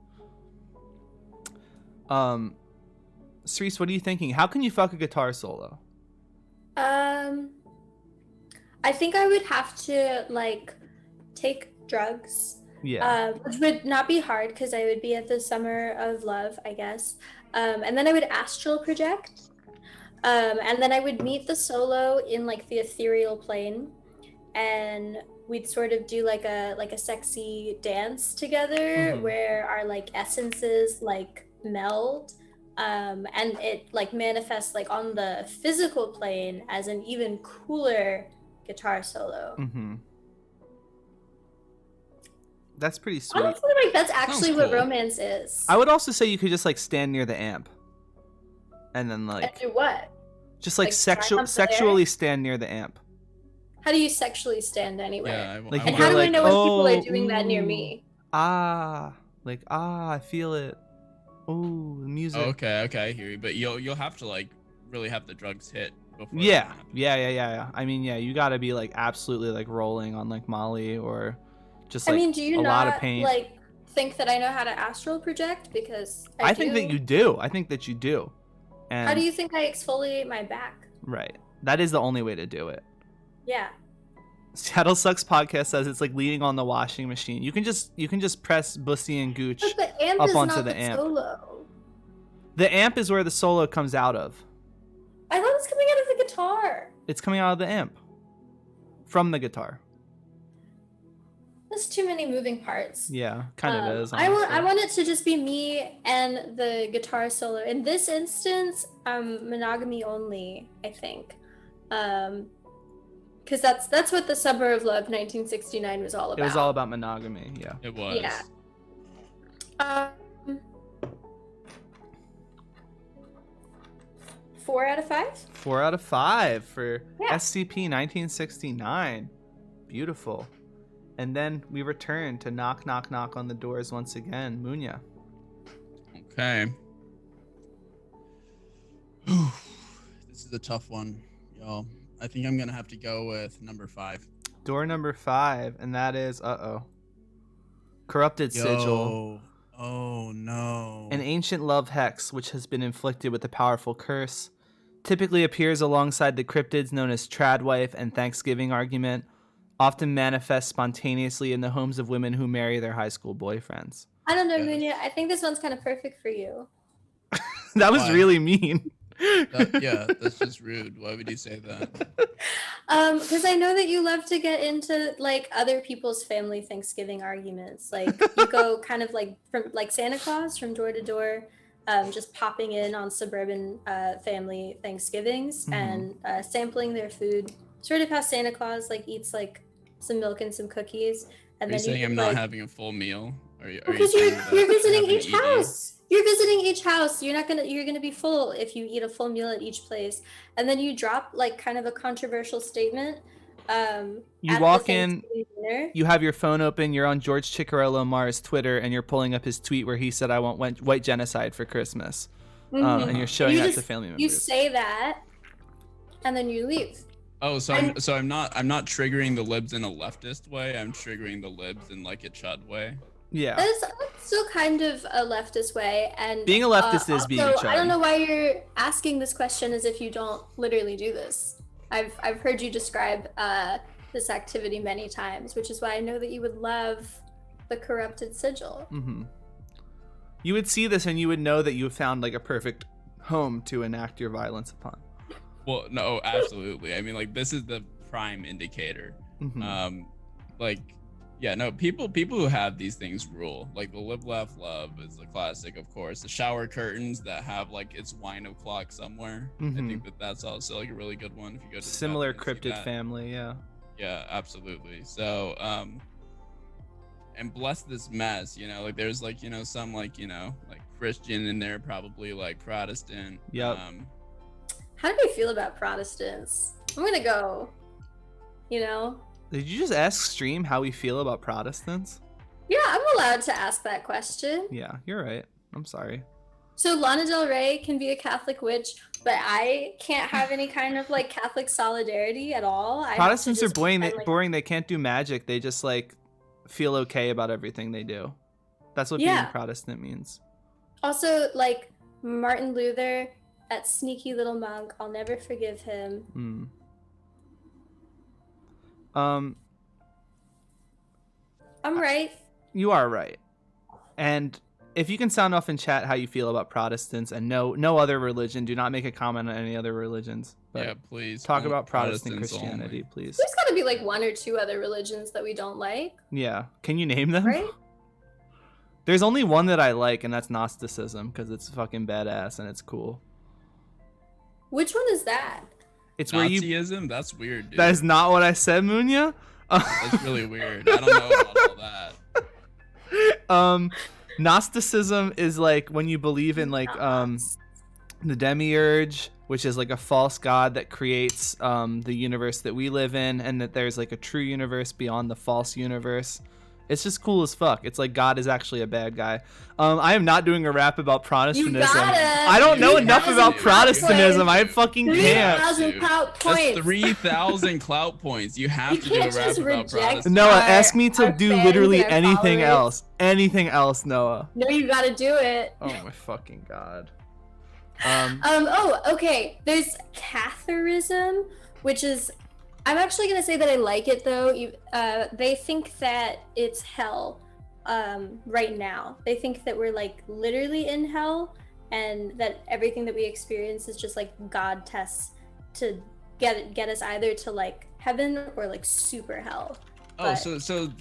Cerise, what are you thinking? How can you fuck a guitar solo? I think I would have to like take drugs. Yeah. Which would not be hard because I would be at the Summer of Love, I guess. And then I would astral project. And then I would meet the solo in like the ethereal plane, and we'd sort of do like a sexy dance together where our like essences like meld. And it like manifests like on the physical plane as an even cooler guitar solo. Mm-hmm. That's pretty sweet. Honestly, like that's actually Sounds what cool. romance is. I would also say you could just like stand near the amp, and then And like do what? just like Like, climb up the sexually stand near the amp. How do you sexually stand anywhere? Yeah, Like, And you how go do I like, know when people "Oh, are doing that near ooh, me? I feel it. Oh, the music. Okay, I hear you. But you'll have to like really have the drugs hit before. Yeah, that happens. yeah. I mean, yeah, you got to be like absolutely like rolling on like Molly or just like Do you a lot of not pain. like think that I know how to astral project? Because I think that you do. I think that you do. And How do you think I exfoliate my back? right. That is the only way to do it. Yeah. Seattle Sucks podcast says it's like leaning on the washing machine. You can just press Bussy and Gooch But the amp up is onto not the the amp. solo. The amp is where the solo comes out of. I thought it was coming out of the guitar. It's coming out of the amp from the guitar. There's too many moving parts. Yeah, kind of is. I honestly. want it to just be me and the guitar solo. In this instance, monogamy only, I think. Because that's what the Summer of Love 1969 was all about. It was all about monogamy. Yeah. It was. Yeah. 4 out of 5? 4 out of 5 for Yeah. SCP 1969. Beautiful. And then we return to knock, knock, knock on the doors once again. Munya. Okay. This is a tough one, y'all. I think I'm gonna have to go with number 5. Door number 5, and that is Corrupted Sigil. Oh no. An ancient love hex which has been inflicted with a powerful curse. Typically appears alongside the cryptids known as Tradwife and Thanksgiving argument. Often manifests spontaneously in the homes of women who marry their high school boyfriends. I don't know, Yes. Munya. I think this one's kind of perfect for you. That was Why? really mean. Yeah, that's just rude. Why would you say that? Because I know that you love to get into like other people's family Thanksgiving arguments. Like you go kind of like from like Santa Claus from door to door, just popping in on suburban family Thanksgivings and sampling their food. Sort of how Santa Claus like eats like some milk and some cookies, and Are you then saying you I'm like, not having a full meal? Are you because saying you're that visiting I haven't each eaten? house. You're visiting each house. You're gonna be full if you eat a full meal at each place, and then you drop like kind of a controversial statement. You at walk the in, Thanksgiving dinner. you have your phone open, you're on George Chicarello Mar's Twitter, and you're pulling up his tweet where he said, I want white genocide for Christmas. Mhm. And you're showing You that just- to family members. You say that, and then you leave. Oh, I'm not triggering the libs in a leftist way. I'm triggering the libs in like a chud way. yeah. That's still kind of a leftist way, and Being a leftist is being a also, I don't chud. know why you're asking this question as if you don't literally do this. I've heard you describe this activity many times, which is why I know that you would love the Corrupted Sigil. Mm-hmm. You would see this and you would know that you found like a perfect home to enact your violence upon. Well, no, absolutely. I mean, like this is the prime indicator. Mhm. Like Yeah, no, people who have these things rule. Like the live, laugh, love is a classic, of course. The shower curtains that have like its wine o'clock somewhere. I think that that's also like a really good one if you go to the Similar bathroom and see cryptid that. family, yeah. Yeah, absolutely. So, and bless this mess, you know, like there's like, you know, some like, you know, like Christian in there, probably like Protestant. Yep. How do you feel about Protestants? I'm gonna go. You know? Did you just ask stream how we feel about Protestants? Yeah, I'm allowed to ask that question. Yeah, you're right. I'm sorry. So Lana Del Rey can be a Catholic witch, but I can't have any kind of like Catholic solidarity at all. Protestants are boring. Boring. They can't do magic. They just like feel okay about everything they do. That's what being Protestant means. Also, like Martin Luther, that sneaky little monk. I'll never forgive him. I'm right. You are right. And if you can sound off in chat how you feel about Protestants and no other religion, do not make a comment on any other religions. But yeah, please talk about Protestant Protestants Christianity, only. please. There's got to be like 1 or 2 other religions that we don't like. Yeah. Can you name them? Right? There's only one that I like, and that's Gnosticism, because it's fucking badass and it's cool. Which one is that? It's where you. Nazism? That's weird, dude. That is not what I said, Munya. That's really weird. I don't know about all that. Gnosticism is like when you believe in like the demiurge, which is like a false god that creates the universe that we live in, and that there's like a true universe beyond the false universe. It's just cool as fuck. It's like God is actually a bad guy. I am not doing a rap about Protestantism. I don't know enough about Protestantism. I fucking can't. 3,000 clout points. That's 3,000 clout points. You have to do a rap about Protestantism. Noah, ask me to do literally and anything followers. else. Anything else, Noah. No, you gotta do it. Oh my fucking god. Okay. There's Catharism, which is. I'm actually gonna say that I like it though. They think that it's hell right now. They think that we're like literally in hell, and that everything that we experience is just like God tests to get us either to like heaven or like super hell. Oh, so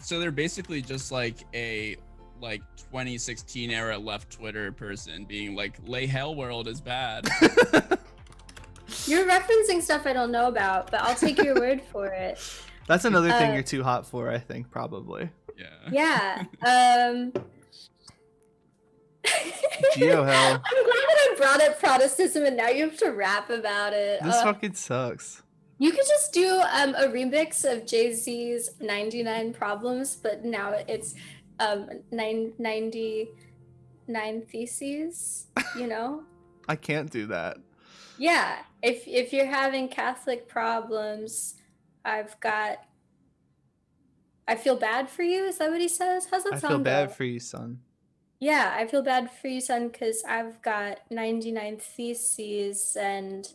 they're basically just like a 2016 era left Twitter person being like, "Lay Hell World is bad." You're referencing stuff I don't know about, but I'll take your word for it. That's another thing you're too hot for, I think, probably. Yeah. Yeah. Geo hell. I'm glad that I brought up Protestantism and now you have to rap about it. This fucking sucks. You could just do a remix of Jay-Z's 99 Problems, but now it's 99 Theses, you know? I can't do that. Yeah, if you're having Catholic problems, I feel bad for you. Is that what he says? How's that I sound? feel bad for you, son. Yeah, I feel bad for you, son, because I've got 99 theses and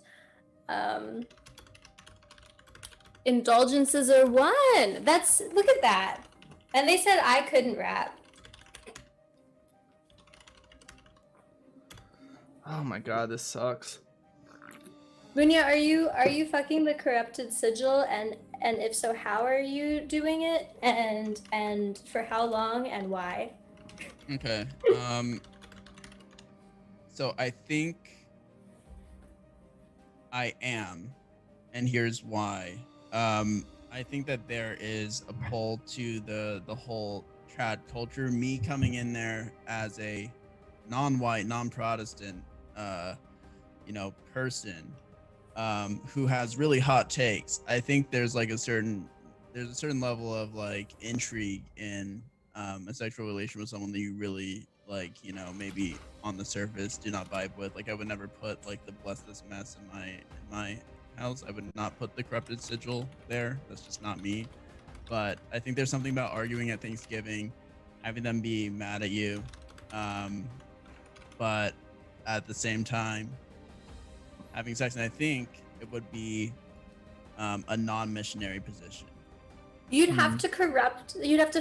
indulgences are 1. Look at that. And they said I couldn't rap. Oh my god, this sucks. Munya, are you fucking the corrupted sigil, and if so, how are you doing it, and for how long and why? Okay. So I think I am, and here's why. I think that there is a pull to the whole trad culture. Me coming in there as a non-white, non-Protestant, person, who has really hot takes. I think there's a certain level of like intrigue in a sexual relation with someone that you really like, maybe on the surface do not vibe with. Like I would never put like the bless this mess in my house. I would not put the corrupted sigil there. That's just not me. But I think there's something about arguing at Thanksgiving, having them be mad at you, but at the same time having sex. And I think it would be a non-missionary position. You'd have to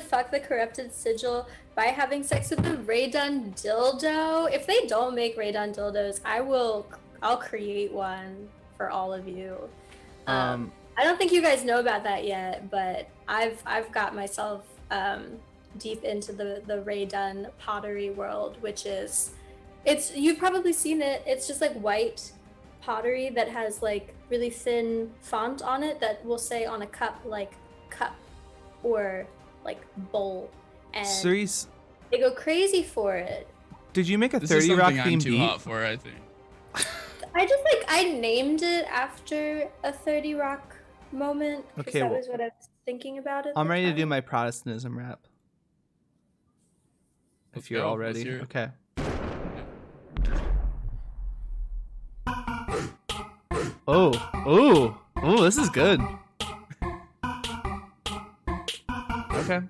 fuck the corrupted sigil by having sex with the Ray-Dun dildo. If they don't make Ray-Dun dildos, I'll create one for all of you. I don't think you guys know about that yet, but I've got myself deep into the Ray Dunn pottery world, which is, you've probably seen it. It's just like white pottery that has like really thin font on it that will say on a cup like cup or like bowl, and Cerise, they go crazy for it. did you make a This is 30 Rock something I'm themed too beat? hot for, I think. I named it after a 30 Rock moment because Okay, that well, was what I was thinking about at I'm the ready to do time. my Protestantism rap. Let's If you're go. all Let's ready. hear it. Okay. Oh, this is good. Okay.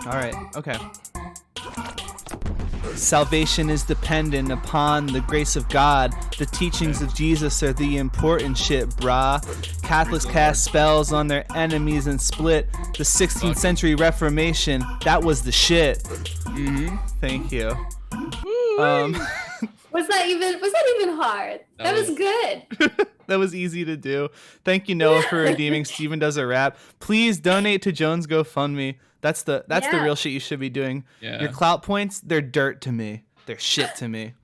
All right. Okay. Salvation is dependent upon the grace of God. The teachings of Jesus are the important shit, brah. Catholics cast spells on their enemies and split. The 16th century Reformation, that was the shit. Mm-hmm. Thank you. Was that even hard? That was good. That was easy to do. Thank you, Noah, for redeeming Steven Does a Rap. Please donate to Jones GoFundMe. That's the real shit you should be doing. Yeah. Your clout points, they're dirt to me. They're shit to me.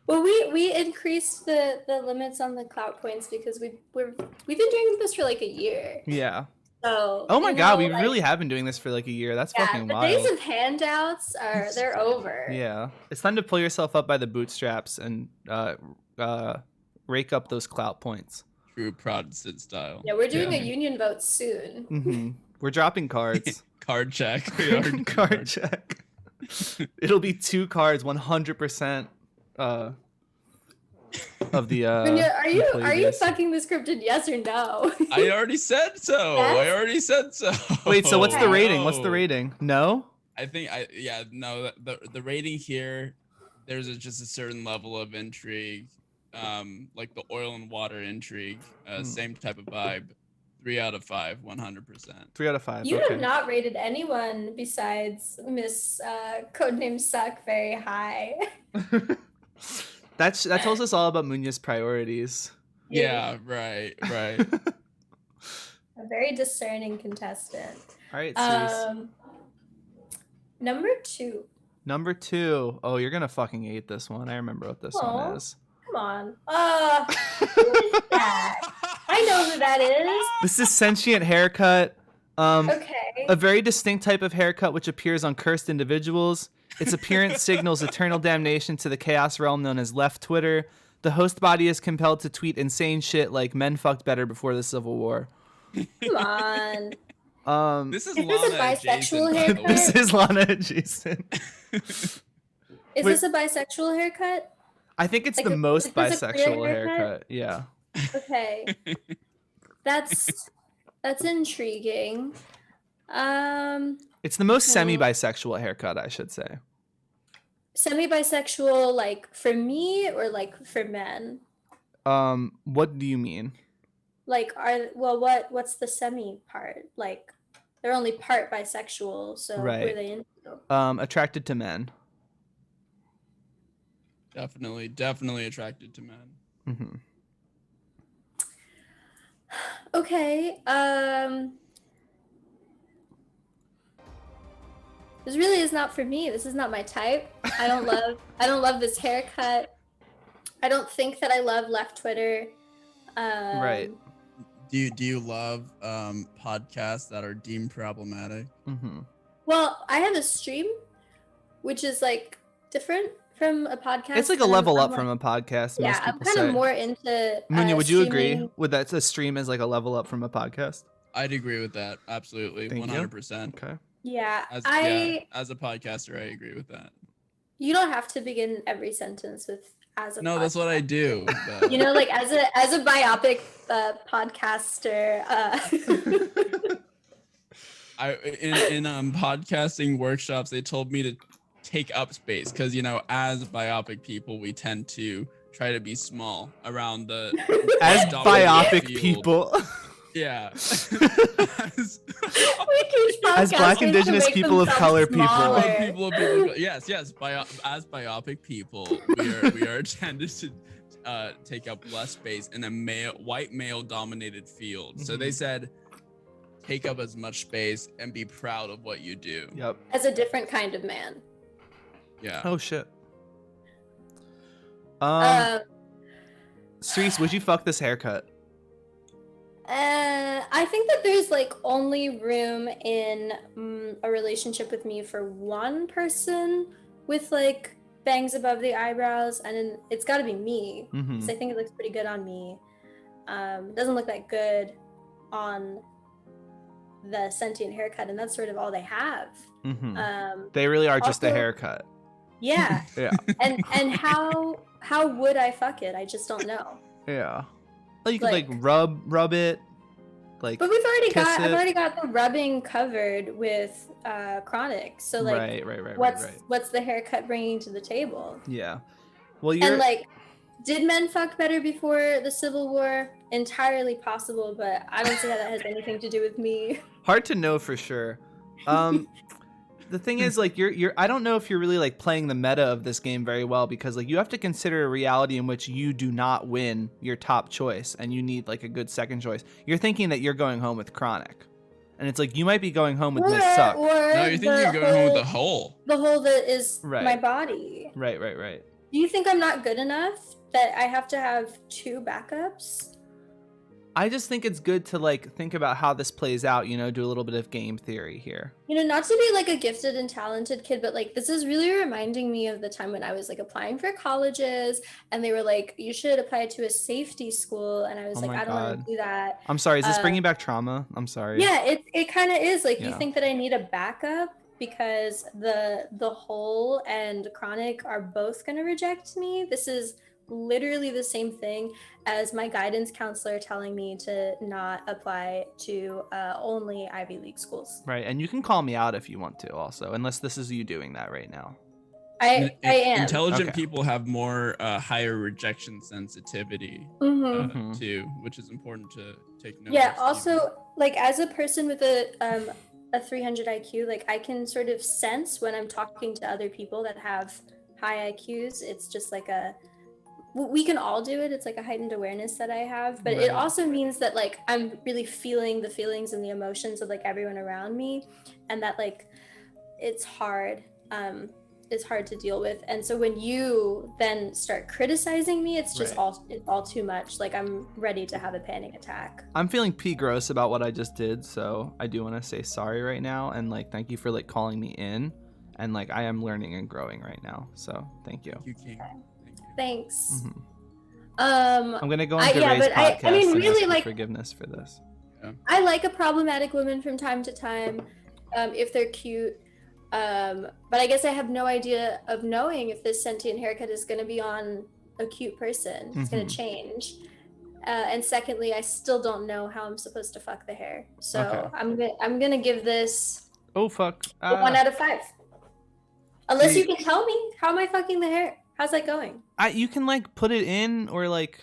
Well, we increased the limits on the clout points because we've been doing this for like a year. Yeah. So Oh my god, we like, really have been doing this for like a year. That's fucking the wild. days of handouts they're over. Yeah. It's time to pull yourself up by the bootstraps and rake up those clout points. True Protestant style. Yeah, we're doing a union vote soon. Mm-hmm. We're dropping cards. Card check. We are doing Card check. It'll be 2 cards, 100% of the Munya, are you Palladius. fucking this cryptid? Yes or no? I already said so. Yes? I already said so. Wait, so what's the Okay. rating? What's the rating? No? I think the rating here, there's just a certain level of intrigue, like the oil and water intrigue, same type of vibe. 3 out of 5, 100%. 3 out of 5. You okay. have not rated anyone besides Miss Codename Suck very high. That tells us all about Munya's priorities. Yeah, right. A very discerning contestant. All right, Cerise. Number 2. Number 2. Oh, you're gonna fucking hate this one. I remember what this Aw. one is. Come on. Who is that? I know who that is. This is Sentient Haircut. Okay. A very distinct type of haircut which appears on cursed individuals. Its appearance signals eternal damnation to the chaos realm known as left Twitter. The host body is compelled to tweet insane shit like men fucked better before the Civil War. Come on. This is Is this a Lana bisexual adjacent, by the haircut? way. This is Lana adjacent. Is Wait. this a bisexual haircut? I think it's Like the most is this a clear bisexual haircut. Yeah. Okay. That's intriguing. It's the most No. semi-bisexual haircut, I should say. Semi-bisexual, like for me or like for men? What do you mean? Like what's the semi part? Like they're only part bisexual, so who Right. are they into? Attracted to men. Definitely attracted to men. Mm-hmm. Okay. This really is not for me. This is not my type. I don't love this haircut. I don't think that I love left Twitter. Right. Do you love podcasts that are deemed problematic? Mm-hmm. Well, I have a stream, which is like different from a podcast. It's like a and level I'm up from a podcast. Yeah, most I'm people kind say. of more into. Munya, would you agree streaming. with that? A stream is like a level up from a podcast. I'd agree with that. Absolutely. Thank you. 100%. Okay. Yeah, As a podcaster, I agree with that. You don't have to begin every sentence with "as a." No, that's what I podcaster. do. though. You know, like as a biopic podcaster. In podcasting workshops, they told me to take up space because as biopic people, we tend to try to be small around the As dominant biopic field. people. Yeah. As Black, Indigenous, people of color people. Yes. As biopic people, we are tended to take up less space in a white male dominated field. So they said, take up as much space and be proud of what you do. Yep. As a different kind of man. Yeah. Oh shit. Cerise, would you fuck this haircut? I think that there's like only room in a relationship with me for one person with like bangs above the eyebrows, and then it's got to be me. Mm-hmm. 'Cause I think it looks pretty good on me. Doesn't look that good on the sentient haircut, and that's sort of all they have. Mm-hmm. They really are just a also- haircut. Yeah. Yeah. And how would I fuck it? I just don't know. Yeah. Well, you could like Like- rub it. Like, But I've it. already got the rubbing covered with chronic. So like, right. what's the haircut bringing to the table? Yeah. Well, you're And like, did men fuck better before the Civil War? Entirely possible, but I don't see how that has anything to do with me. hard to know for sure. The thing is, like, you're I don't know if you're really like playing the meta of this game very well, because like you have to consider a reality in which you do not win your top choice and you need like a good second choice. You're thinking that you're going home with Chronic, and it's like you might be going home with Miss Suck. Or No, you're thinking you're going home with the hole. the hole that is Right. my body. Right. Do you think I'm not good enough that I have to have two backups? I just think it's good to like think about how this plays out, you know, do a little bit of game theory here. You know, not to be like a gifted and talented kid, but like this is really reminding me of the time when I was like applying for colleges and they were like, you should apply to a safety school. And I was Oh like, my I don't want God. to do that. I'm sorry, is this bringing back trauma? I'm sorry. Yeah, it kind of is. Like, Yeah. you think that I need a backup because the hole and chronic are both going to reject me? This is literally the same thing as my guidance counselor telling me to not apply to only Ivy League schools. Right, and you can call me out if you want to also, unless this is you doing that right now. I am. Intelligent Okay. people have more higher rejection sensitivity Mhm. too, which is important to take note Yeah, of. also, like, as a person with a 300 IQ, like, I can sort of sense when I'm talking to other people that have high IQs. It's just like we can all do it. It's like a heightened awareness that I have, but Right. it also means that like I'm really feeling the feelings and the emotions of like everyone around me, and that like it's hard. It's hard to deal with. And so when you then start criticizing me, it's just Right. it's all too much. Like, I'm ready to have a panic attack. I'm feeling pee gross about what I just did, so I do want to say sorry right now, and like thank you for like calling me in, and like I am learning and growing right now, so thank you. You King. Thank you. Thanks. Mhm. Um I'm gonna go on yeah, Garay's but I podcast mean, and really, ask for like, forgiveness for this. I like a problematic woman from time to time, if they're cute. But I guess I have no idea of knowing if this sentient haircut is going to be on a cute person. It's going Mhm. to change. And secondly, I still don't know how I'm supposed to fuck the hair. So Okay. I'm gonna give this Oh fuck. a 1 out of 5. Unless you can tell me, how am I fucking the hair? How's that going? You can like put it in or like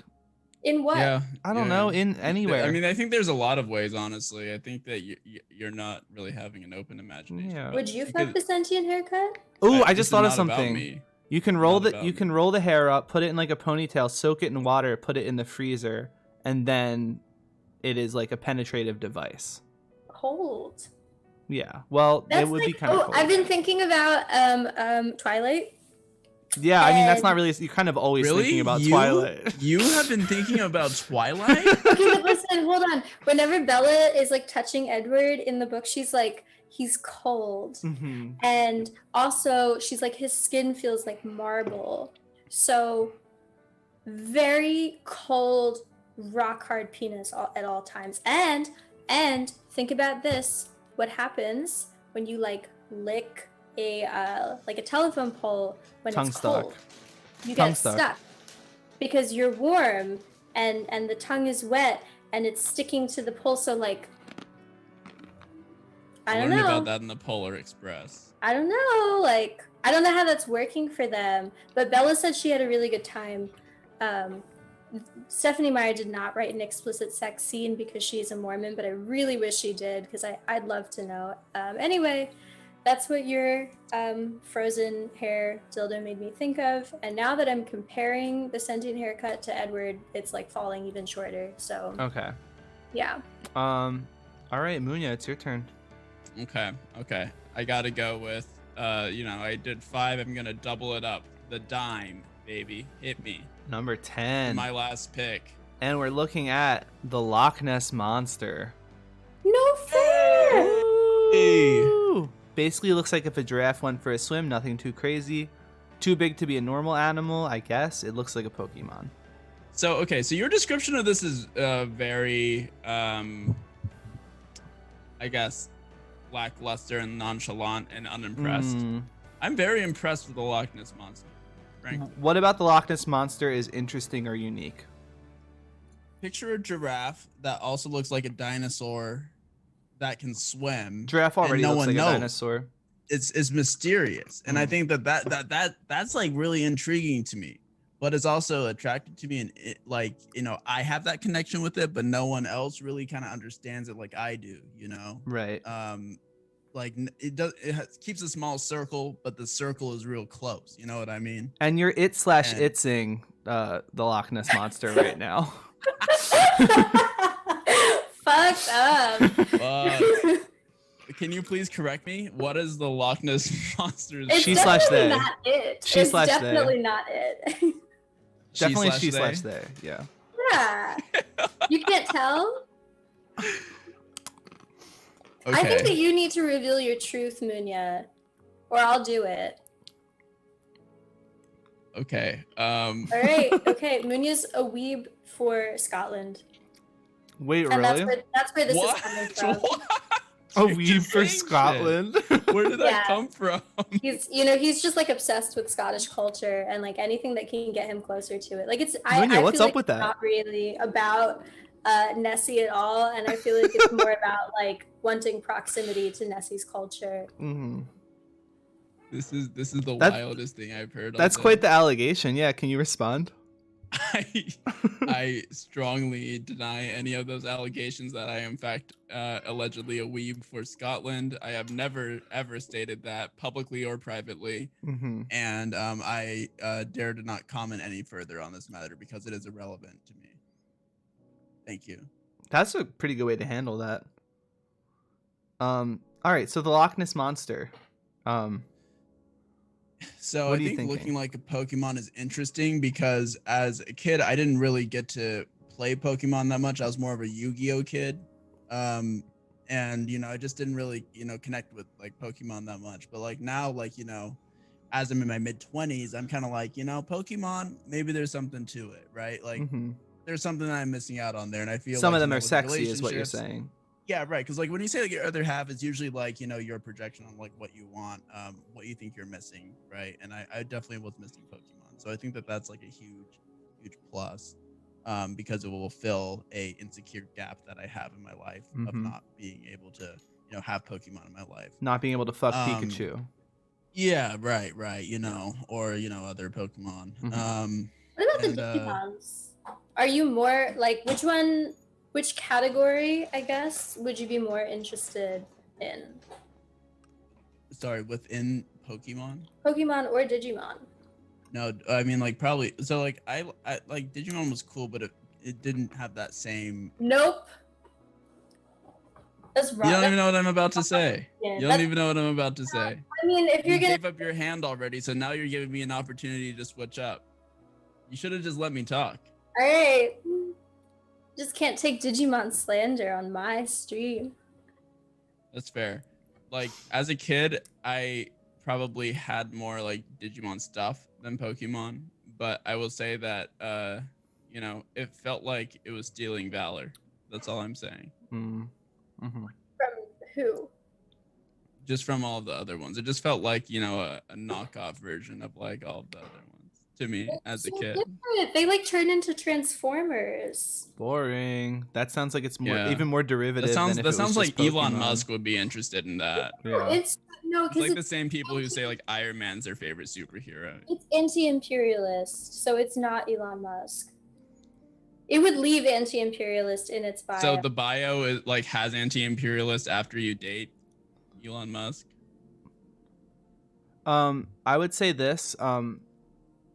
In what? Yeah. I don't yeah. know, in anywhere. I mean, I think there's a lot of ways, honestly. I think that you're not really having an open imagination. Yeah. but Would you because fuck the sentient haircut? Oh, I this just is thought of not about something. me. You can roll Not the about you me. can roll the hair up, put it in like a ponytail, soak it in water, put it in the freezer, and then it is like a penetrative device. Cold. Yeah. Well, That's it would be like, kind of oh, cool. I've been thinking about Twilight. Yeah, I mean that's and- not really. You're kind of always Really? thinking about You? Twilight. You have been thinking about Twilight? Okay, but listen, hold on. Whenever Bella is like touching Edward in the book, she's like, he's cold. Mhm. And also, she's like, his skin feels like marble. So, very cold, rock hard penis at all times. And think about this: what happens when you like lick a telephone pole when Tongue it's stuck. cold? You Tongue get stuck. stuck because you're warm and the tongue is wet and it's sticking to the pole. So like, I don't learned know. about that in the Polar Express. I don't know. Like, I don't know how that's working for them. But Bella said she had a really good time Stephanie Meyer did not write an explicit sex scene because she's a Mormon, but I really wish she did because I'd love to know. Anyway, that's what your frozen hair dildo made me think of. And now that I'm comparing the sentient haircut to Edward, it's like falling even shorter. So Okay. yeah. All right, Munya, it's your turn. Okay. I gotta go with, I did 5. I'm gonna double it up. The dime, baby. Hit me. Number 10. My last pick. And we're looking at the Loch Ness Monster. No fair. Hey. Ooh. Basically looks like if a giraffe went for a swim, nothing too crazy. Too big to be a normal animal, I guess. It looks like a Pokemon. So your description of this is very, I guess, lackluster and nonchalant and unimpressed. I'm very impressed with the Loch Ness Monster, frankly. What about the Loch Ness Monster is interesting or unique? Picture a giraffe that also looks like a dinosaur that can swim. Giraffe already no looks one like knows. a dinosaur. It's mysterious, and I think that's like really intriguing to me. But it's also attracted to me, and I have that connection with it, but no one else really kind of understands it like I do. Right. It keeps a small circle, but the circle is real close. You know what I mean? And you're itsing the Loch Ness Monster right now. Fucked up. Can you please correct me? What is the Loch Ness Monster's? It's She definitely slash they. not it. She it's slash they. definitely not it. Definitely She she slash slash they. Yeah. Yeah. You can't tell? Okay. I think that you need to reveal your truth, Munya, or I'll do it. Okay. All right. Okay. Munya's a weeb for Scotland. Wait, And really? that's where this What? is coming from. What? A You're weed for saying shit. Scotland? Where did that Yeah. come from? He's just like obsessed with Scottish culture and like anything that can get him closer to it. Like Munya, I what's feel up like with it's that? not really about Nessie at all, and I feel like it's more about like wanting proximity to Nessie's culture. Mhm. This is the That- wildest thing I've heard. That's all quite day. the allegation. Yeah, can you respond? I strongly deny any of those allegations that I am in fact allegedly a weeb for Scotland. I have never ever stated that publicly or privately, Mm-hmm. and I dare to not comment any further on this matter because it is irrelevant to me. Thank you. That's a pretty good way to handle that. All right, so the Loch Ness Monster. So What I are you think thinking? looking like a Pokemon is interesting because as a kid, I didn't really get to play Pokemon that much. I was more of a Yu-Gi-Oh kid. And I just didn't really, connect with like Pokemon that much. But like now, as I'm in my mid-20s, I'm kind of like, Pokemon, maybe there's something to it, right? Like Mhm. there's something that I'm missing out on there. And I feel Some like, of them are with sexy, is what you're relationships- saying. Yeah, right. Because like when you say like your other half, it's usually like your projection on like what you want, what you think you're missing, right? And I definitely was missing Pokemon, so I think that that's like a huge plus, because it will fill a insecure gap that I have in my life of Mhm. not being able to have Pokemon in my life. Not being able to fuck Um, Pikachu. Yeah, right. Or other Pokemon. Mhm. What about the And, Digimons? Are you more like which category, I guess, would you be more interested in? Sorry, within Pokemon. Pokemon or Digimon? No, I mean like probably. So like I like Digimon was cool, but it didn't have that same. Nope. That's wrong. You don't even know what I'm about to say. Yeah, You don't that's- even know what I'm about to say. I mean, if You you're gonna gave up your hand already, so now you're giving me an opportunity to switch up. You should have just let me talk. all right, just can't take Digimon slander on my stream. That's fair. Like as a kid, I probably had more like Digimon stuff than Pokemon, but I will say that it felt like it was stealing valor. That's all I'm saying. Mm. Mhm. From who? Just from all the other ones. It just felt like, a knockoff version of like all the other ones to me as a So kid. different. They like turn into Transformers. Boring. That sounds like it's more Yeah. even more derivative. That sounds than if it was sounds just like Elon Pokemon. Musk would be interested in that. Yeah. It's It's like the it's same people who say like Iron Man's their favorite superhero. anti-imperialist, so it's not Elon Musk. It would leave anti-imperialist in its bio. So the bio is like has anti-imperialist after you date Elon Musk. I would say this.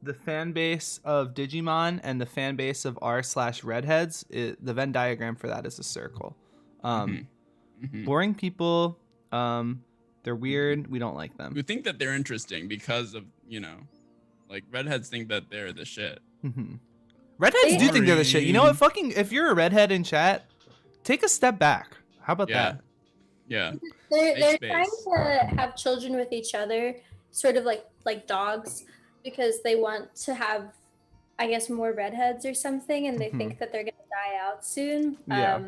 The fan base of Digimon and the fan base of r/redheads, the Venn diagram for that is a circle. Boring people. They're weird. We don't like them. Who think that they're interesting because of, like redheads think that they're the shit. Redheads do think they're the shit. You know what? Boring. If you're a redhead in chat, take a step back. How about Yeah. that? Yeah. They're Make trying space. to have children with each other, sort of like dogs, because they want to have, I guess, more redheads or something, and they think that they're gonna die out soon. Yeah.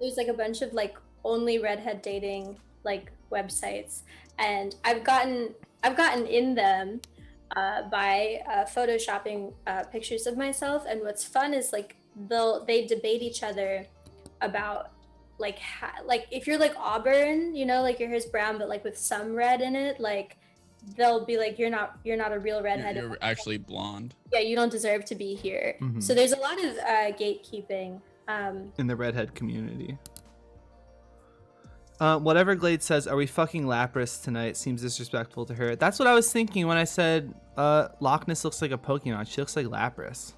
There's like a bunch of like only redhead dating like websites, and I've gotten in them by photoshopping pictures of myself. And what's fun is like they debate each other about like like if you're like auburn, like your hair's brown but like with some red in it, like they'll be like, you're not a real redhead. You're actually blonde. Yeah, you don't deserve to be here. So there's a lot of gatekeeping In the redhead community. Whatever Glade says, are we fucking Lapras tonight? Seems disrespectful to her. That's what I was thinking when I said Loch Ness looks like a Pokemon. She looks like Lapras.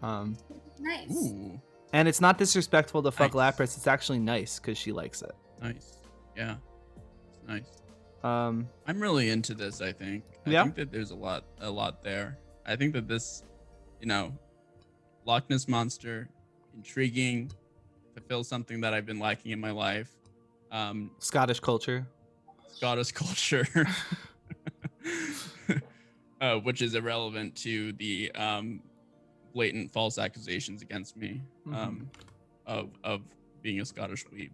Nice. Ooh, And it's not disrespectful to fuck Nice. Lapras. It's actually nice because she likes it. nice. Yeah. It's nice. Um, I'm really into this, I think. Yeah? I think that there's a lot there. I think that this, Loch Ness Monster, intriguing, fulfills something that I've been lacking in my life. Scottish culture. Scottish culture, which is irrelevant to the blatant false accusations against me of being a Scottish weeb.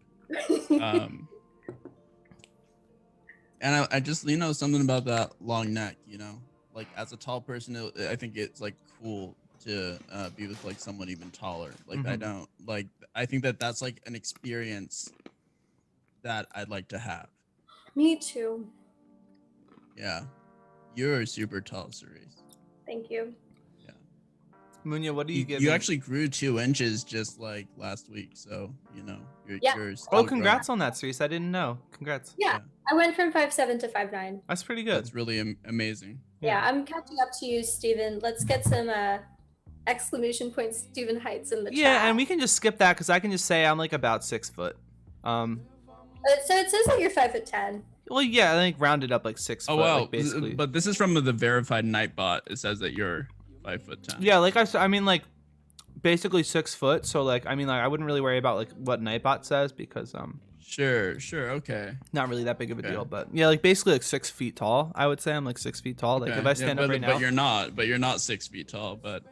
And I just, something about that long neck, like as a tall person, I think it's like cool to be with like someone even taller. Like I think that that's like an experience that I'd like to have. Me too. Yeah. You're super tall, Cerise. Thank you. Munya, what do you give? You actually grew 2 inches just like last week, so Yeah. you're Oh, still congrats on that, Cerise. I didn't know. Congrats. Yeah, I went from 5'7" to 5'9". That's pretty growing. good. That's really amazing. Yeah, I'm catching up to you, Steven. Let's get some exclamation point Steven Heights in the chat. Yeah, and we can just skip that because I can just say I'm like about 6 foot. So it says that you're 5'10". Well, yeah, I think rounded up like 6 foot. Oh wow, like, basically. but this is from the verified Nightbot. It says that you're 5'10". Yeah, like I mean, like basically 6 foot. So like, I mean, like I wouldn't really worry about like what Nightbot says because Sure, okay. not really that big of a Okay. deal. But yeah, like basically like 6 feet tall. I would say I'm like 6 feet tall. Like Okay. if I stand up right now, But you're not 6 feet tall. But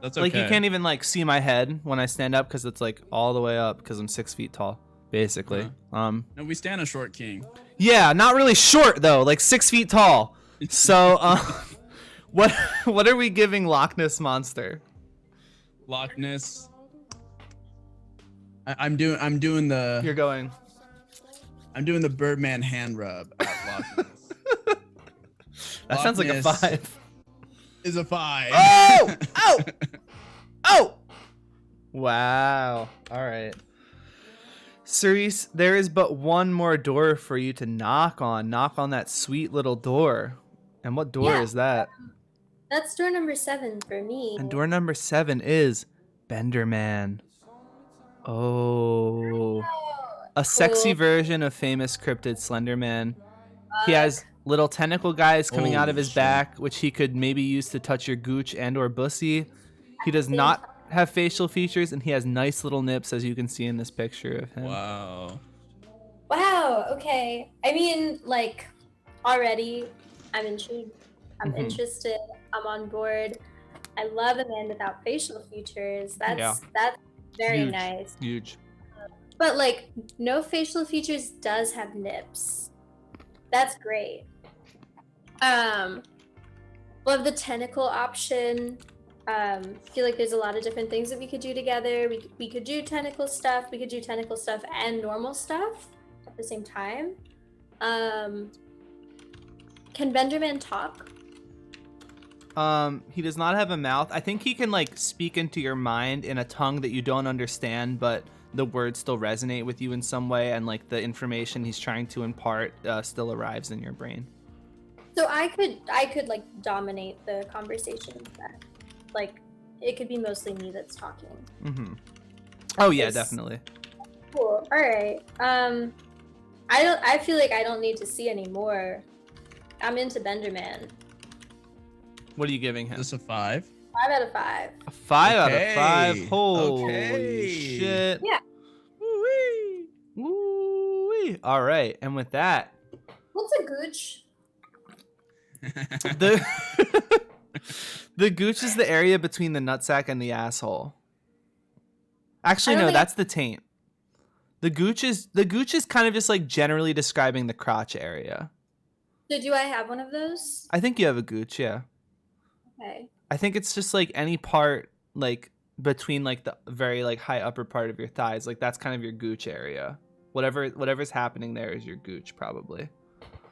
that's okay. like you can't even like see my head when I stand up because it's like all the way up because I'm 6 feet tall, basically. No, we stand a short king. Yeah, not really short though, like 6 feet tall. So, what are we giving Loch Ness Monster? Loch Ness. I'm doing the You're going. I'm doing the Birdman hand rub at Loch Ness. That sounds like a Loch Ness 5. Is a 5. Oh! Oh! Oh! Wow. All right. Cerise, there is but one more door for you to knock on. Knock on that sweet little door. And what door Yeah. is that? That's door number 7 for me. And door number 7 is Benderman. Oh. A sexy Cool. version of famous cryptid Slenderman. He has little tentacle guys coming out of Holy his shit. back, which he could maybe use to touch your gooch and or bussy. He does not have facial features, and he has nice little nips, as you can see in this picture of him. Wow. Wow, okay. I mean, like, already, I'm intrigued. I'm Mhm. interested. I'm on board. I love a man without facial features. That's very Huge. nice. Huge. But like, no facial features does have nips. That's great. Love the tentacle option. Feel like there's a lot of different things that we could do together. We could do tentacle stuff. We could do tentacle stuff and normal stuff at the same time. Can Benderman talk? He does not have a mouth. I think he can like speak into your mind in a tongue that you don't understand, but the words still resonate with you in some way, and like the information he's trying to impart still arrives in your brain. So I could like dominate the conversation with that. Like it could be mostly me that's talking. Mm-hmm. Oh yeah, Yes. definitely. Cool. All right. I feel like I don't need to see anymore. I'm into Benderman. What are you giving him? Is this a 5? 5 out of 5. A 5 out of Okay. 5. Holy Okay. shit. Yeah. Woo-wee. Woo-wee. All right, and with that, What's a gooch? the the gooch is the area between the nutsack and the asshole. Actually, I don't no, think- that's the taint. The gooch is kind of just like generally describing the crotch area. So do I have one of those? I think you have a gooch, yeah. Okay. I think it's just like any part like between like the very like high upper part of your thighs, like that's kind of your gooch area. Whatever's happening there is your gooch probably.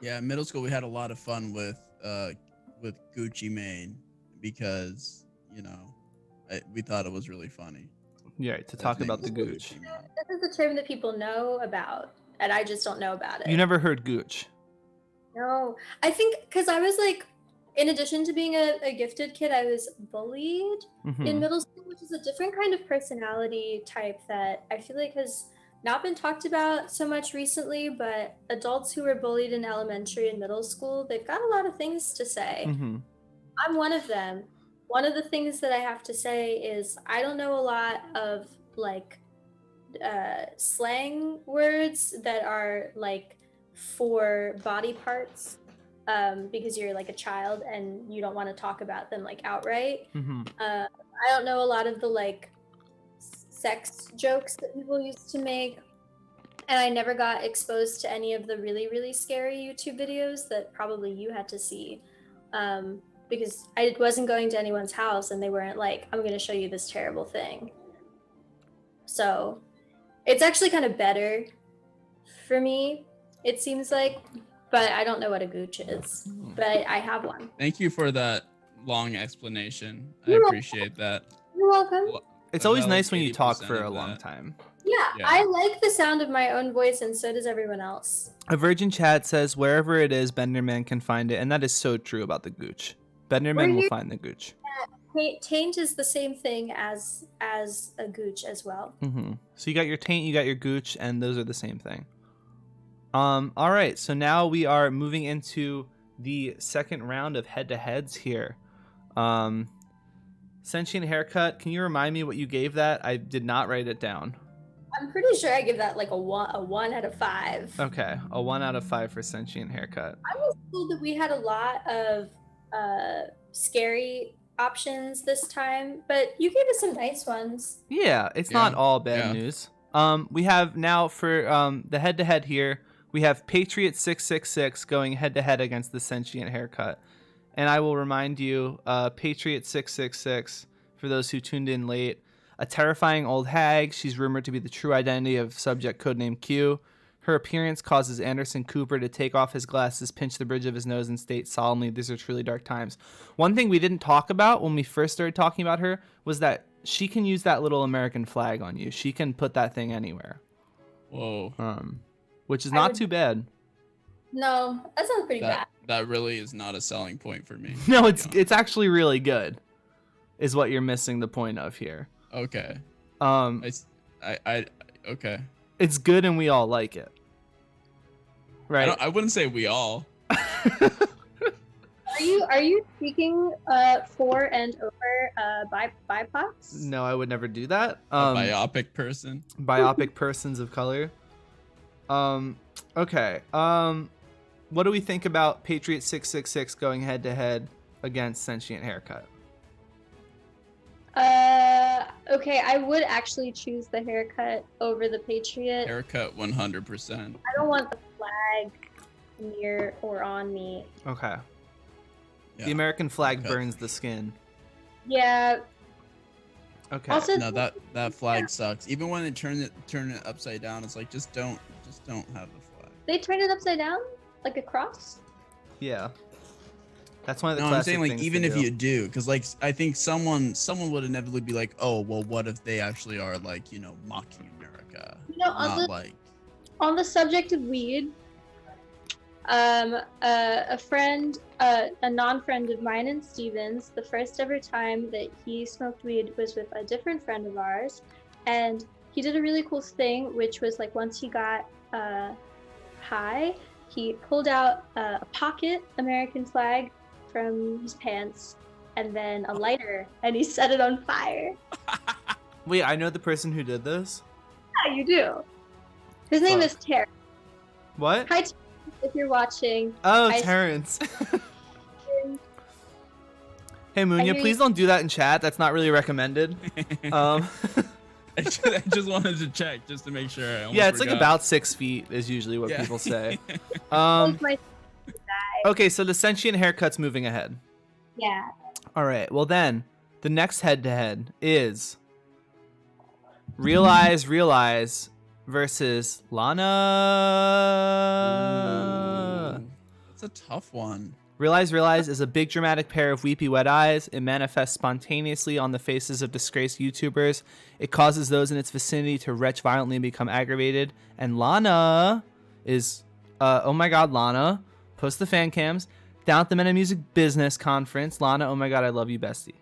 Yeah, in middle school we had a lot of fun with Gucci Mane because we thought it was really funny. Yeah, to talk His name about the was gooch. Gucci Mane. This is a term that people know about, and I just don't know about it. You never heard gooch. No. I think because I was like, in addition to being a gifted kid, I was bullied Mhm. in middle school, which is a different kind of personality type that I feel like has not been talked about so much recently, but adults who were bullied in elementary and middle school, they've got a lot of things to say. Mhm. I'm one of them. One of the things that I have to say is I don't know a lot of like slang words that are like for body parts because you're like a child and you don't want to talk about them like outright. Mhm. I don't know a lot of the like sex jokes that people used to make. And I never got exposed to any of the really, really scary YouTube videos that probably you had to see. Because I wasn't going to anyone's house and they weren't like, I'm going to show you this terrible thing. So it's actually kind of better for me, it seems like. But I don't know what a gooch is. But I have one. Thank you for that long explanation. I You're welcome. appreciate that. You're welcome. Well, It's always about, like, nice when you talk 80% for a of long that. time. Yeah, Yeah. I like the sound of my own voice, and so does everyone else. A Virgin Chat says wherever it is, Benderman can find it, and that is so true about the gooch. Benderman will you- find the gooch. Taint is the same thing as a gooch as well. Mm-hmm. So you got your taint, you got your gooch, and those are the same thing. All right, so now we are moving into the second round of head-to-heads here. Sentient haircut. Can you remind me what you gave that? I did not write it down. I'm pretty sure I give that like a 1 out of 5. Okay, a 1 out of 5 for sentient haircut. I was told that we had a lot of scary options this time, but you gave us some nice ones. Yeah, it's Yeah, not all bad yeah. news. We have now for the head-to-head here, we have Patriot 666 going head-to-head against the sentient haircut. And I will remind you, Patriot 666, for those who tuned in late, a terrifying old hag. She's rumored to be the true identity of subject codename Q. Her appearance causes Anderson Cooper to take off his glasses, pinch the bridge of his nose, and state solemnly, "These are truly dark times." One thing we didn't talk about when we first started talking about her was that she can use that little American flag on you. She can put that thing anywhere, Whoa. which is I not would- too bad. No, that sounds pretty bad. That really is not a selling point for me. No, to it's be honest. actually really good, is what you're missing the point of here. Okay. I Okay. it's good and we all like it, right? I wouldn't say we all. Are you speaking for and over BIPOCs? No, I would never do that. A biopic person. Biopic persons of color. Okay. What do we think about Patriot 666 going head to head against Sentient Haircut? Okay, I would actually choose the haircut over the Patriot. Haircut 100%. I don't want the flag near or on me. Okay. Yeah. The American flag Haircut. burns the skin. Yeah. Okay. Also, No, that flag sucks. Even when they turn it upside down, it's like just don't have the flag. they turned it upside down, like a cross. Yeah. That's one of the No, I'm classic saying like things to even if do. you do, because like I think someone would inevitably be like, oh well, what if they actually are like mocking America, You know, on not the like on the subject of weed, a friend, a non-friend of mine and Steven's, the first ever time that he smoked weed was with a different friend of ours, and he did a really cool thing, which was like once he got high, he pulled out a pocket American flag from his pants, and then a lighter, and he set it on fire. Wait, I know the person who did this. Yeah, you do. His name Fuck. is Terry. What? Hi, Terry, if you're watching. Oh, I- Terrence. Hey, Munya, hear please you- don't do that in chat. That's not really recommended. Um, I just wanted to check just to make sure. I almost yeah, it's like forgot. about 6 feet is usually what Yeah. people say. my- Okay, so the sentient haircut's moving ahead. yeah. All right. Well, then the next head-to-head is Realize versus Lana. Ooh, that's a tough one. Realize is a big dramatic pair of weepy wet eyes. It manifests spontaneously on the faces of disgraced YouTubers. It causes those in its vicinity to retch violently and become aggravated. And Lana is, oh my god, Lana, post the fan cams. Down at the Men of Music Business Conference, Lana, oh my god, I love you, bestie.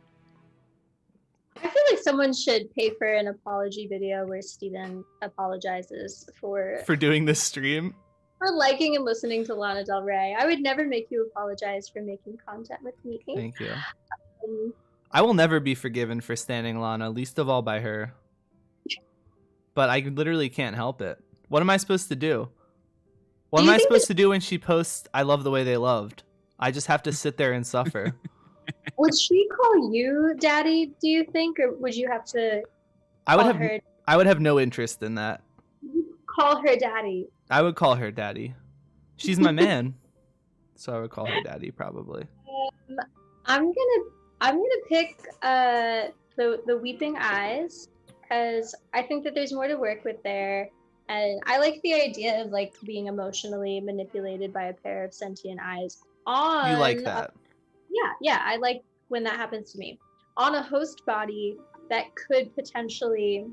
I feel like someone should pay for an apology video where Steven apologizes for For doing this stream. liking and listening to Lana Del Rey. I would never make you apologize for making content with me. Thank you. Um, I will never be forgiven for standing Lana, least of all by her. But I literally can't help it. What am I supposed to do? What Do am you I think supposed to do when she posts I love the way they loved? I just have to sit there and suffer. would she call you daddy, do you think? Or would you have to I would call have her I would have no interest in that. call her daddy? I would call her daddy. She's my man. So I would call her daddy probably. I'm gonna pick the weeping eyes because I think that there's more to work with there, and I like the idea of like being emotionally manipulated by a pair of sentient eyes on. You like that? Yeah, I like when that happens to me on a host body that could potentially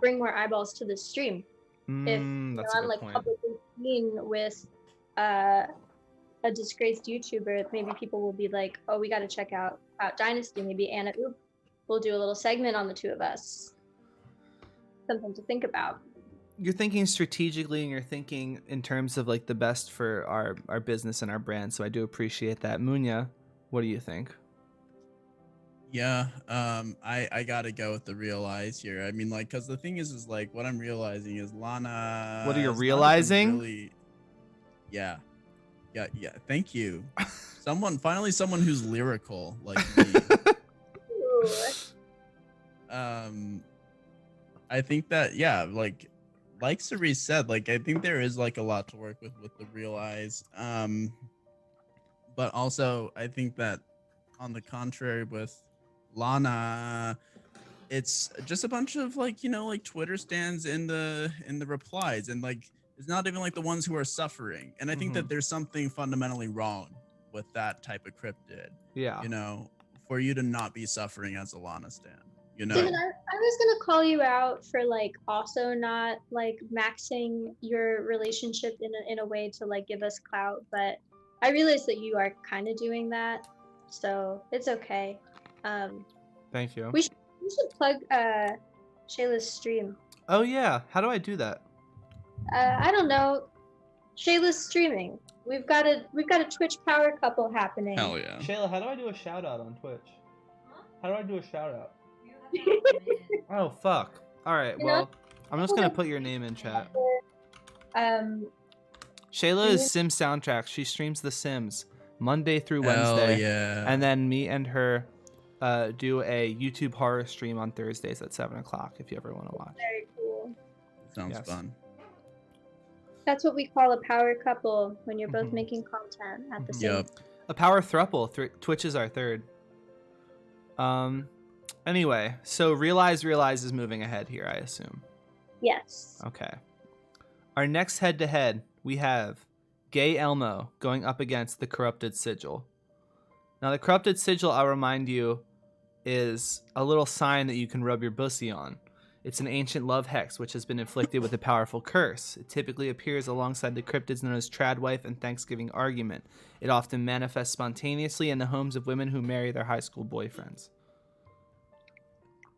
bring more eyeballs to the stream. If That's a I'm good like point. publicly seen with a disgraced YouTuber, maybe people will be like, "Oh, we got to check out Dynasty." Maybe Anna Oop will do a little segment on the two of us. Something to think about. You're thinking strategically and you're thinking in terms of like the best for our business and our brand. So I do appreciate that. Munya, what do you think? Yeah, I gotta go with the Realize here. I mean, like, cause the thing is like what I'm realizing is Lana. What are you is not even realizing? Really, yeah. Thank you. Finally, someone who's lyrical like me. Ooh. I think that like Cerise said, like I think there is like a lot to work with the Realize. But also I think that on the contrary with Lana, it's just a bunch of like like Twitter stands in the replies, and like it's not even like the ones who are suffering. And I think that there's something fundamentally wrong with that type of cryptid. Yeah. For you to not be suffering as a Lana stan. Steven, I was gonna call you out for like also not like maxing your relationship in a way to like give us clout, but I realize that you are kind of doing that, so it's okay. Thank you. We should plug Shayla's stream. Oh yeah. How do I do that? I don't know. Shayla's streaming. We've got a Twitch power couple happening. Hell yeah. Shayla, how do I do a shout out on Twitch? How do I do a shout out? Oh fuck. All right. You Well, know? I'm just gonna put your name in chat. Um, Shayla is Sim Soundtracks. She streams The Sims Monday through Hell Wednesday. yeah. And then me and her do a YouTube horror stream on Thursdays at 7 o'clock if you ever want to watch. very cool. Sounds Yes. fun. That's what we call a power couple when you're both Mhm. making content at the same. Yep. A power thruple. Twitch is our third. Anyway, so Realize is moving ahead here, I assume. Yes. Okay. Our next head-to-head, we have Gay Elmo going up against the Corrupted Sigil. Now, the corrupted sigil, I'll remind you, is a little sign that you can rub your bussy on. It's an ancient love hex which has been inflicted with a powerful curse. It typically appears alongside the cryptids known as Tradwife and Thanksgiving Argument. It often manifests spontaneously in the homes of women who marry their high school boyfriends.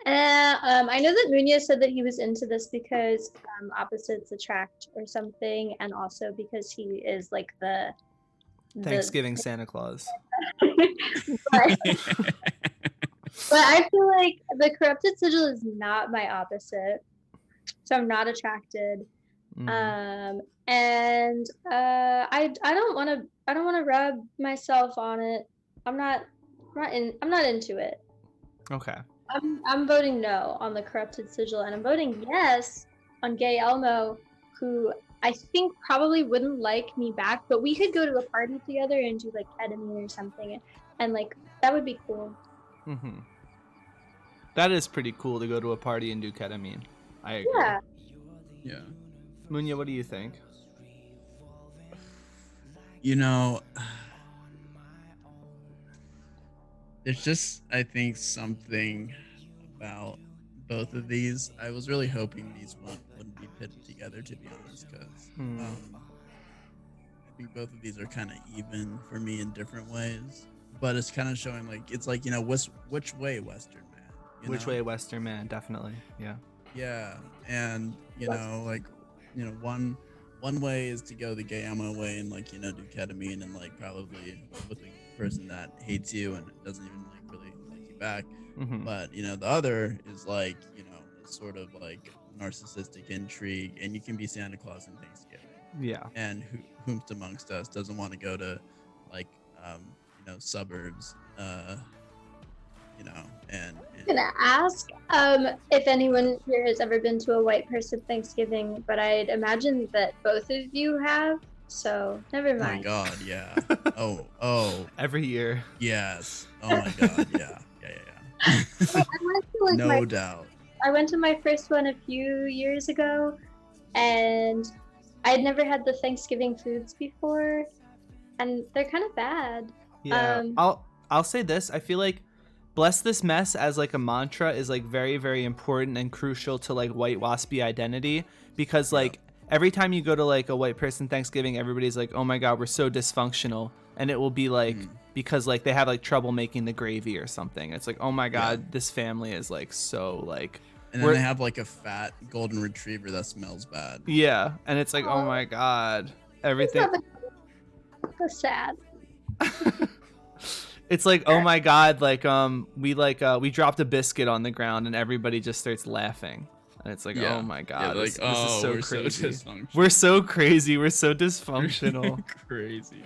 I know that Munya said that he was into this because opposites attract or something, and also because he is like the Thanksgiving Santa Claus. but, but I feel like the corrupted sigil is not my opposite, so I'm not attracted. And I don't want to rub myself on it. I'm not into it. Okay. I'm voting no on the corrupted sigil, and I'm voting yes on Gay Elmo, who I think probably wouldn't like me back, but we could go to a party together and do like ketamine or something, and like that would be cool. Mm-hmm. That is pretty cool to go to a party and do ketamine. I agree. Yeah. Yeah. Munya, what do you think? You know, there's just, I think, something about both of these. I was really hoping these wouldn't be pitted together, to be honest, because I think both of these are kind of even for me in different ways. But it's kind of showing, like, it's like, you know, which way, Western man? Which way, Western man? Definitely, yeah. Yeah, and, you know, like, you know, one way is to go the Gay Elmo way and, like, you know, do ketamine and, like, probably with a person that hates you and doesn't even, like, really like you back. Mm-hmm. But, you know, the other is, like, you know, it's sort of like narcissistic intrigue, and you can be Santa Claus in Thanksgiving. Yeah. And whomst amongst us doesn't want to go to, like, you know, suburbs, you know, and I'm gonna ask if anyone here has ever been to a white person Thanksgiving, but I'd imagine that both of you have, so never oh mind. my God, yeah. oh, Every year. yes. Oh my God, yeah. I went to, like, No doubt. I went to my first one a few years ago, and I'd never had the Thanksgiving foods before, and they're kind of bad. Yeah. I'll say this. I feel like bless this mess as like a mantra is like very, very important and crucial to like white waspy identity, because like every time you go to like a white person Thanksgiving, everybody's like, oh my God, we're so dysfunctional. And it will be like, because like they have like trouble making the gravy or something. It's like, oh my God, this family is like so like. And then they have like a fat golden retriever that smells bad. Yeah. And it's like, oh my God, everything. So sad. It's like, oh my God, like we dropped a biscuit on the ground and everybody just starts laughing. And it's like, oh my God, like, this is so we're crazy. so dysfunctional. We're so crazy. We're so dysfunctional. Crazy.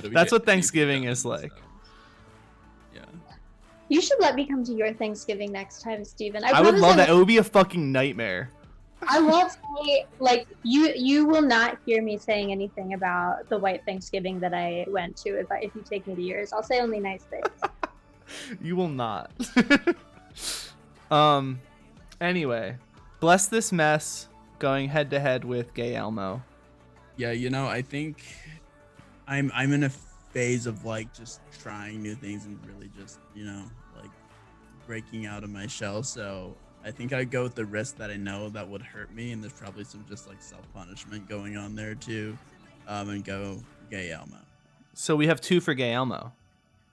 That's what Thanksgiving is like. Yeah. You should let me come to your Thanksgiving next time, Steven. I would love that. It would be a fucking nightmare. I won't say, like, you will not hear me saying anything about the white Thanksgiving that I went to if you take me to yours. I'll say only nice things. You will not. Anyway, bless this mess going head to head with Gay Elmo. Yeah, you know, I think I'm in a phase of like just trying new things and really just, you know, like breaking out of my shell. So I think I'd go with the risk that I know that would hurt me, and there's probably some just like self-punishment going on there too, and go Gay Elmo. So we have 2 for Gay Elmo.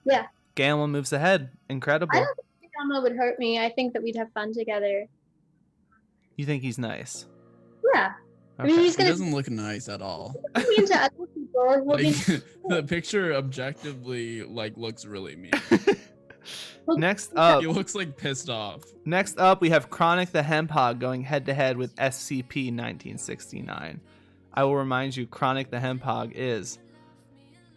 Yeah. Gay Elmo moves ahead. Incredible. I don't think Elmo would hurt me. I think that we'd have fun together. You think he's nice? Yeah. I Okay. mean, he's He gonna doesn't look nice at all. be into other people. He'll be Like, the picture objectively like looks really mean. Next up, He looks like pissed off. we have Chronic the Hemp Hog going head to head with SCP-1969. I will remind you, Chronic the Hemp Hog is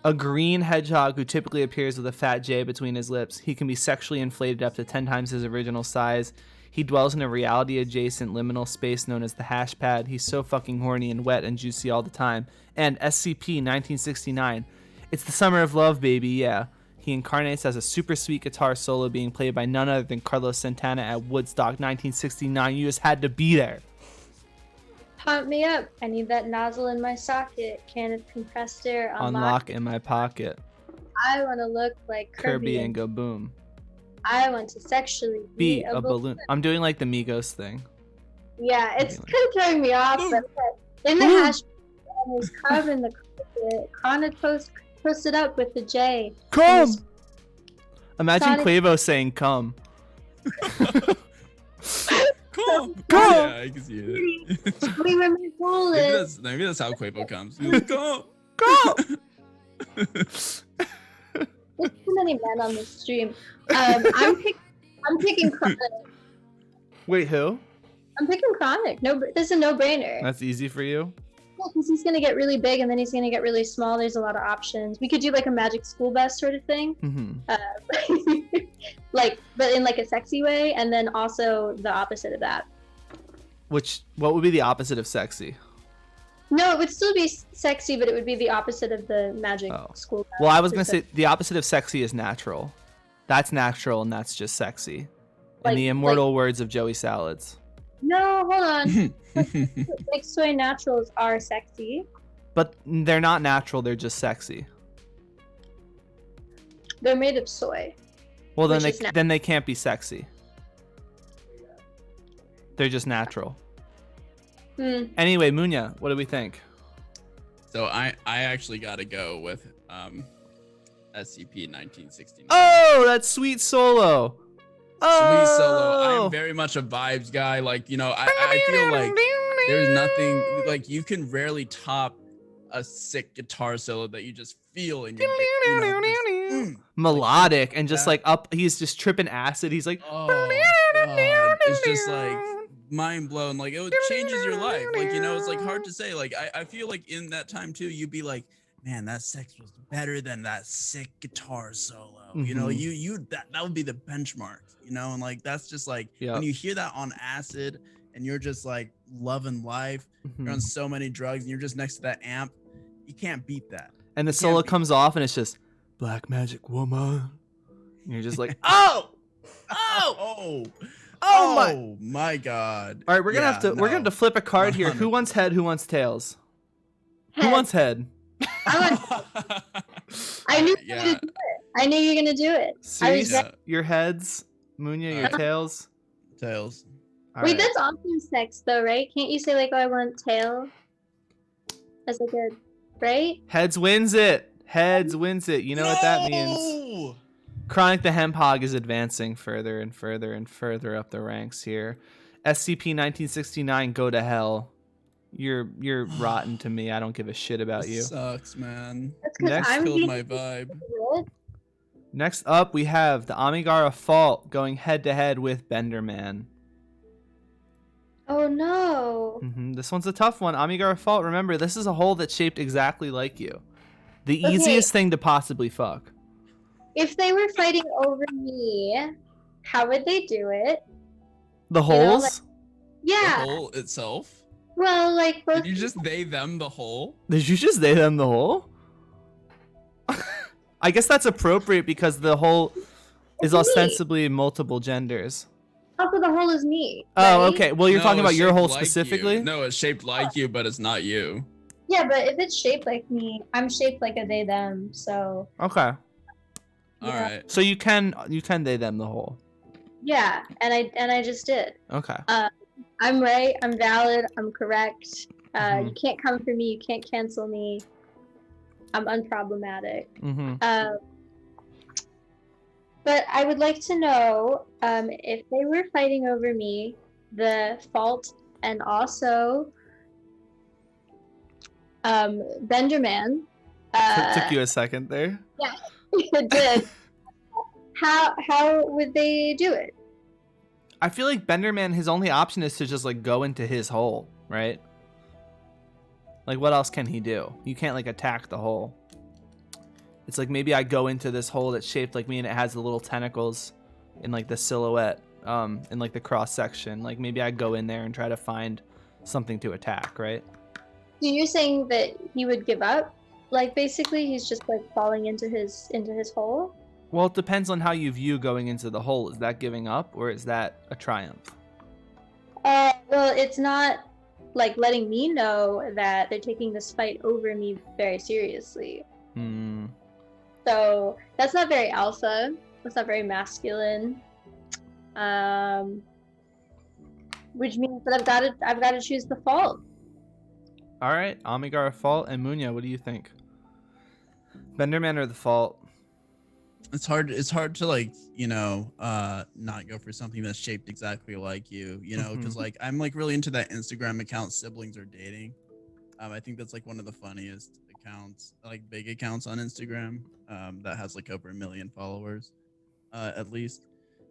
a green hedgehog who typically appears with a fat J between his lips. He can be sexually inflated up to 10 times his original size. He dwells in a reality-adjacent liminal space known as the hash pad. He's so fucking horny and wet and juicy all the time. And SCP-1969. It's the summer of love, baby, yeah. He incarnates as a super sweet guitar solo being played by none other than Carlos Santana at Woodstock 1969. You just had to be there. pump me up. I need that nozzle in my socket. Can of compressed air. Unlock in my pocket. I want to look like Kirby and go boom. I want to sexually Be a balloon. I'm doing like the Migos thing. Yeah, it's Feeling. kind of throwing me off, but in the hash is carving the Kana posted up with the J. Come! Imagine Sonic- Quavo saying come. Come. Come. Yeah, I can see it. Show me where my hole is. Maybe that's how Quavo comes. Come. Come! There's too many men on this stream. I'm picking Chronic. Wait, who? I'm picking Chronic. No, this is a no-brainer. That's easy for you? Yeah, because he's gonna get really big and then he's gonna get really small. There's a lot of options. We could do like a Magic School Bus sort of thing, Mm-hmm. like, but in like a sexy way, and then also the opposite of that. What would be the opposite of sexy? No, it would still be sexy, but it would be the opposite of the Magic School Bus. Well, I was going to say the opposite of sexy is natural. That's natural and that's just sexy. In Like- the immortal words of Joey Salads. No, hold on. Like soy naturals are sexy. But they're not natural, they're just sexy. They're made of soy. Well, then Which is then they can't be sexy. They're just natural. Hmm. Anyway, Munya, what do we think? So I actually got to go with SCP-1969. Oh, that's Sweet Solo. Sweet Solo. Oh! I'm very much a vibes guy. Like, you know, I feel like there's nothing, like, you can rarely top a sick guitar solo that you just feel in your dick, you know, just, melodic and just that. like up. He's just tripping acid. He's like, oh God, it's just like mind blown. Like, it changes your life. Like, you know, it's like hard to say. Like, I feel like in that time too, you'd be like, man, that sex was better than that sick guitar solo. You know, Mhm. that would be the benchmark, you know, and like that's just like Yep. when you hear that on acid and you're just like loving life, you're on so many drugs and you're just next to that amp, you can't beat that. and the can't solo be- comes off and it's just Black Magic Woman. And you're just like, oh, Oh, oh my. my God. All right, we're gonna have to flip a card here. Who wants head? Who wants tails? Who Head. wants head? I knew you were Yeah. gonna do it. I knew you were gonna do it. Cerise, Yeah. your heads. Munya, your tails. Tails. All Wait, right. that's often sex though, right? Can't you say like, "Oh, I want tail"? That's like a right? Heads wins it. Heads wins it. You know what that means. No! Chronic the Hemp Hog is advancing further and further and further up the ranks here. SCP-1969, go to hell. You're rotten to me. I don't give a shit about This you. sucks, man. That's because Next I'm Killed being my vibe. good. Next up, we have the Amigara Fault going head-to-head with Benderman. Oh no! This one's a tough one. Amigara Fault, remember, this is a hole that's shaped exactly like you. The Okay. easiest thing to possibly fuck. If they were fighting over me, how would they do it? The You know, holes? Yeah. The hole itself? Well, like both. Did you just they them the hole? Did you just they them the hole? I guess that's appropriate because the hole is It's me. ostensibly multiple genders. Also, the hole is me. Oh, right? okay. Well, you're No, talking it's about your shaped hole like you. specifically? No, it's shaped like you, but it's not you. Yeah, but if it's shaped like me, I'm shaped like a they them. So Okay. All Yeah. right. So you can they them the hole. yeah, and I just did. Okay. I'm right. I'm valid. I'm correct. Mhm. You can't come for me. You can't cancel me. I'm unproblematic. Mm-hmm. But I would like to know if they were fighting over me, the fault, and also Benderman. Took you a second there. It did. How would they do it? I feel like Benderman, his only option is to just like go into his hole, right? Like what else can he do? You can't like attack the hole. It's like maybe I go into this hole that's shaped like me and it has the little tentacles in like the silhouette, in like the cross section. Like maybe I go in there and try to find something to attack, right? So you're saying that he would give up? Like basically he's just like falling into his hole? Well, it depends on how you view going into the hole. Is that giving up or is that a triumph? Well, it's not like letting me know that they're taking this fight over me very seriously. So that's not very alpha. That's not very masculine. Which means that I've got to choose the fault. All right, Amigar, fault, and Munya, what do you think? Benderman or the fault? It's hard to like, not go for something that's shaped exactly like you, because like I'm like really into that Instagram account Siblings Are Dating. I think that's like one of the funniest accounts, like big accounts on Instagram, that has like over 1 million followers, at least.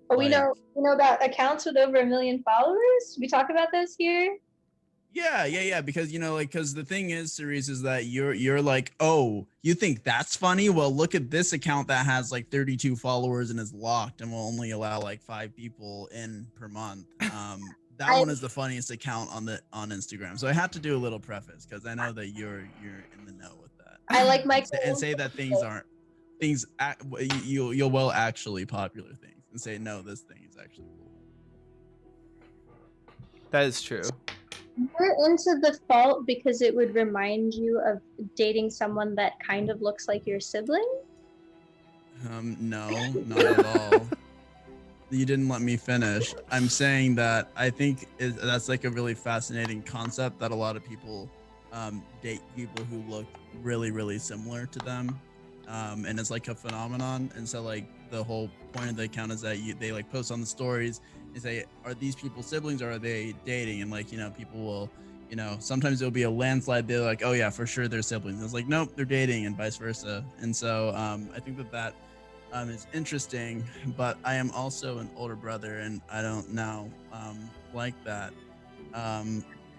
But Like, we know about accounts with over 1 million followers. We talk about this here. yeah, because because the thing is, Cerise, is that you're like, oh, you think that's funny? Well, look at this account that has like 32 followers and is locked and will only allow like 5 people in per month. That one is the funniest account on Instagram. So I have to do a little preface because I know that you're in the know with that. I like my and say that you'll well actually popular things and say no, this thing is actually cool. That is true. You're into the fault because it would remind you of dating someone that kind of looks like your sibling? No, not at all. You didn't let me finish. I'm saying that I think that's like a really fascinating concept that a lot of people date people who look really, really similar to them. And it's like a phenomenon. And so like the whole point of the account is that they like post on the stories and say, are these people siblings or are they dating? And like, people will, sometimes it'll be a landslide. They're like, oh yeah, for sure they're siblings. And it's like, nope, they're dating, and vice versa. And so I think that is interesting, but I am also an older brother and I don't now like that.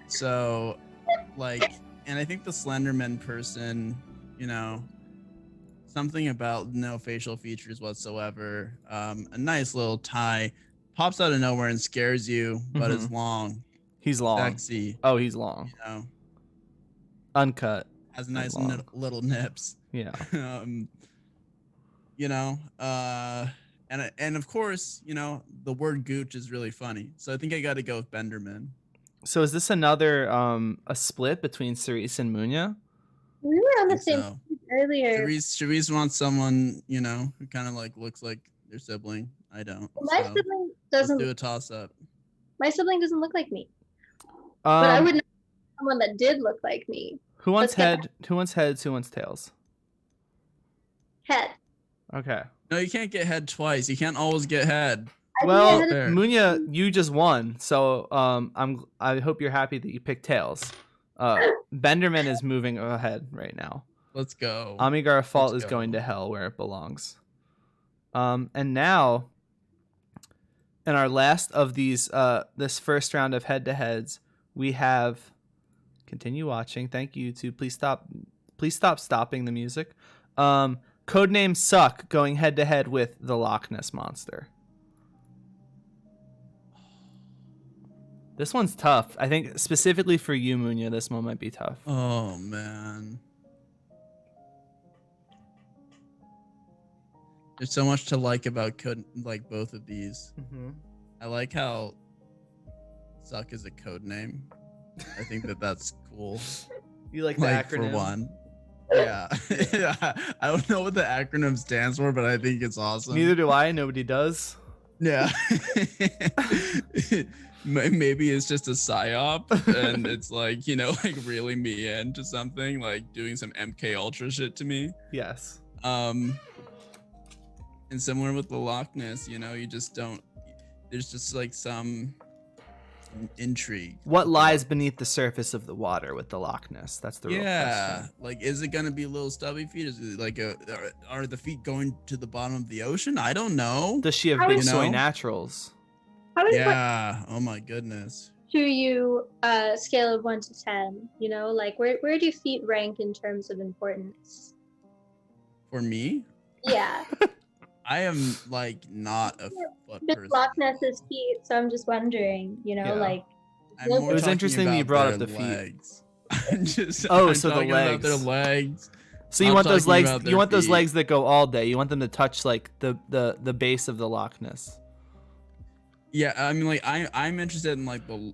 So like, and I think the Slenderman person, something about no facial features whatsoever, a nice little tie, pops out of nowhere and scares you, but is long. He's long. Sexy. Oh, he's long. Uncut. Has nice little nips. Yeah. And of course, the word gooch is really funny. So I think I got to go with Benderman. So is this another a split between Cerise and Munya? We were on the same page earlier. Cerise wants someone, who kind of like looks like their sibling. I don't. My sibling doesn't. Let's do a toss up. My sibling doesn't look like me. But I would know someone that did look like me. Who wants head? Who wants heads? Who wants tails? Head. Okay. No, you can't get head twice. You can't always get head. Well, Munya, you just won, so I hope you're happy that you picked tails. Benderman is moving ahead right now. Let's go. Amigar fault is going to hell where it belongs. And now, in our last of these, this first round of head-to-heads, we have. Continue watching. Thank you, YouTube. Please stop stopping the music. Codename Suck going head-to-head with the Loch Ness Monster. This one's tough. I think specifically for you, Munya, this one might be tough. Oh, man. There's so much to like about both of these. Mm-hmm. I like how Suck is a code name. I think that's cool. You like the acronym? For one. Yeah. I don't know what the acronym stands for, but I think it's awesome. Neither do I. Nobody does. Yeah. Maybe it's just a psyop and it's like, reeling me into something, like doing some MK Ultra shit to me. Yes. And similar with the Loch Ness, you just don't, there's just like some intrigue. What lies beneath the surface of the water with the Loch Ness? That's the real question. Like, is it gonna be little stubby feet? Is it like are the feet going to the bottom of the ocean? I don't know. Does she have big soy naturals? Oh my goodness. To you, scale of 1 to 10, like where do feet rank in terms of importance? For me? Yeah. I am like not a foot person. Loch Ness's feet, so I'm just wondering, like. It was interesting that you brought up the legs. feet. I'm so the legs. about their legs. So you want those legs? You want those legs that go all day? You want them to touch like the base of the Loch Ness? Yeah, I mean, like I'm interested in like the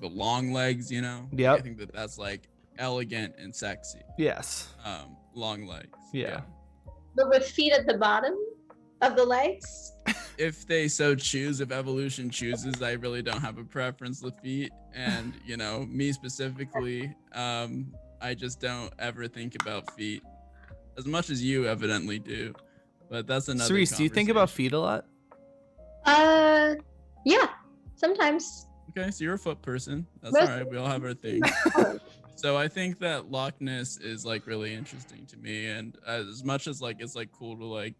long legs, Yeah. I think that's like elegant and sexy. Yes. Long legs. Yeah. But with feet at the bottom of the legs? If they so choose, if evolution chooses, I really don't have a preference with feet. And me specifically, I just don't ever think about feet as much as you evidently do. But that's another. Cerise, do you think about conversation. feet a lot? Yeah, sometimes. Okay, so you're a foot person. That's Most- all right. We all have our things. So I think that Loch Ness is like really interesting to me, and as much as like it's like cool to like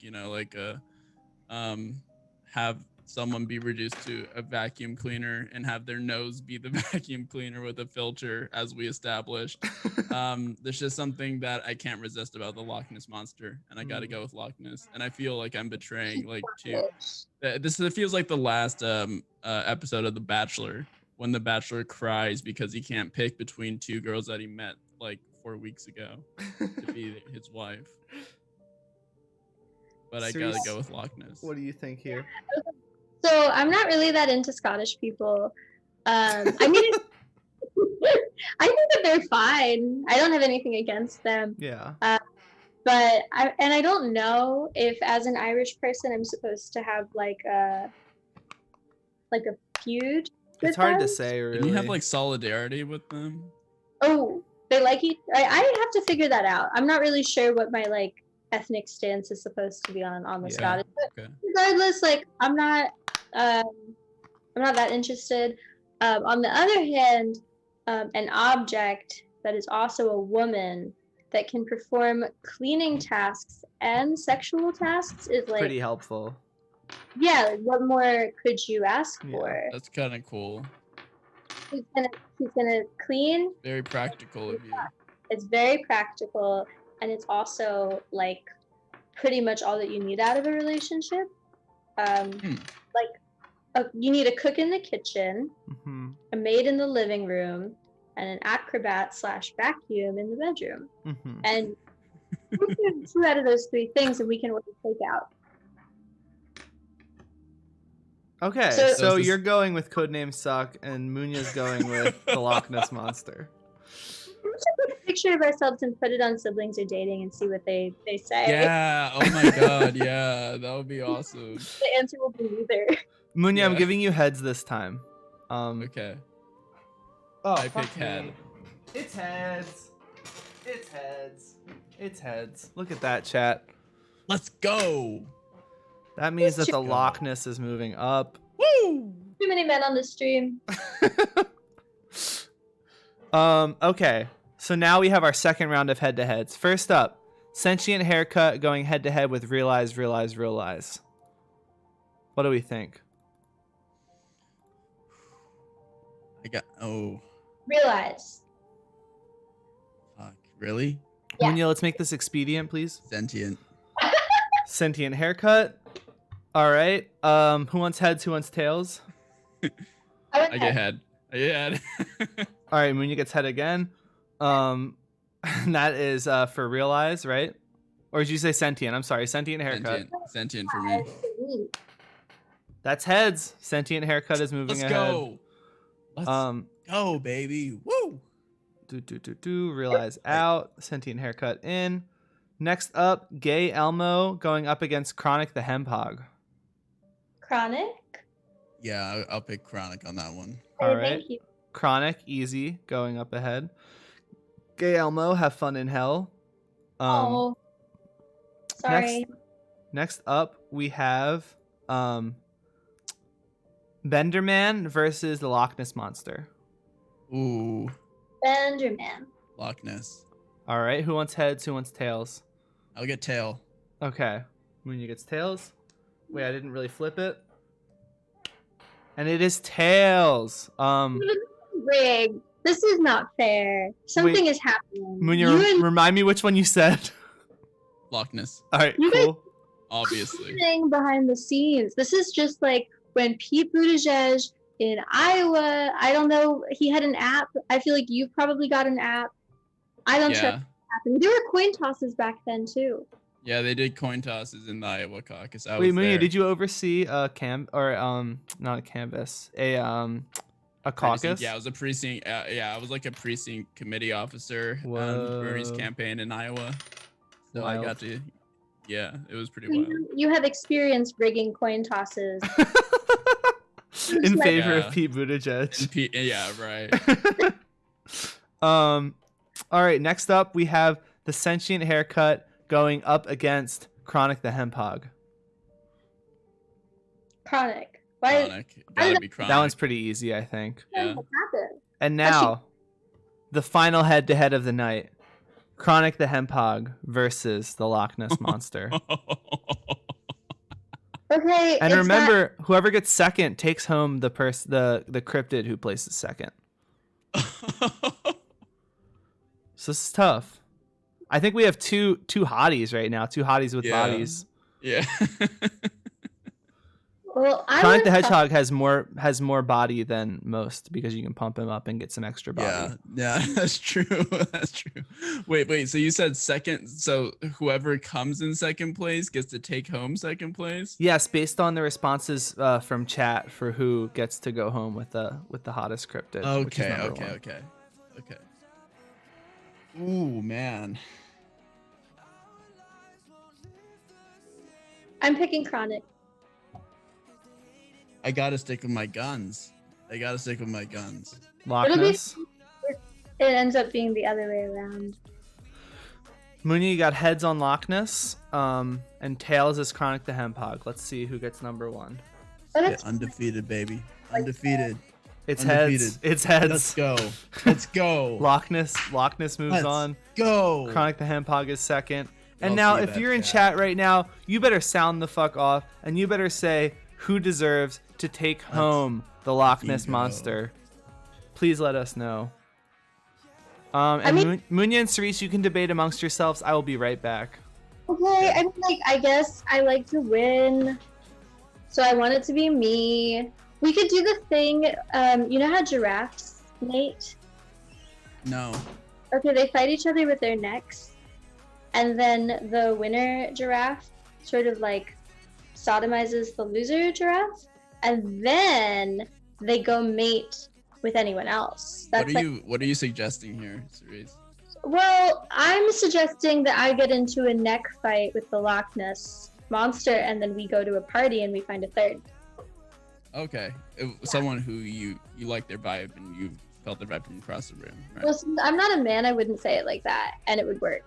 have someone be reduced to a vacuum cleaner and have their nose be the vacuum cleaner with a filter, as we established. There's just something that I can't resist about the Loch Ness monster, and I got to go with Loch Ness. And I feel like I'm betraying this feels like the last episode of The Bachelor, when the Bachelor cries because he can't pick between two girls that he met like 4 weeks ago to be his wife. But I gotta go with Loch Ness. What do you think here? So I'm not really that into Scottish people. I mean, I think that they're fine. I don't have anything against them. Yeah. But I don't know if, as an Irish person, I'm supposed to have like a feud. It's hard to say, really. Can you have like solidarity with them? Oh, they like each. I have to figure that out. I'm not really sure what my like ethnic stance is supposed to be on the Scottish. But Okay. regardless, like I'm not that interested. On the other hand, an object that is also a woman that can perform cleaning tasks and sexual tasks is like pretty helpful. Yeah, like, what more could you ask Yeah. for? That's kind of cool. He's gonna clean. Very practical of you. It's very practical, and it's also like pretty much all that you need out of a relationship. You need a cook in the kitchen, Mm-hmm. a maid in the living room, and an acrobat/vacuum in the bedroom. Mm-hmm. And we do 2 out of those 3 things, and we can order takeout. Okay, So- so you're going with Codename Suck, and Munya's going with the Loch Ness Monster. We should take a picture of ourselves and put it on Siblings Are Dating and see what they say. Yeah. Oh my God. Yeah, that would be awesome. The answer will be neither. Munya, I'm Yeah. giving you heads this time. Okay. Oh, I pick head. It's heads. It's heads. It's heads. Look at that, chat. Let's go. That means that the Go. Loch Ness is moving up. Woo. Too many men on the stream. Okay. So now we have our second round of head-to-heads. First up, Sentient Haircut going head-to-head with Realize. What do we think? Realize. Fuck. Really? Yeah. Munya, let's make this expedient, please. Sentient. Sentient Haircut. All right. Who wants heads? Who wants tails? I get head. I get head. All right. Munya gets head again. That is for Realize, right? Or did you say Sentient? I'm sorry. Sentient Haircut. Sentient for me. That's heads. Sentient Haircut is moving Let's ahead. go. Let's Um, go, baby. Woo. Realize out. Sentient Haircut in. Next up, Gay Elmo going up against Chronic the Hemphog. Chronic. Yeah, I'll pick Chronic on that one. All right. Thank you. Chronic, easy, going up ahead. Gay Elmo, have fun in hell. Oh. Sorry. Next up, we have Benderman versus the Loch Ness Monster. Ooh, Benderman. Loch Ness. All right, who wants heads? Who wants tails? I'll get tail. Okay, Munya gets tails. Wait, I didn't really flip it. And it is tails. Rig. This is not fair. Something is happening. Munya, You and remind me which one you said. Loch Ness, All right, You guys- cool. obviously. thing behind the scenes. This is just like when Pete Buttigieg in Iowa, I don't know, he had an app. I feel like you've probably got an app. I don't Yeah. trust what happened. There were coin tosses back then too. Yeah, they did coin tosses in the Iowa caucus. I Wait, was Munya, there. did you oversee a not a canvas, a caucus? Precinct. Yeah, I was a precinct. I was like a precinct committee officer on Bernie's Whoa. campaign in Iowa. So Wild. I got to Yeah, it was pretty wild. You have experience rigging coin tosses. In Like- favor Yeah. of Pete Buttigieg. Yeah, right. All right, next up we have the sentient haircut going up against Chronic the Hemp Hog. Chronic. Why Chronic. Gotta be Chronic. That one's pretty easy, I think. Yeah. what happened? And now, the final head-to-head of the night: Chronic the Hemp Hog versus the Loch Ness Monster. Okay. And it's remember, whoever gets second takes home the cryptid who places second. So this is tough. I think we have two hotties right now, two hotties with Yeah. bodies. Yeah. well, I Chronic the would Hedgehog has more body than most because you can pump him up and get some extra body. Yeah, that's true. That's true. Wait. So you said second. So whoever comes in second place gets to take home second place. Yes, based on the responses from chat for who gets to go home with the hottest cryptid. Which is Okay. number one. Okay. Ooh, man. I'm picking Chronic. I gotta stick with my guns. Loch It'll be- Ness. It ends up being the other way around. Munya, you got heads on Loch Ness, and tails is Chronic the Hemp Hog. Let's see who gets number one. But Yeah, it's undefeated, baby. Undefeated. It's Undefeated. heads. It's heads. Let's go. Loch Ness moves Let's on. go. Chronic the Hemp Hog is second. And I'll now, see if that you're in chat. chat right now, you better sound the fuck off, and you better say who deserves to take home the Loch Ness go. Monster. Please let us know. And I mean- Munya and Cerise, you can debate amongst yourselves. I will be right back. okay. I mean, like, I guess I like to win, so I want it to be me. We could do the thing. You know how giraffes mate? No. Okay, they fight each other with their necks, and then the winner giraffe sort of like sodomizes the loser giraffe, and then they go mate with anyone else. That's What are you suggesting here, Cerise? well, I'm suggesting that I get into a neck fight with the Loch Ness Monster, and then we go to a party and we find a third. Okay. Someone who you like their vibe and you felt their vibe from across the room, right? Well, since I'm not a man, I wouldn't say it like that, and it would work.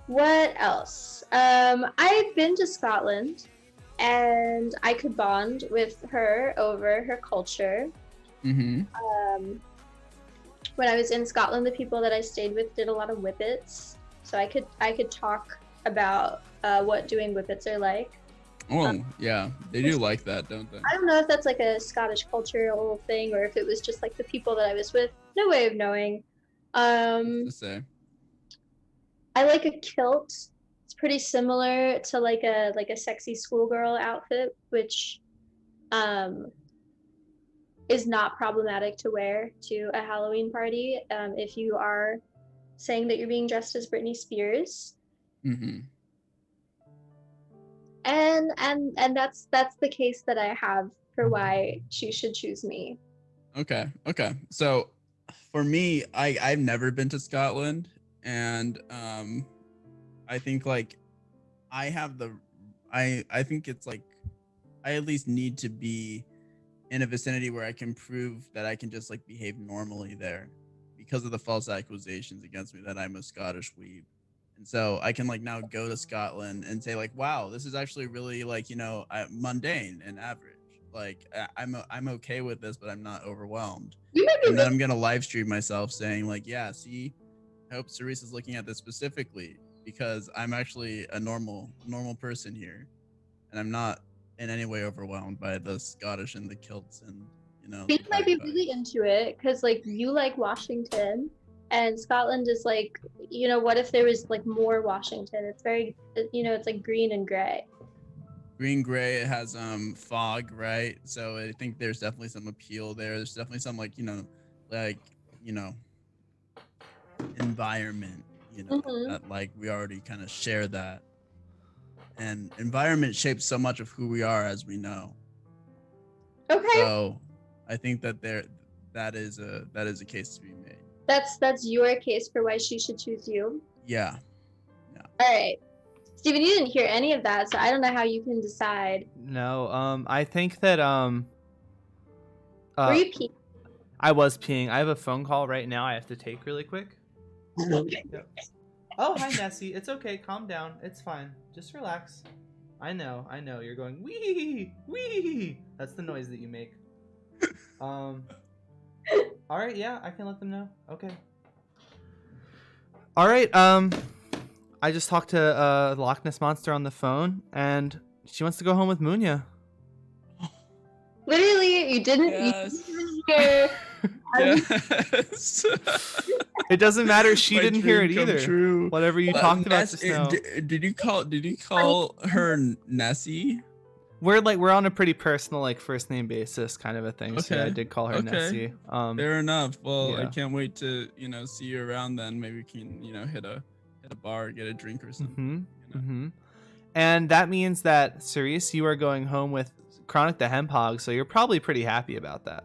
What else? I've been to Scotland, and I could bond with her over her culture. Mm-hmm. When I was in Scotland, the people that I stayed with did a lot of whippets, so I could talk about what doing whippets are like. Oh, yeah. They do like that, don't they? I don't know if that's like a Scottish cultural thing or if it was just like the people that I was with. No way of knowing. To say. I like a kilt. It's pretty similar to like a sexy schoolgirl outfit, which is not problematic to wear to a Halloween party if you are saying that you're being dressed as Britney Spears. Mm-hmm. And that's the case that I have for why she should choose me. Okay. So for me, I've never been to Scotland, and I think like I think it's like I at least need to be in a vicinity where I can prove that I can just like behave normally there because of the false accusations against me that I'm a Scottish weeb. And so I can like now go to Scotland and say like, wow, this is actually really like, mundane and average. Like I'm okay with this, but I'm not overwhelmed. You might be And then I'm gonna live stream myself saying like, yeah, see, I hope Cerise is looking at this specifically because I'm actually a normal person here, and I'm not in any way overwhelmed by the Scottish and the kilts and You the might be bagpipes. really into it because like you like Washington and Scotland is like, what if there was like more Washington? It's very, it's like green and gray. Green gray, it has fog, right? So I think there's definitely some appeal there. There's definitely some environment, Mhm. that like we already kind of share that. And environment shapes so much of who we are, as we know. Okay, So I think that that is a case to be made. that's your case for why she should choose you. Yeah. All right. Steven, you didn't hear any of that, so I don't know how you can decide. No, I think that Were you peeing? I was peeing. I have a phone call right now I have to take really quick. Yep. Oh, hi Nessie. It's okay. Calm down. It's fine. Just relax. I know. You're going wee wee. That's the noise that you make. All right. Yeah, I can let them know. Okay. All right. I just talked to the Loch Ness Monster on the phone, and she wants to go home with Munya. Literally, you didn't. Yes. You didn't hear. Yes. It doesn't matter. She My didn't hear it dream come either. true. Whatever you talked about just now. Did you call her Nessie? We're on a pretty personal like first name basis kind of a thing. So yeah, I Okay. did call her Okay. Nessie. Fair enough. Well, I yeah. can't wait to see you around then. Maybe we can hit a bar, get a drink or something. And that means that Cerise, you are going home with Chronic the Hemp Hog, so you're probably pretty happy about that.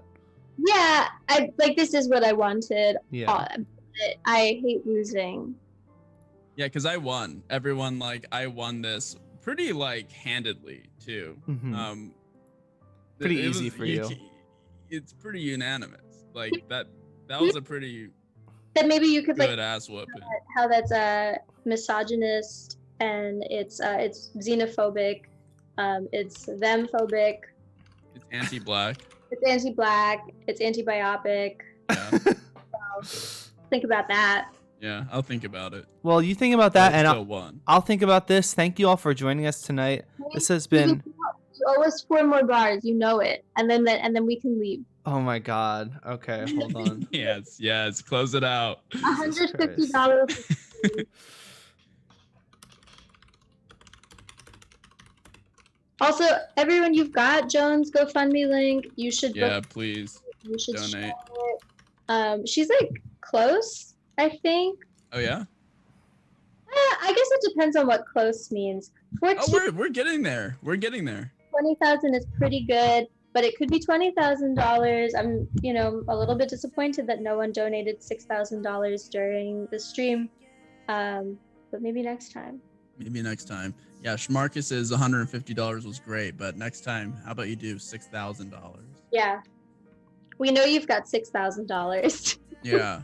Yeah, I like this is what I wanted. Yeah. I hate losing. Yeah, because I won. Everyone I won this pretty handedly too. Pretty it easy was- for you. It's pretty unanimous. That was a pretty That maybe you could good ass whooping. how that's misogynist and it's xenophobic, it's them-phobic, It's anti-black. it's anti-black, it's anti-biopic. Yeah. Think about that. Yeah, I'll think about it. Well, you think about that, and Still won. I'll think about this. Thank you all for joining us tonight. This has been. You owe us 4 more bars, you know it, and then we can leave. Oh my God. Okay, hold on. Yes. Close it out. $150. Also, everyone, you've got Joan's GoFundMe link. You should Yeah, please you should donate. share it. She's close, I think. Oh yeah. I guess it depends on what close means. Oh, we're getting there. We're getting there. 20,000 is pretty good, but it could be $20,000. I'm, a little bit disappointed that no one donated $6,000 during the stream, but maybe next time. Maybe next time. Yeah, Schmarkus's $150 was great, but next time, how about you do $6,000? Yeah, we know you've got $6,000. Yeah.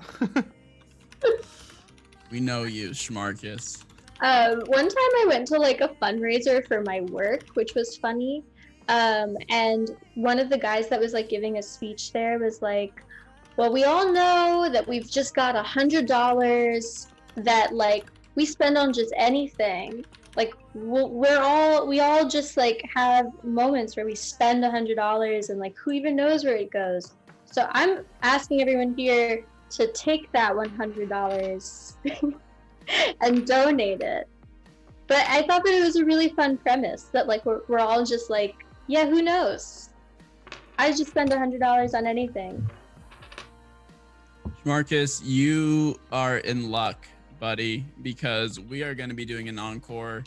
We know you, Schmarkus. One time I went to a fundraiser for my work, which was funny. And one of the guys that was giving a speech there was well, we all know that we've just got $100 that we spend on just anything. We all just have moments where we spend $100 and who even knows where it goes. So I'm asking everyone here to take that $100 and donate it. But I thought that it was a really fun premise that we're all just yeah, who knows? I just spend $100 on anything. Schmarkus, you are in luck, buddy, because we are going to be doing an encore.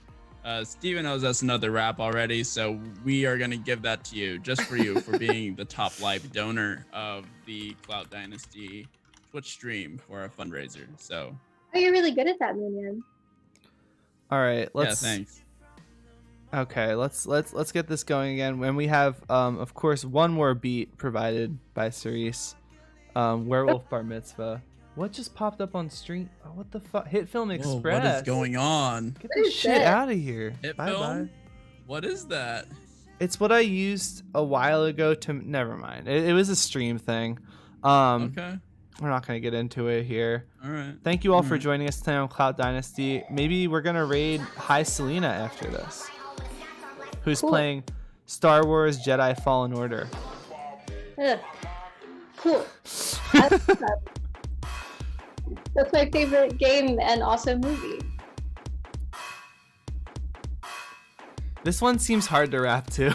Steven owes us another rap already, so we are going to give that to you just for you for being the top live donor of the Clout Dynasty Twitch stream for our fundraiser. So Oh, you're really good at that, Munyan. All right. Let's. yeah, thanks. Okay. Let's get this going again. When we have, of course, one more beat provided by Cerise. Werewolf Bar Mitzvah. What just popped up on stream? Oh, what the fuck? Hit Film Whoa, Express. what is going on? Get this shit out of here. Hit Bye film? bye. What is that? It's what I used a while ago to. Never mind. It was a stream thing. Okay. We're not gonna get into it here. All right. Thank you all for joining us tonight on Clout Dynasty. Maybe we're gonna raid High Selena after this. Who's playing Star Wars Jedi Fallen Order? Ugh. Cool. That's my favorite game and also movie. This one seems hard to rap to.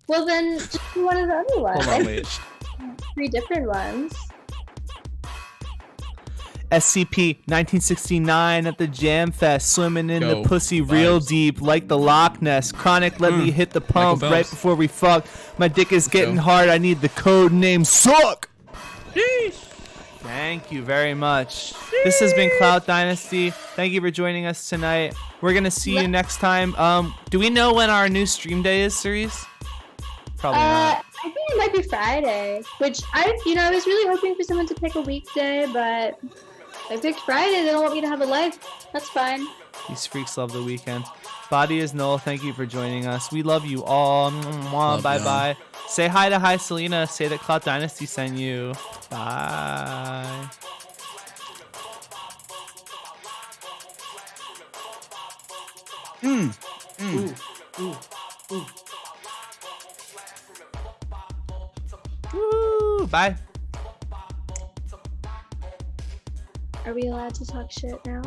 Well, then just do one of the other ones. Hold on, wait. 3 different ones. SCP 1969 at the Jam Fest, swimming in Go. the pussy real Vibes. deep like the Loch Ness. Chronic, let me hit the pump Michael right Phelps. before we fuck. My dick is getting go. hard. I need the code name suck. Sheesh. Thank you very much. This has been Cloud Dynasty. Thank you for joining us tonight. We're gonna see you next time. Do we know when our new stream day is, Cerise? Probably not. I think it might be Friday, which I was really hoping for someone to pick a weekday, but I picked Friday. They don't want me to have a life. That's fine. These freaks love the weekend. Body is Noel. Thank you for joining us. We love you all. Bye bye. Say hi to Hi Selena. Say that Cloud Dynasty sent you. Bye. Woo. Bye. Are we allowed to talk shit now?